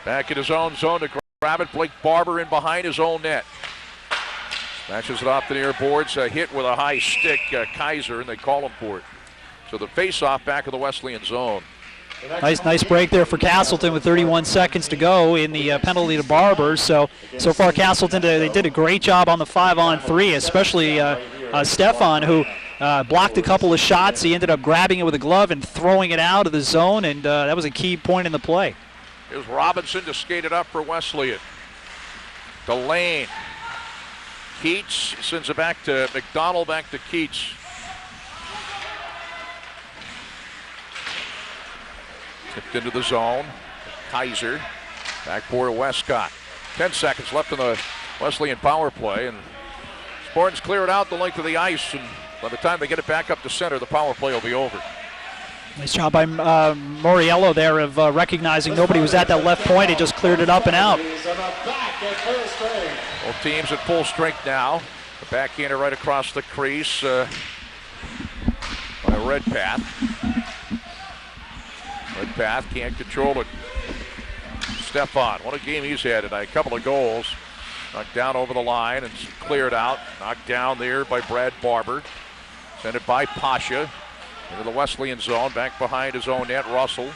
Back in his own zone to grab it, Blake Barber in behind his own net. Smashes it off the near boards, a hit with a high stick, Kaiser, and they call him for it. So the face-off back of the Wesleyan zone. Nice break there for Castleton with 31 seconds to go in the penalty to Barber. So far Castleton, they did a great job on the 5-on-3, especially Stefan, who blocked a couple of shots. He ended up grabbing it with a glove and throwing it out of the zone, and that was a key point in the play. Here's Robinson to skate it up for Wesleyan. Delane. Keats sends it back to McDonald, back to Keats. Tipped into the zone. Kaiser. Back for Westcott. 10 seconds left in the Wesleyan power play. And Spartans clear it out the length of the ice. And by the time they get it back up to center, the power play will be over. Nice job by Moriello there of recognizing nobody was at that left point. He just cleared it up and out. Both teams at full strength now. The backhander right across the crease by Redpath. Redpath can't control it. Stefan, what a game he's had tonight. A couple of goals. Knocked down over the line and cleared out. Knocked down there by Brad Barber. Sent it by Pasha into the Wesleyan zone. Back behind his own net, Russell.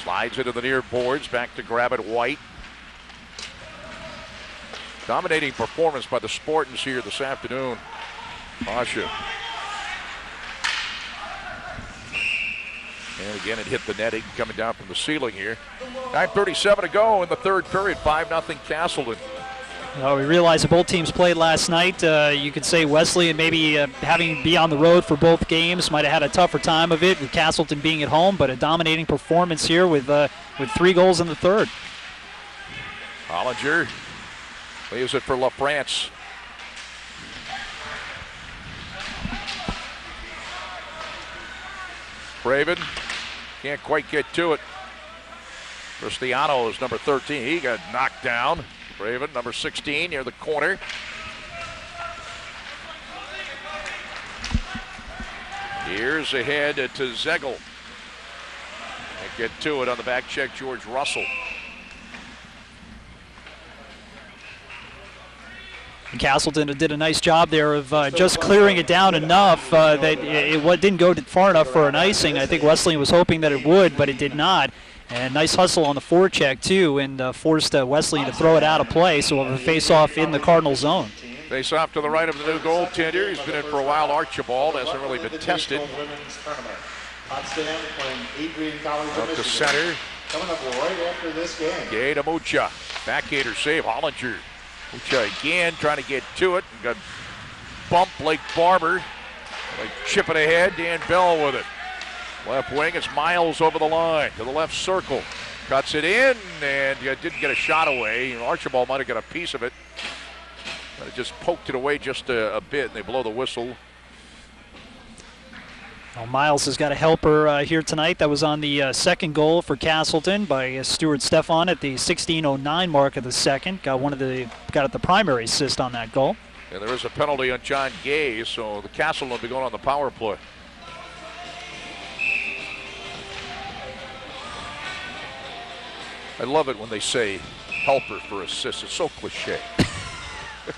Slides into the near boards. Back to grab it, White. Dominating performance by the Spartans here this afternoon. Pasha. And again, it hit the netting coming down from the ceiling here. 9:37 to go in the third period. 5-0 Castleton. Well, we realized that both teams played last night. You could say Wesleyan maybe having be on the road for both games might have had a tougher time of it with Castleton being at home, but a dominating performance here with 3 goals in the third. Hollinger leaves it for LaFrance. Braven can't quite get to it. Cristiano is number 13. He got knocked down. Braven, number 16, near the corner. Here's ahead to Zegel. Can't get to it on the back check, George Russell. And Castleton did a nice job there of just clearing it down enough that it didn't go far enough for an icing. I think Wesleyan was hoping that it would, but it did not. And nice hustle on the forecheck, too, and forced Wesleyan to throw it out of play, so we'll have a face-off in the Cardinal zone. Face off to the right of the new goaltender. He's been in for a while. Archibald hasn't really been tested. Hot stand playing Adrian College Up to center. Coming up right after this game. Gay to Mucha. Backhander save. Hollinger. Mucha again trying to get to it. Got bumped Blake Barber. Like chipping ahead. Dan Bell with it. Left wing. It's Miles over the line to the left circle. Cuts it in and didn't get a shot away. Archibald might have got a piece of it. But it just poked it away just a bit, and they blow the whistle. Well, Miles has got a helper here tonight. That was on the second goal for Castleton by Stuart Stefan at the 16:09 mark of the second. Got the primary assist on that goal. And there is a penalty on John Gay, so the Castleton will be going on the power play. I love it when they say helper for assist. It's so cliche.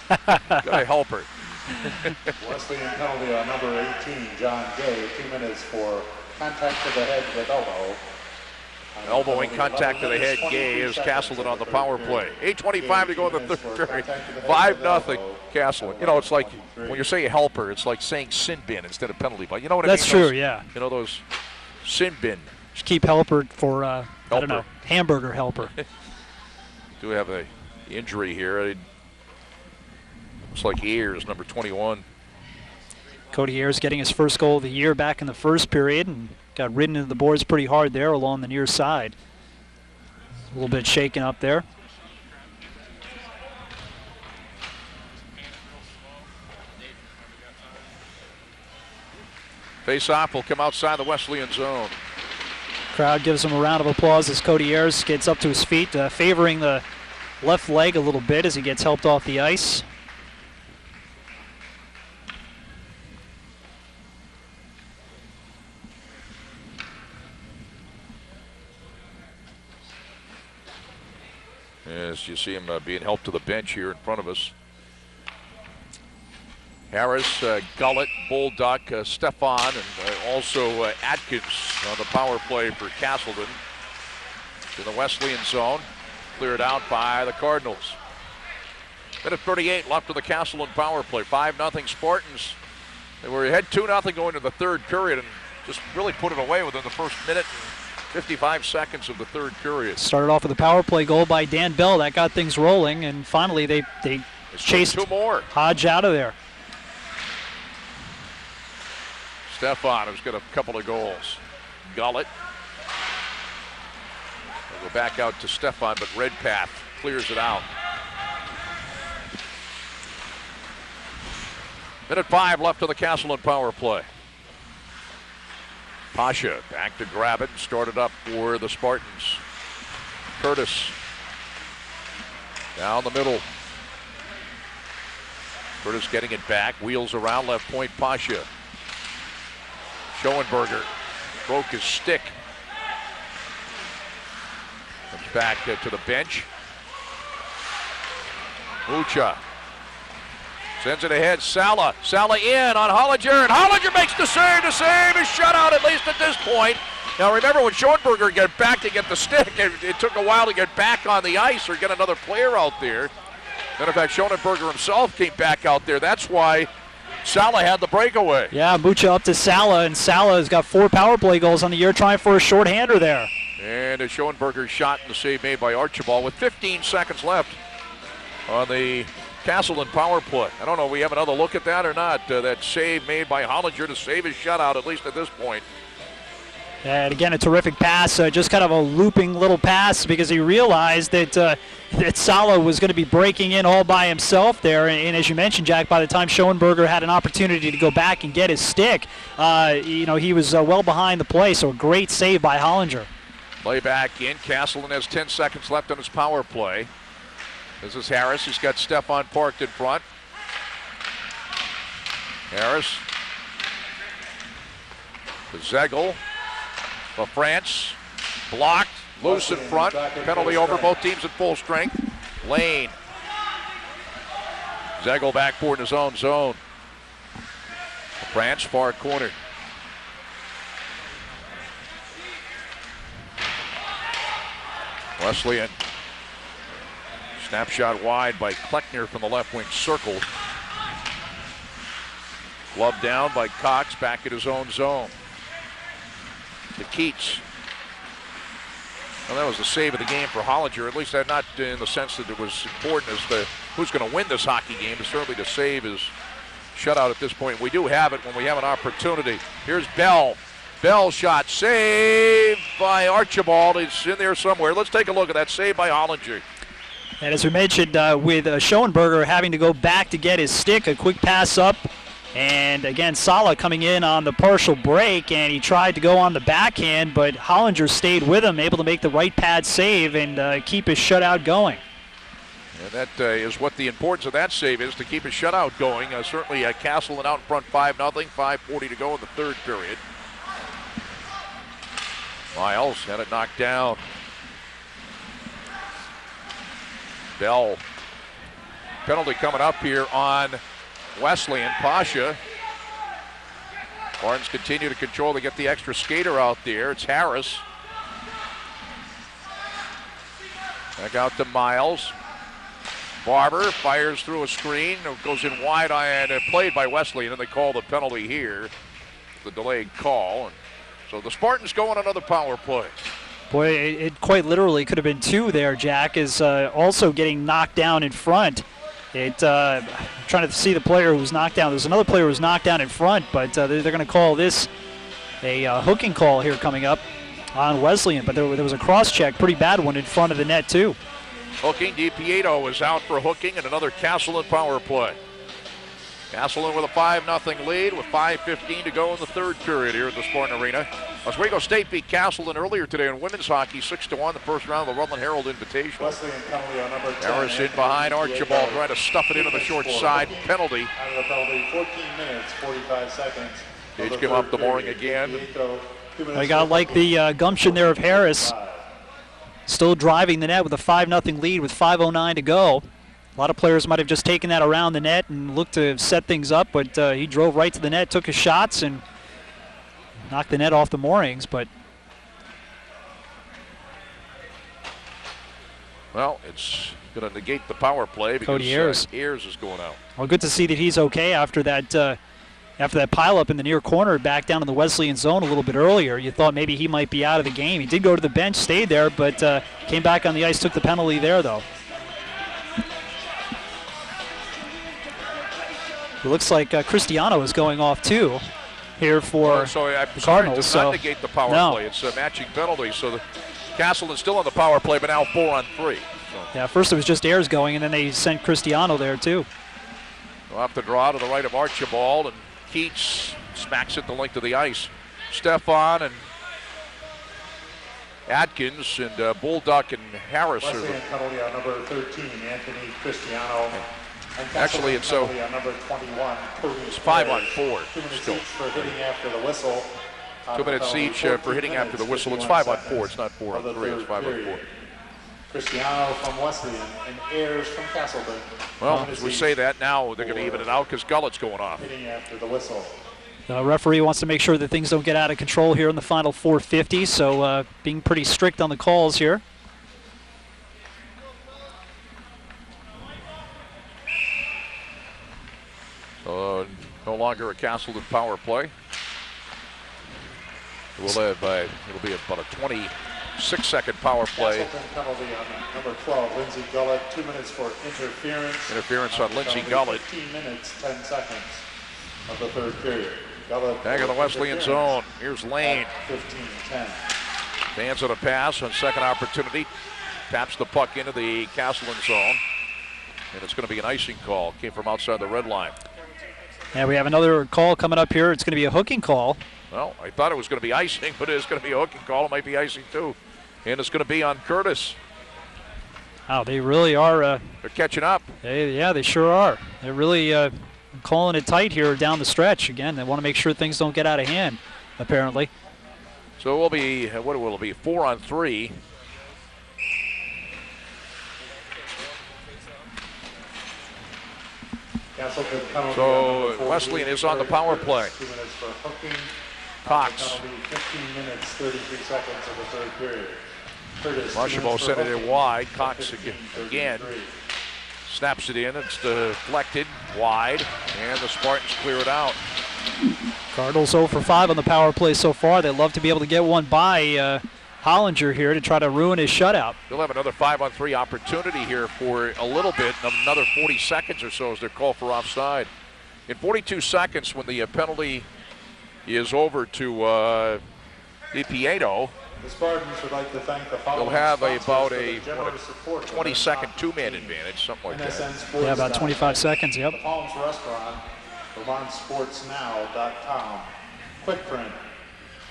Got a helper. Wesleyan penalty on number 18, John Gay. 2 minutes for contact to the head with elbow. Elbowing contact to the head. Gay is Castleton on the power play. 8:25 to go in the third period. 5-0 Castleton. You know, it's like when you say helper, it's like saying sin bin instead of penalty. But you know what I mean? That's true, yeah. You know those sin bin. Just keep helper for, I don't know, hamburger helper. Do have a injury here. Looks like Ayers, number 21. Cody Ayers getting his first goal of the year back in the first period and got ridden into the boards pretty hard there along the near side. A little bit shaken up there. Face-off will come outside the Wesleyan zone. Crowd gives him a round of applause as Cody Ayers gets up to his feet, favoring the left leg a little bit as he gets helped off the ice. As you see him being helped to the bench here in front of us. Harris, Gullett, Bolduc, Stefan, and also Atkins on the power play for Castleton. In the Wesleyan zone, cleared out by the Cardinals. Minute 38 left of the Castleton power play. 5-0 Spartans. They were ahead 2-0 going to the third period and just really put it away within the first minute and 55 seconds of the third period. Started off with a power play goal by Dan Bell. That got things rolling, and finally they chased 2 more. Hodge out of there. Stefan, who's got a couple of goals. Gullett. They'll go back out to Stefan, but Redpath clears it out. Minute 5 left of the Castleton power play. Pasha back to grab it and start it up for the Spartans. Curtis down the middle. Curtis getting it back, wheels around left point. Pasha. Schoenberger broke his stick. Comes back to the bench. Mucha sends it ahead. Sala in on Hollinger, and Hollinger makes the save. The save is shut out, at least at this point. Now remember, when Schoenberger got back to get the stick, it took a while to get back on the ice or get another player out there. Matter of fact, Schoenberger himself came back out there. That's why Sala had the breakaway. Yeah, Mucha up to Sala, and Sala has got 4 power play goals on the year, trying for a shorthander there. And a Schoenberger shot and the save made by Archibald with 15 seconds left on the Castleton power play. I don't know if we have another look at that or not. That save made by Hollinger to save his shutout, at least at this point. And again, a terrific pass, just kind of a looping little pass because he realized that Sala was going to be breaking in all by himself there. And as you mentioned, Jack, by the time Schoenberger had an opportunity to go back and get his stick, he was well behind the play. So a great save by Hollinger. Play back in. Castleton has 10 seconds left on his power play. This is Harris. He's got Stefan parked in front. Harris. To Zegel. France blocked, loose in front, penalty over, both teams at full strength. Lane. Zegel backboard in his own zone. France far corner. Wesleyan. Snapshot wide by Kleckner from the left wing circle. Glove down by Cox, back at his own zone. To Keats. Well, that was the save of the game for Hollinger. At least that not in the sense that it was important as to who's going to win this hockey game, but certainly to save his shutout at this point. We do have it when we have an opportunity. Here's Bell. Bell shot saved by Archibald. It's in there somewhere. Let's take a look at that save by Hollinger. And as we mentioned, with Schoenberger having to go back to get his stick, a quick pass up. And again, Sala coming in on the partial break, and he tried to go on the backhand, but Hollinger stayed with him, able to make the right pad save and keep his shutout going. And that is what the importance of that save is, to keep his shutout going. Certainly Castleton out in front 5-0, 5:40 to go in the third period. Miles had it knocked down. Bell. Penalty coming up here on Wesleyan. Pasha. Barnes continue to control to get the extra skater out there. It's Harris. Back out to Miles. Barber fires through a screen. It goes in wide and played by Wesleyan, and they call the penalty here. The delayed call. And so the Spartans go on another power play. Boy, it quite literally could have been two there, Jack, is also getting knocked down in front. I'm trying to see the player who was knocked down. There's another player who was knocked down in front, but they're going to call this a hooking call here coming up on Wesleyan. But there was a cross-check, pretty bad one in front of the net, too. Hooking, DiPieto is out for hooking, and another Castleton power play. Castleton with a 5-0 lead with 5:15 to go in the third period here at the Spartan Arena. Oswego State beat Castleton earlier today in women's hockey 6-1, the first round of the Rutland Herald Invitational. Wesleyan penalty on number 10. Harris in behind Archibald, trying to stuff it into the short side. Penalty. Out of the penalty, 14 minutes, 45 seconds. Gage came up the mooring again. I got to like the gumption there of Harris. Still driving the net with a 5-0 lead with 5:09 to go. A lot of players might have just taken that around the net and looked to set things up, but he drove right to the net, took his shots, and knocked the net off the moorings. But well, it's going to negate the power play because Cody Ayers is going out. Well, good to see that he's okay after that pileup in the near corner back down in the Wesleyan zone a little bit earlier. You thought maybe he might be out of the game. He did go to the bench, stayed there, but came back on the ice, took the penalty there, though. It looks like Cristiano is going off too here for the Cardinals. Does not negate the power play. It's a matching penalty. So the Castleton's still on the power play, but now 4-on-3. So. Yeah, first it was just Ayers going, and then they sent Cristiano there too. They'll have to draw to the right of Archibald, and Keats smacks it the length of the ice. Stefan and Atkins and Bulldog and Harris are the penalty on number 13, Anthony Cristiano. Actually, it's so. Number 21, it's 5-on-4. 2 minutes each for hitting after the whistle. 2 minutes each for hitting after the whistle. It's 5-on-4. It's not 4-on-3. It's 5-on-4. Cristiano from Wesleyan and Ayers from Castleton. Well, as we say that now, they're going to even it out because Gullett's going off. Hitting after the whistle. The referee wants to make sure that things don't get out of control here in the final 4:50, so being pretty strict on the calls here. No longer a Castleton power play. We'll have it'll be about a 26-second power play. Castleton penalty on number 12, Lindsey Gullett. 2 minutes for interference. Interference on Lindsey Gullett. 15 minutes, 10 seconds of the third period. Gullett back in the Wesleyan zone. Here's Lane. 15-10. Fans on a pass on second opportunity. Taps the puck into the Castleton zone. And it's going to be an icing call. Came from outside the red line. Yeah, we have another call coming up here. It's going to be a hooking call. Well, I thought it was going to be icing, but it is going to be a hooking call. It might be icing too. And it's going to be on Curtis. Oh, they really are. They're catching up. They sure are. They're really calling it tight here down the stretch. Again, they want to make sure things don't get out of hand, apparently. So it will be, what will it be, 4-on-3. So Wesleyan is on the power play. 2 minutes for hooking. Cox. 15 minutes, 33 seconds of the third period. Curtis. Marshall sent it in wide. Cox again snaps it in. It's deflected wide, and the Spartans clear it out. Cardinals 0 for 5 on the power play so far. They'd love to be able to get one by Hollinger here to try to ruin his shutout. They'll have another 5-on-3 opportunity here for a little bit, another 40 seconds or so as they're called for offside. In 42 seconds, when the penalty is over to DiPieto, The Spartans would like to thank the following they'll have sponsors about for a their generous support of 20-second their two-man team. advantage, something like NSN that. Sports Yeah, about 25 seconds, yep. The Palms Restaurant, VermontSportsNow.com, QuickPrint,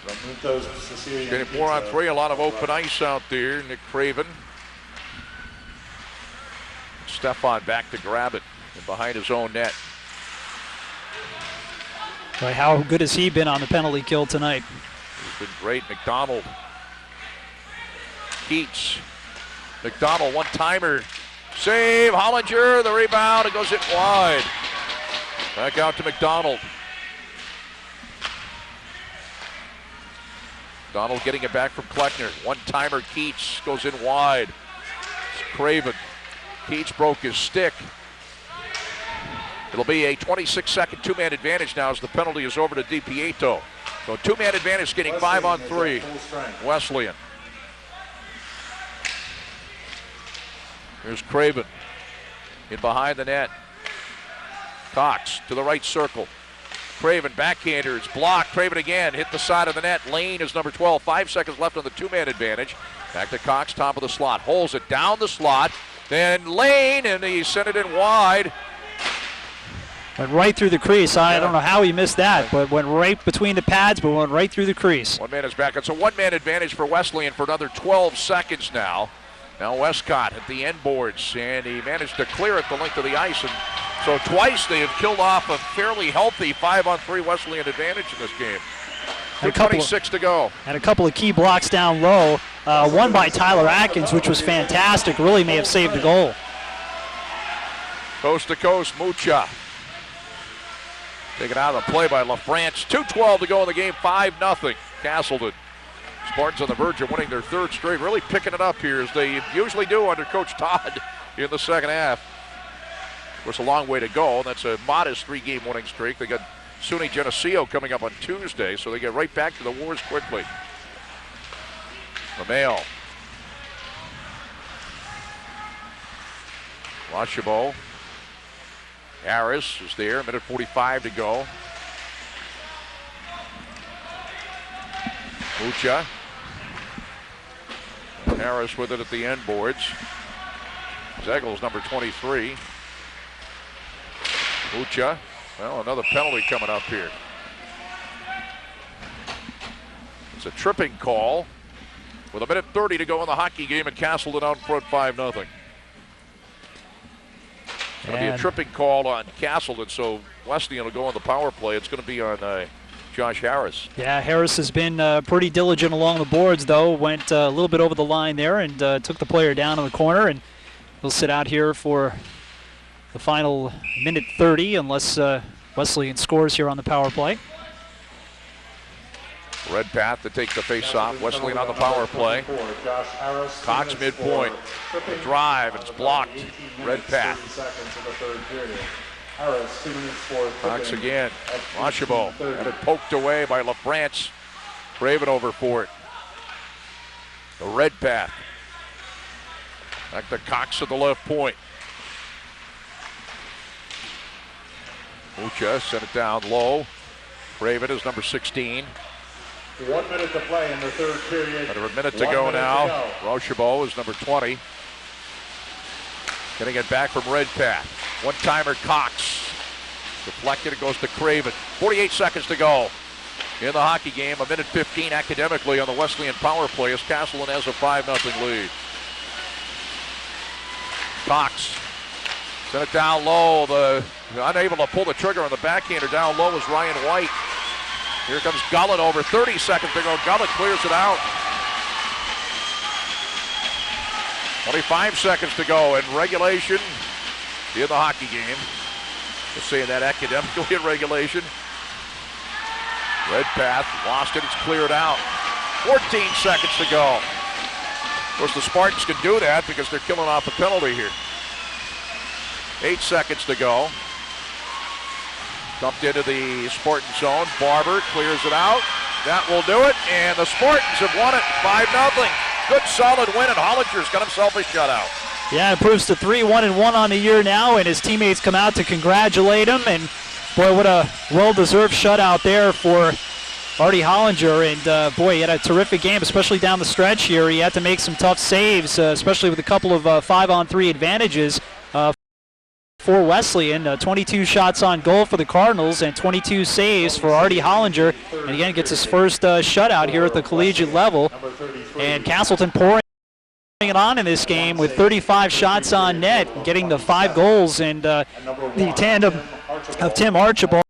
Ramunto's Sicilian Getting Pizza, 4-on-3, a lot of open ice out there. Nick Craven. Stefan back to grab it and behind his own net. Boy, how good has he been on the penalty kill tonight? He's been great. McDonald. Keats. McDonald, one-timer. Save. Hollinger, the rebound. It goes in wide. Back out to McDonald. Donald getting it back from Kleckner. One-timer. Keats goes in wide. It's Craven. Keats broke his stick. It'll be a 26-second two-man advantage now as the penalty is over to DiPieto. So two-man advantage getting 5-on-3. Wesleyan. Here's Craven in behind the net. Cox to the right circle. Craven backhander. It's blocked. Craven again hit the side of the net. Lane is number 12. 5 seconds left on the two-man advantage. Back to Cox, top of the slot. Holds it down the slot. Then Lane, and he sent it in wide. Went right through the crease. I don't know how he missed that, but went right between the pads, but went right through the crease. One man is back. It's a one-man advantage for Wesleyan for another 12 seconds now. Now Westcott at the end boards, and he managed to clear it the length of the ice. And so twice they have killed off a fairly healthy 5-on-3 Wesleyan advantage in this game. 2:26 to go. And a couple of key blocks down low. One by Tyler Atkins, which was fantastic. Really may have saved the goal. Coast to coast, Mucha. Taken out of the play by LaFrance. 2:12 to go in the game, 5-0. Castleton. Spartans on the verge of winning their third straight. Really picking it up here as they usually do under Coach Todd in the second half. Of course, a long way to go. That's a modest 3-game winning streak. They got SUNY Geneseo coming up on Tuesday, so they get right back to the wars quickly. Romeo. Washabo. Harris is there, minute 45 to go. Mucha. Harris with it at the end boards. Zegel's number 23. Mucha. Well, another penalty coming up here. It's a tripping call with a minute 30 to go in the hockey game, and Castleton out in front 5-0. It's going to be a tripping call on Castleton, so Wesleyan will go on the power play. It's going to be on Josh Harris. Yeah, Harris has been pretty diligent along the boards, though. Went a little bit over the line there and took the player down in the corner, and he'll sit out here for the final minute 30 unless Wesleyan scores here on the power play. Redpath to take the face-off. Wesleyan on the power play. Cox midpoint. The drive, and it's blocked. Redpath. Cox again. Washabo. And it poked away by LaFrance. Craven over for it. The Redpath. Back to Cox at the left point. Mucha sent it down low. Craven is number 16. 1 minute to play in the third period. Under a minute to go now. Rochebo is number 20. Getting it back from Redpath. One-timer Cox. Deflected, it goes to Craven. 48 seconds to go in the hockey game. A minute 15 academically on the Wesleyan power play as Castleton has a 5-0 lead. Cox sent it down low. Unable to pull the trigger on the backhander down low is Ryan White. Here comes Gullett over 30 seconds to go. Gullett clears it out. 25 seconds to go in regulation in the hockey game. Just saying that academically in regulation. Redpath lost it. It's cleared out. 14 seconds to go. Of course, the Spartans can do that because they're killing off a penalty here. 8 seconds to go. Dumped into the Spartan zone. Barber clears it out. That will do it, and the Spartans have won it 5-0. Good solid win, and Hollinger's got himself a shutout. Yeah, improves to 3-1-1 on the year now, and his teammates come out to congratulate him. And boy, what a well-deserved shutout there for Artie Hollinger. And boy, he had a terrific game, especially down the stretch here. He had to make some tough saves, especially with a couple of 5-on-3 advantages for Wesleyan. 22 shots on goal for the Cardinals and 22 saves for Artie Hollinger. And again, gets his first shutout here at the collegiate level. And Castleton pouring it on in this game with 35 shots on net, getting the 5 goals, and the tandem of Tim Archibald